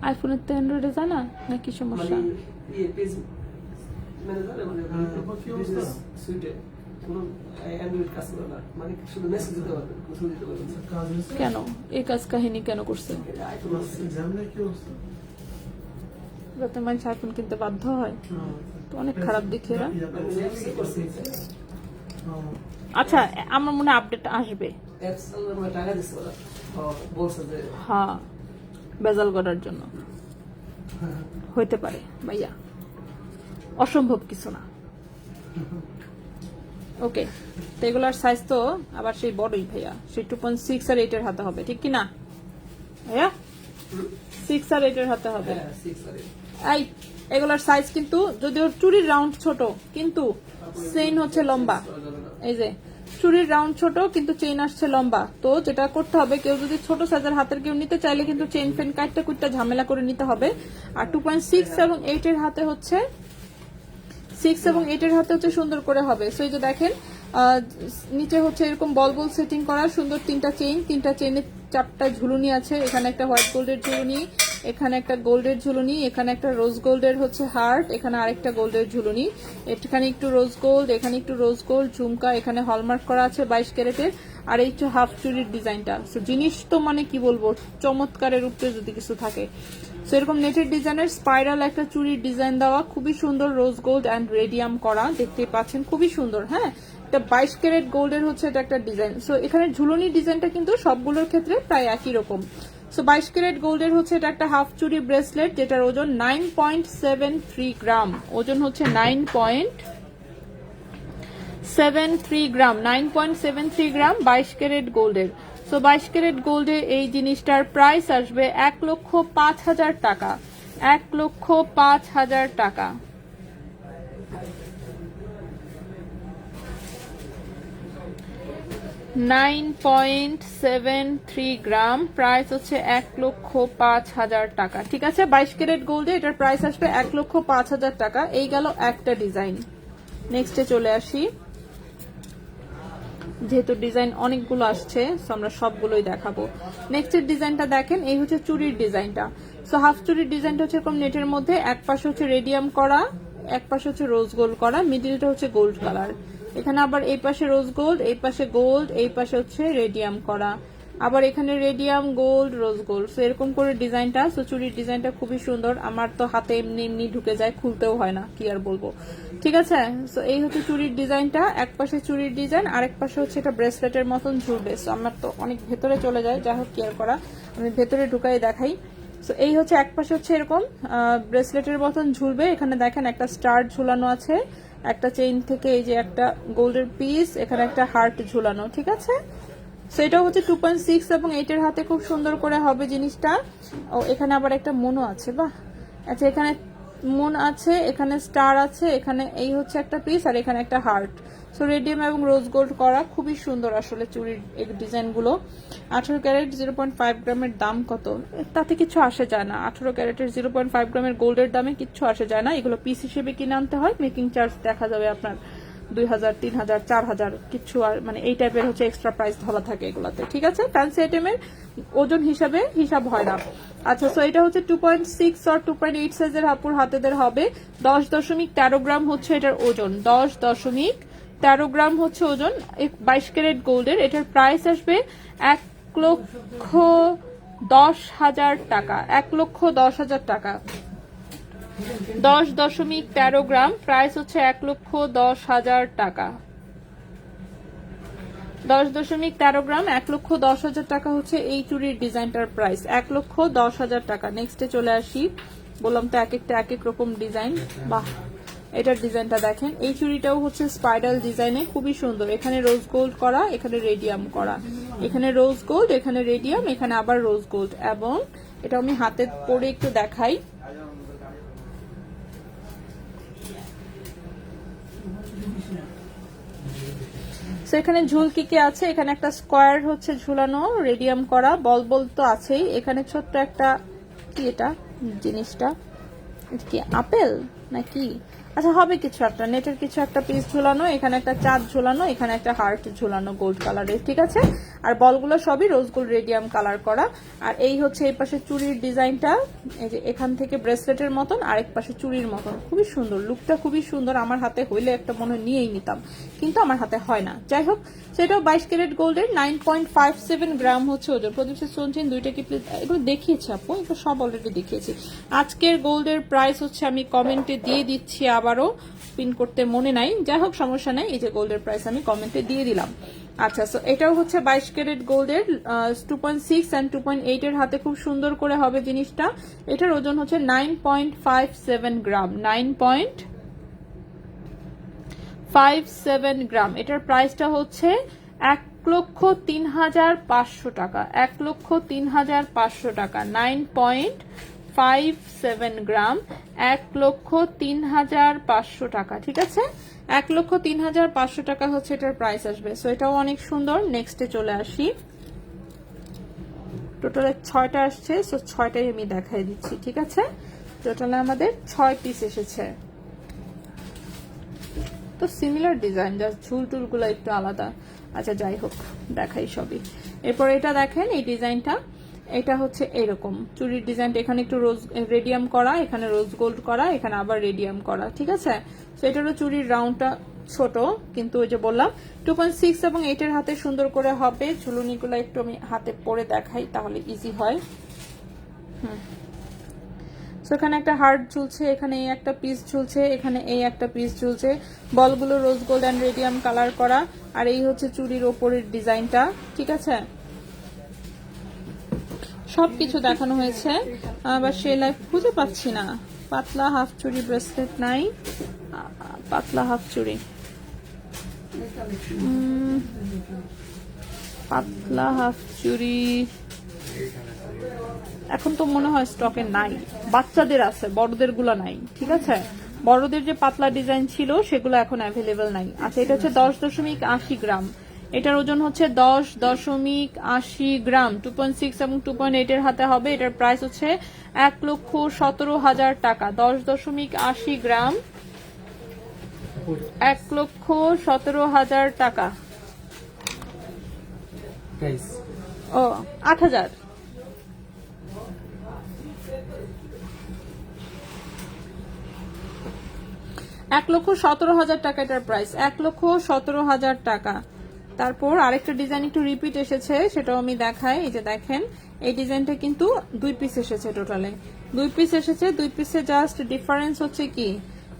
Speaker 1: আইফোনের তো অ্যান্ড্রয়েডে জানা নাকি সমস্যা? কেন এই কাজ কাহিনী কেন করছে? যাতে মানুষ আইফোন কিনতে বাধ্য হয়, তো অনেক খারাপ দেখে এরা। আচ্ছা, আমার মনে হয় আপডেট আসবে। হ্যাঁ, বেজাল করার জন্য হইতে পারে ভাইয়া, অসম্ভব কিছু না। ওকে, তো এগুলার সাইজ তো আবার সেই বড়ই ভাইয়া, সেই 2.6 আর 8 এর হাতে হবে, ঠিক কি না ভাইয়া? 6 আর 8 এর হাতে হবে। এই এগুলার সাইজ কিন্তু, যদিও চুরির রাউন্ড ছোট কিন্তু চেইন হচ্ছে লম্বা। এই যে চুরির রাউন্ড ছোট কিন্তু চেইন আসছে লম্বা। তো যেটা করতে হবে, কেউ যদি ছোট সাইজের হাতের কেউ নিতে চাইলে কিন্তু চেইন ফেন কাটটা কুটটা ঝামেলা করে নিতে হবে। আর 2.6 এবং 8 এর হাতে হচ্ছে 6 এবং 8 এর হাতে হচ্ছে সুন্দর করে হবে। সো এই যে দেখেন, নিচে হচ্ছে এরকম বল সেটিং করা সুন্দর, 3টা চেইন, 3টা চেইনের 4টা ঝুলুনি আছে। এখানে একটা হোয়াইট গোল্ডের ঝুলুনি, এখানে একটা গোল্ডের ঝুলুনি, এখানে একটা রোজ গোল্ডের হচ্ছে হার্ট, এখানে আরেকটা গোল্ডের ঝুলুনি, এখানে একটু রোজ গোল্ড, এখানে একটু রোজ গোল্ড ঝুমকা, এখানে হলমার্ক করা আছে 22 ক্যারেটের। আর এই হচ্ছে হাফ চুরির ডিজাইনটা। সো জিনিস তো মানে কি বলবো, চমৎকারের উপরে যদি কিছু থাকে। সো এরকম নেটের ডিজাইনের স্পাইরাল একটা চুরির ডিজাইন দেওয়া, খুবই সুন্দর, রোজ গোল্ড অ্যান্ড রেডিয়াম করা, দেখতে পাচ্ছেন খুবই সুন্দর। হ্যাঁ, এটা 22 ক্যারেট গোল্ডের হচ্ছে এটা একটা ডিজাইন। সো এখানে ঝুলনি ডিজাইনটা কিন্তু সবগুলোর ক্ষেত্রে প্রায় একই রকম। সো 22 ক্যারেট গোল্ডের হচ্ছে এটা একটা হাফ চুড়ি ব্রেসলেট, যেটার ওজন 9.73 গ্রাম। ওজন হচ্ছে 9.73 গ্রাম, 9.73 গ্রাম 22 ক্যারেট গোল্ডের। সো 22 ক্যারেট গোল্ডে এই জিনিসটার প্রাইস আসবে 1,05,000 টাকা। 1,05,000 টাকা। 9.73 গ্রাম, প্রাইস হচ্ছে 1,05,000 টাকা। ঠিক আছে, 22 ক্যারেট গোল্ডে এটার প্রাইস আসবে 1,05,000 টাকা। এই গেল একটা ডিজাইন। নেক্সটে চলে আসি, যেহেতু ডিজাইন অনেকগুলো আসছে সো আমরা সবগুলোই দেখাবো। নেক্সটের ডিজাইনটা দেখেন, এই হচ্ছে চুড়ির ডিজাইনটা। সো হাফ চুড়ির ডিজাইনটা হচ্ছে এরকম নেটের মধ্যে, এক পাশে হচ্ছে রেডিয়াম করা, এক পাশে হচ্ছে রোজ গোল্ড করা, মিডিলটা হচ্ছে গোল্ড কালার। এখানে আবার এই পাশে রোজ গোল্ড, এই পাশে গোল্ড, এই পাশে হচ্ছে রেডিয়াম করা, আবার এখানে radium gold rose gold. So এরকম করে ডিজাইনটা। সো চুড়ির ডিজাইনটা খুবই সুন্দর, আমার তো হাতে এমনি এমনি ঢুকে যায়, খুলতেও হয় না, কি আর বলবো। ঠিক আছে, সো এই হচ্ছে চুড়ির ডিজাইনটা। এক পাশে চুড়ির ডিজাইন, আরেক পাশে হচ্ছে এটা ব্রেসলেটের মতন ঝুলবে। সো আমার তো অনেক ভেতরে চলে যায়, যা হোক কেয়ার করা, আমি ভেতরে ঢুকাই দেখাই। সো এই হচ্ছে এক পাশে হচ্ছে এরকম ব্রেসলেটের মতন ঝুলবে। এখানে দেখেন একটা স্টার ঝুলানো আছে, একটা চেইন থেকে এই যে একটা গোল্ডের পিস, এখানে একটা হার্ট ঝুলানো। ঠিক আছে, সো এটা হচ্ছে 2.6 এবং 8 এর হাতে খুব সুন্দর করে হবে জিনিসটা। ও এখানে আবার একটা মনও আছে, বাহ। আচ্ছা, এখানে মুন আছে, এখানে স্টার আছে, এখানে এই হচ্ছে একটা পিস, আর এখানে একটা হার্ট। সো রেডিয়াম এবং রোজ গোল্ড করা, খুবই সুন্দর আসলে চুড়ির এই ডিজাইনগুলো। 18 ক্যারেট 0.5 গ্রামের দাম কত? তাতে কিছু আসে যায় না। 18 ক্যারেটের 0.5 গ্রামের গোল্ডের দামে কিচ্ছু আসে যায় না। এগুলো পিস হিসেবে কিনে আনতে হয়, মেকিং চার্জ দেখা যাবে আপনার 2,000, 3,000, 4,000 কিছু, আর মানে এই টাইপের হচ্ছে এক্সট্রা প্রাইস ধরা থাকে এগুলাতে। ঠিক আছে, ফ্যান্সি আইটেমের ওজন হিসাবে হিসাব হয় না। আচ্ছা, সো এটা হচ্ছে 2.6 আর 2.8 সাইজের আপুর হাতেদের হবে। 10.13 গ্রাম হচ্ছে এটার ওজন। 10.13 গ্রাম হচ্ছে ওজন। 22 ক্যারেট গোল্ডের এটার প্রাইস আসবে 1,10,000 টাকা। 1,10,000 টাকা। 10.13 গ্রাম, প্রাইস হচ্ছে 1,10,000 টাকা। 10.13 গ্রাম, 1,10,000 টাকা হচ্ছে এই চুড়ির ডিজাইনটার প্রাইস। 1,10,000 টাকা। নেক্সটে চলে আসি, বললাম তো এক একটা এক এক রকম ডিজাইন। বাহ, এটার ডিজাইনটা দেখেন। এই চুড়িটাও হচ্ছে স্পাইরাল ডিজাইনে, খুবই সুন্দর। এখানে রোজ গোল্ড করা, এখানে রেডিয়াম করা, এখানে রোজ গোল্ড, এখানে রেডিয়াম, এখানে আবার রোজ গোল্ড। এবং এটা আমি হাতে পরে একটু দেখাই। এখানে ঝুলকি কি আছে, এখানে একটা স্কোয়ার হচ্ছে ঝুলানো, রেডিয়াম করা, বল বল তো আছেই। এখানে ছোট্ট একটা কি এটা জিনিসটা, এটা কি আপেল নাকি? আচ্ছা, হবে কিছু একটা, নেটের কিছু একটা পিস ঝুলানো, এখানে একটা চাঁদ ঝুলানো, এখানে একটা হার্ট ঝুলানো গোল্ড কালারের। ঠিক আছে, আর বলগুলো সবই রোজ গোল্ড রেডিয়াম কালার করা। আর এই হচ্ছে এই পাশে চুড়ির ডিজাইনটা, এই যে এখান থেকে ব্রেসলেটের মতন, আরেক পাশে চুড়ির মতন, খুবই সুন্দর। লুকটা খুবই সুন্দর। আমার হাতে হইলে একটা মনে নিয়েই নিতাম, কিন্তু আমার হাতে হয় না। যাই হোক, সেটাও 22 ক্যারেট গোল্ডের, 9.57 গ্রাম হচ্ছে ওজন। প্রদীপ শুনছেন দুইটা কি প্লিজ? এগুলো দেখিয়েছি আপু, এগুলো সব অলরেডি দেখিয়েছি। আজকের গোল্ডের প্রাইস হচ্ছে আমি কমেন্টে দিয়ে দিচ্ছি, আবারও পিন করতে মনে নাই, যাই হোক সমস্যা নাই। এই যে গোল্ডের প্রাইস আমি কমেন্টে দিয়ে দিলাম। আচ্ছা, সো এটাও হচ্ছে 22 ক্যারেট গোল্ডের, 2.6 and 2.8 এর হাতে খুব সুন্দর করে হবে জিনিসটা। এটার ওজন হচ্ছে 9.57 গ্রাম। 9.57 গ্রাম। এটার প্রাইসটা হচ্ছে 1,03,500 টাকা। 1,03,500 টাকা। 9.57 গ্রাম, 1,03,500 টাকা। ঠিক আছে, 1,03,500 টাকা হচ্ছে এটার প্রাইস আসবে। সো এটাও অনেক সুন্দর। নেক্সটে চলে আসি, টোটালে 6টা আসছে, সো 6টাই আমি দেখাই দিচ্ছি। ঠিক আছে, টোটালে আমাদের 6 পিস এসেছে। তো সিমিলার ডিজাইন, জাস্ট ঝুল টুলগুলো একটু আলাদা। আচ্ছা, যাই হোক, দেখাই সবই। এরপর এটা দেখেন, এই ডিজাইনটা, এটা হচ্ছে এরকম চুড়ির ডিজাইনটা। এখানে একটু রোজ রেডিয়াম করা, এখানে রোজ গোল্ড করা, এখানে আবার রেডিয়াম করা। ঠিক আছে, তো এটারও চুড়ির রাউন্ডটা ছোট, কিন্তু ওই যে বললাম 2.6 এবং 8 এর হাতে সুন্দর করে হবে। ঝুলুনিগুলো একটু আমি হাতে পরে দেখাই, তাহলে ইজি হয়। এখানে একটা হার্ট ঝুলছে, এখানে এই একটা পিস ঝুলছে, এখানে এই একটা পিস ঝুলছে। বলগুলো rose gold and radium colour করা। আর এই হচ্ছে চুড়ির ওপরের ডিজাইনটা। ঠিক আছে, সবকিছু দেখানো হয়েছে, আবার সেই লাইফ খুঁজে পাচ্ছি না। পাতলা হাফ চুড়ি ব্রেসলেট নাই, পাতলা হাফ চুড়ি, পাতলা হাফ চুড়ি এখন তো মনে হয় স্টকে নাই। বাচ্চাদের আছে, বড়দের গুলো নাই। ঠিক আছে, বড়দের যে পাতলা ডিজাইন ছিল সেগুলো এখন অ্যাভেলেবেল নাই। আচ্ছা, এটা হচ্ছে 10.80 গ্রাম। এটার ওজন হচ্ছে 10.80 গ্রাম। 2.6 এবং 2.8 এর হাতে হবে। এটার প্রাইস হচ্ছে 1,17,000 টাকা। 10.80 গ্রাম, 1,17,000 টাকা। ও 8,000। $1,17,000 টাকা এটার প্রাইস, 1,17,000 টাকা। তারপর আরেকটা ডিজাইন একটু রিপিট এসেছে, সেটাও আমি দেখাই। এই যে দেখেন, এই ডিজাইনটা কিন্তু 2 পিস এসেছে, টোটালে 2 পিস এসেছে। 2 পিসে জাস্ট ডিফারেন্স হচ্ছে কি,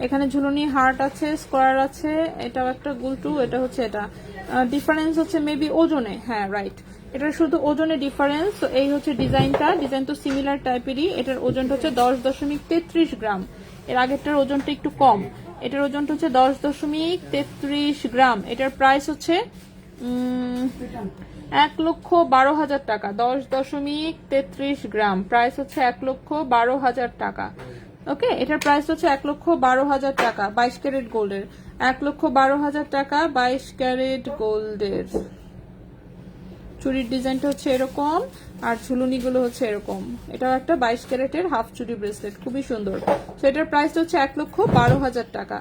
Speaker 1: এখানে ঝুলুনি হার্ট আছে, স্কোয়ার আছে, এটাও একটা গুলটু, এটা হচ্ছে এটা। ডিফারেন্স হচ্ছে মেবি ওজনে, হ্যাঁ রাইট, এটা শুধু ওজনে ডিফারেন্স। তো এই হচ্ছে ডিজাইনটা, ডিজাইন তো সিমিলার টাইপেরই। এটার ওজনটা হচ্ছে 10.33 গ্রাম। এর আগেরটার ওজনটা একটু কম। এটার ওজনটা হচ্ছে 10.33 গ্রাম। এটার প্রাইস হচ্ছে 1,12,000 টাকা। 10.33 গ্রাম, প্রাইস হচ্ছে 1,12,000 টাকা। ওকে, এটার প্রাইস হচ্ছে 1,12,000 টাকা 22 ক্যারেট গোল্ডের। 1,12,000 টাকা 22 ক্যারেট গোল্ডের। চুরির ডিজাইনটা হচ্ছে এরকম, আর ঝুলুনিগুলো হচ্ছে এরকম। এটাও একটা 22 ক্যারেটের হাফ চুরি ব্রেসলেট, খুবই সুন্দর। তো এটার প্রাইস হচ্ছে 1,12,000 টাকা।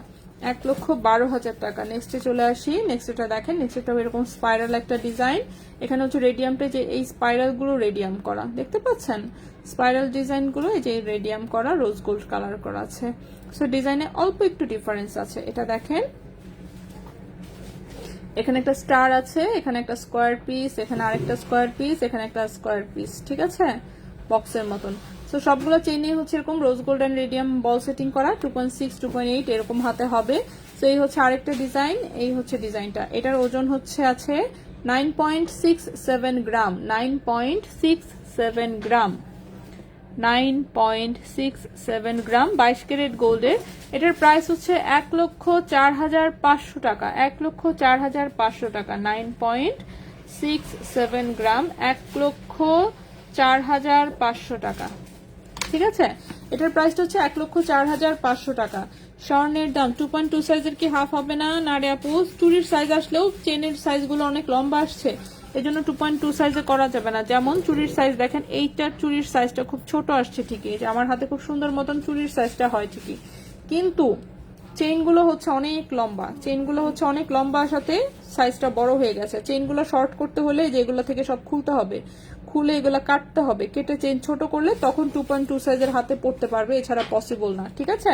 Speaker 1: 1,12,000 টাকা। নেক্সটে চলে আসি। নেক্সটটা দেখেন, নেক্সটটা এরকম স্পাইরাল একটা ডিজাইন। এখানে হচ্ছে রেডিয়ামটা, যে এই স্পাইরাল গুলো রেডিয়াম করা, দেখতে পাচ্ছেন স্পাইরাল ডিজাইন গুলো, এই যে রেডিয়াম করা, রোজ গোল্ড কালার করা আছে। সো ডিজাইনে অল্প একটু ডিফারেন্স আছে। এটা দেখেন, এখানে একটা স্টার আছে, এখানে একটা স্কোয়ার পিস, এখানে আরেকটা স্কোয়ার পিস, এখানে একটা স্কোয়ার পিস। ঠিক আছে, বক্সের মতন। তো সবগুলো চেইনে হচ্ছে এরকম rose gold and radium ball setting করা। 2.6 2.8 এরকম হাতে হবে। তো এই হচ্ছে আরেকটা ডিজাইন, এই হচ্ছে ডিজাইনটা। এটার ওজন হচ্ছে আছে 9.67 গ্রাম। 9.67 গ্রাম, 9.67 গ্রাম 22 ক্যারেট গোল্ডের। এটার প্রাইস হচ্ছে 1,04,500 টাকা। 1,04,500 টাকা। 9.67 গ্রাম, 1,04,500 টাকা। ঠিক আছে, এটার প্রাইসটা হচ্ছে 1,04,500 টাকা। স্বর্ণের দাম 2.2 সাইজের কি হাফ হবে না? না রে আপু, চুরির সাইজ আসলেও চেনের সাইজগুলো অনেক লম্বা আসছে, এই জন্য 2.2 সাইজে করা যাবে না। যেমন চুরির সাইজ দেখেন, এইটার চুরির সাইজটা খুব ছোট আসছে ঠিকই, যে আমার হাতে খুব সুন্দর মতন চুরির সাইজটা হয় ঠিকই, কিন্তু চেইনগুলো হচ্ছে অনেক লম্বা। চেইনগুলো হচ্ছে অনেক লম্বা আসাতে সাইজটা বড় হয়ে গেছে। চেইনগুলো শর্ট করতে হলে যেগুলো থেকে সব খুলতে হবে, খুলে এগুলো কাটতে হবে, কেটে চেইন ছোট করলে তখন 2.2 সাইজের হাতে পড়তে পারবে, এছাড়া পসিবল না। ঠিক আছে,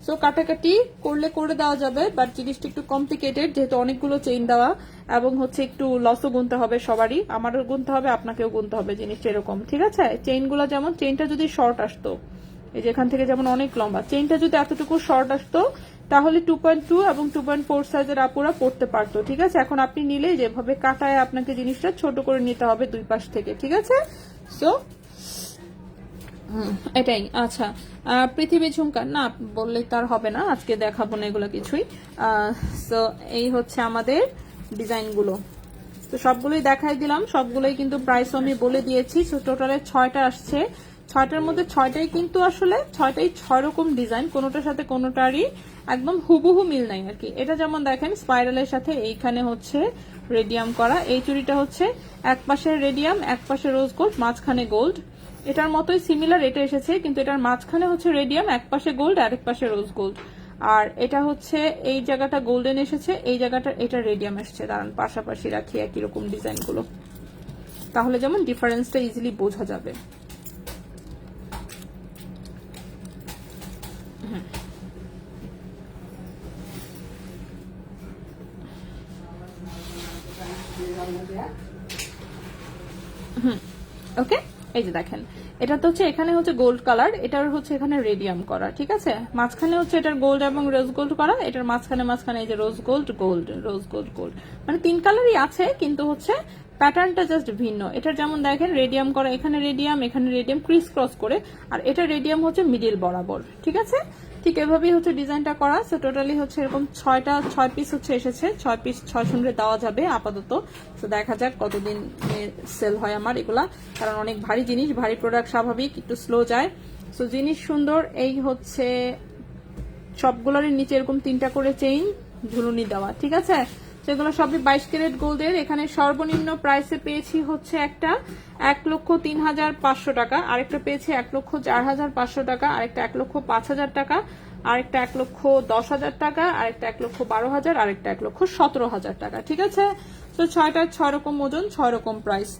Speaker 1: সো কাটাকাটি করলে করে দেওয়া যাবে, বাট জিনিসটা একটু কমপ্লিকেটেড, যেহেতু অনেকগুলো চেইন দেওয়া, এবং হচ্ছে একটু লসও গুনতে হবে সবারই, আমারও গুনতে হবে, আপনাকেও গুনতে হবে, জিনিসটা এরকম। ঠিক আছে, চেইনগুলো যেমন, চেইনটা যদি শর্ট আসতো, এই যে এখান থেকে যেমন অনেক লম্বা, চেইনটা যদি এতটুকু শর্ট আসতো তাহলে 2.2 এবং 2.4 সাইজের আপুরা পড়তে পারতো। ঠিক আছে, এখন আপনি নিলে যেভাবে কাটায় আপনাকে জিনিসটা ছোট করে নিতে হবে দুই পাশ থেকে। ঠিক আছে, সো এটাই। আচ্ছা, পৃথিবী ঝুমকা না বললে তার হবে না, আজকে দেখাবো না এগুলো কিছুই। সো এই হচ্ছে আমাদের ডিজাইনগুলো, তো সবগুলোই দেখাই দিলাম, সবগুলোই কিন্তু প্রাইস আমি বলে দিয়েছি। সো টোটালে 6টা আসছে, 6টার মধ্যে 6টাই কিন্তু আসলে 6টাই 6 রকম ডিজাইন, কোনোটার সাথে কোনোটারই একদম হুবহু মিল নাই আর কি। এটা যেমন দেখেন স্পাইরালের সাথে এইখানে হচ্ছে রেডিয়াম করা, এই চুড়িটা হচ্ছে এক পাশে রেডিয়াম, এক পাশে রোজ গোল্ড, মাঝখানে গোল্ড। এটার মতোই সিমিলার এটা এসেছে, কিন্তু এটার মাঝখানে হচ্ছে রেডিয়াম, এক পাশে গোল্ড, আরেক পাশে রোজ গোল্ড। আর এটা হচ্ছে এই জায়গাটা গোল্ডেন এসেছে, এই জায়গাটা এটা রেডিয়াম এসেছে। দাঁড়ান পাশাপাশি রাখি একই রকম ডিজাইনগুলো, তাহলে যেমন ডিফারেন্সটা ইজিলি বোঝা যাবে। ওকে, এই যে দেখেন, এটা তো হচ্ছে এখানে হচ্ছে গোল্ড কালার, এটার হচ্ছে এখানে রেডিয়াম করা। ঠিক আছে, মাঝখানে হচ্ছে এটার গোল্ড এবং রোজ গোল্ড করা, এটার মাঝখানে মাঝখানে এই যে rose gold gold, rose gold gold, মানে 3 কালারই আছে, কিন্তু হচ্ছে প্যাটার্নটা জাস্ট ভিন্ন। এটার যেমন দেখেন রেডিয়াম করা, এখানে রেডিয়াম ক্রিস ক্রস করে, আর এটা রেডিয়াম হচ্ছে মিডিল বরাবর, ঠিক আছে। ঠিক এভাবেই হচ্ছে ডিজাইনটা করা। সো টোটালি হচ্ছে এরকম 6 পিস হচ্ছে এসেছে, 6 পিস 600 দেওয়া যাবে আপাতত। তো দেখা যাক কতদিন সেল হয় আমার এগুলা, কারণ অনেক ভারী জিনিস, ভারী প্রোডাক্ট স্বাভাবিক একটু স্লো যায়। সো জিনিস সুন্দর। এই হচ্ছে সবগুলোর নিচে এরকম 3টা করে চেইন ঝুলুনি দেওয়া, ঠিক আছে। সেগুলো সবই 22 ক্যারেট গোল্ডের। এখানে সর্বনিম্ন প্রাইসে পেয়েছি হচ্ছে একটা 1,03,500 টাকা, আরেকটা পেয়েছি 1,04,500 টাকা, আরেকটা 1,05,000 টাকা, আরেকটা 1,10,000 টাকা, আরেকটা 1,12,000, আরেকটা 1,17,000 টাকা, ঠিক আছে। তো 6টার 6 রকম ওজন, 6 রকম প্রাইস।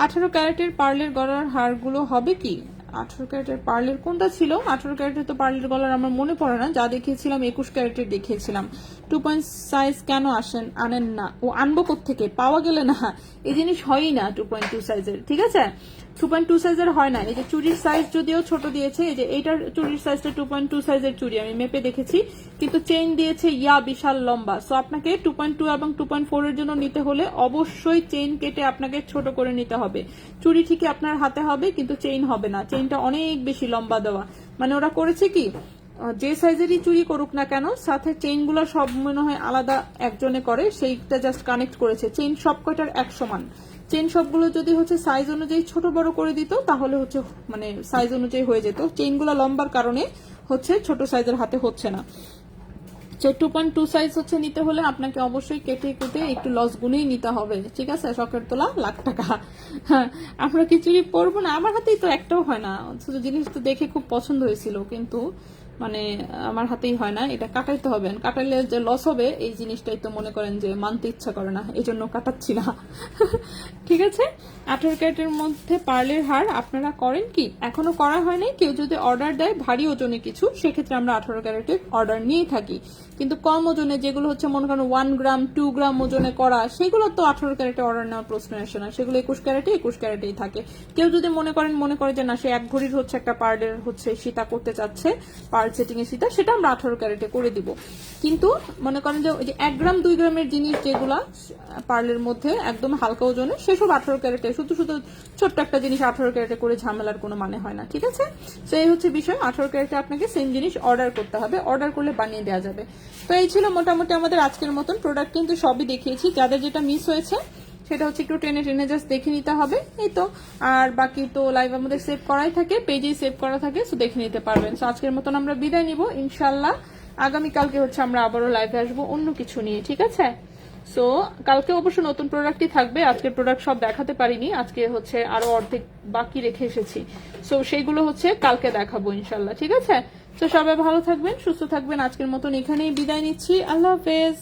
Speaker 1: 18 ক্যারেটের পার্লের গলার হারগুলো হবে কি? 18 ক্যারেটের পার্লের কোনটা ছিল? 18 ক্যারেটের তো পার্লের গলার আমার মনে পড়ে না, যা দেখিয়েছিলাম 21 ক্যারেটের দেখিয়েছিলাম। 2 পয়েন্ট সাইজ কেন আনেন না? ও আনবো কোত্থেকে, পাওয়া গেলে না, এই জিনিস হয়ই না 2.2 সাইজের, ঠিক আছে। 2.2 সাইজের হয় না। এই যে চুড়ির সাইজ যদিও ছোট দিয়েছে, এই যে এইটার চুড়ির সাইজটা 2.2 সাইজের চুড়ি, আমি মেপে দেখেছি, কিন্তু চেইন দিয়েছে বিশাল লম্বা। সো আপনাকে 2.2 এবং 2.4 এর জন্য নিতে হলে অবশ্যই চেইন কেটে আপনাকে ছোট করে নিতে হবে। চুড়ি ঠিকই আপনার হাতে হবে, কিন্তু চেইন হবে না, চেইনটা অনেক বেশি লম্বা দেওয়া। মানে ওরা করেছে কি, যে সাইজেরই চুরি করুক না কেন, সাথে চেইন গুলো সব মনে হয় আলাদা একজনে করে, সেইটা জাস্ট কানেক্ট করেছে। চেইন সব কয়টার এক সমান। চেইন সবগুলো যদি হচ্ছে সাইজ অনুযায়ী ছোট বড় করে দিত, তাহলে হচ্ছে মানে সাইজ অনুযায়ী হয়ে যেত। চেইনগুলো লম্বার কারণে হচ্ছে ছোট সাইজের হাতে হচ্ছে না। 2.2 সাইজ হচ্ছে নিতে হলে আপনাকে অবশ্যই কেটে কেটে একটু লস গুনেই নিতে হবে, ঠিক আছে। শখের তোলা লাখ টাকা। হ্যাঁ, আমরা কিছুই পরবো না, আমার হাতেই তো একটাও হয় না। জিনিস তো দেখে খুব পছন্দ হয়েছিল, কিন্তু মানে আমার হাতেই হয় না। এটা কাটাইতে হবে, কাটাইলে যে লস হবে এই জিনিসটাই তো মনে করেন যে মানতে ইচ্ছা করে না, এই জন্য কাটাচ্ছি না। ঠিক আছে। 18 ক্যারেটের মধ্যে পার্লের হার আপনারা করেন কি? এখনো করা হয়নি। কেউ যদি অর্ডার দেয় ভারী ওজনে কিছু, সেক্ষেত্রে আমরা 18 ক্যারেটের অর্ডার নিয়ে থাকি। কিন্তু কম ওজনে যেগুলো হচ্ছে মনে করেন 1 গ্রাম 2 গ্রাম ওজনে করা, সেগুলো তো 18 ক্যারেটে অর্ডার নেওয়ার প্রশ্ন আসে না, সেগুলো 21 ক্যারেটেই থাকে। কেউ যদি মনে করে যে না, সে 1 ভরির হচ্ছে একটা পার্লের হচ্ছে সীতা করতে চাচ্ছে, পার্ল সেটিং এর সীতা, সেটা আমরা 18 ক্যারেটে করে দিব। কিন্তু মনে করেন যে ওই যে 1 গ্রাম 2 গ্রামের জিনিস যেগুলা পার্লের মধ্যে একদম হালকা ওজনে, সেসব 18 ক্যারেটে, শুধু ছোট্ট একটা জিনিস 18 ক্যারেটে করে ঝামেলার কোনো মানে হয় না, ঠিক আছে। তো এই হচ্ছে বিষয়, 18 ক্যারেটে আপনাকে সেম জিনিস অর্ডার করতে হবে, অর্ডার করলে বানিয়ে দেওয়া যাবে। তো এই ছিল মোটামুটি আমাদের আজকের মতন প্রোডাক্ট, কিন্তু সবই দেখিয়েছি। যাদের যেটা মিস হয়েছে সেটা হচ্ছে একটু টেনে জাস্ট দেখে নিতে হবে, এই তো। আর বাকি তো লাইভ আমাদের সেভ করাই থাকে, পেজেই সেভ করা থাকে, সো দেখে নিতে পারবেন। সো আজকের মতন আমরা বিদায় নিব, ইনশাল্লাহ আগামীকালকে হচ্ছে আমরা আবারও লাইভে আসবো অন্য কিছু নিয়ে, ঠিক আছে। সো কালকে অবশ্য নতুন প্রোডাক্টই থাকবে, আজকের প্রোডাক্ট সব দেখাতে পারিনি, আজকে হচ্ছে আরো অর্ধেক বাকি রেখে এসেছি। সো সেইগুলো হচ্ছে কালকে দেখাবো ইনশাল্লাহ, ঠিক আছে। তো সবাই ভালো থাকবেন, সুস্থ থাকবেন। আজকের মতন এখানেই বিদায় নিচ্ছি, আল্লাহ হাফেজ।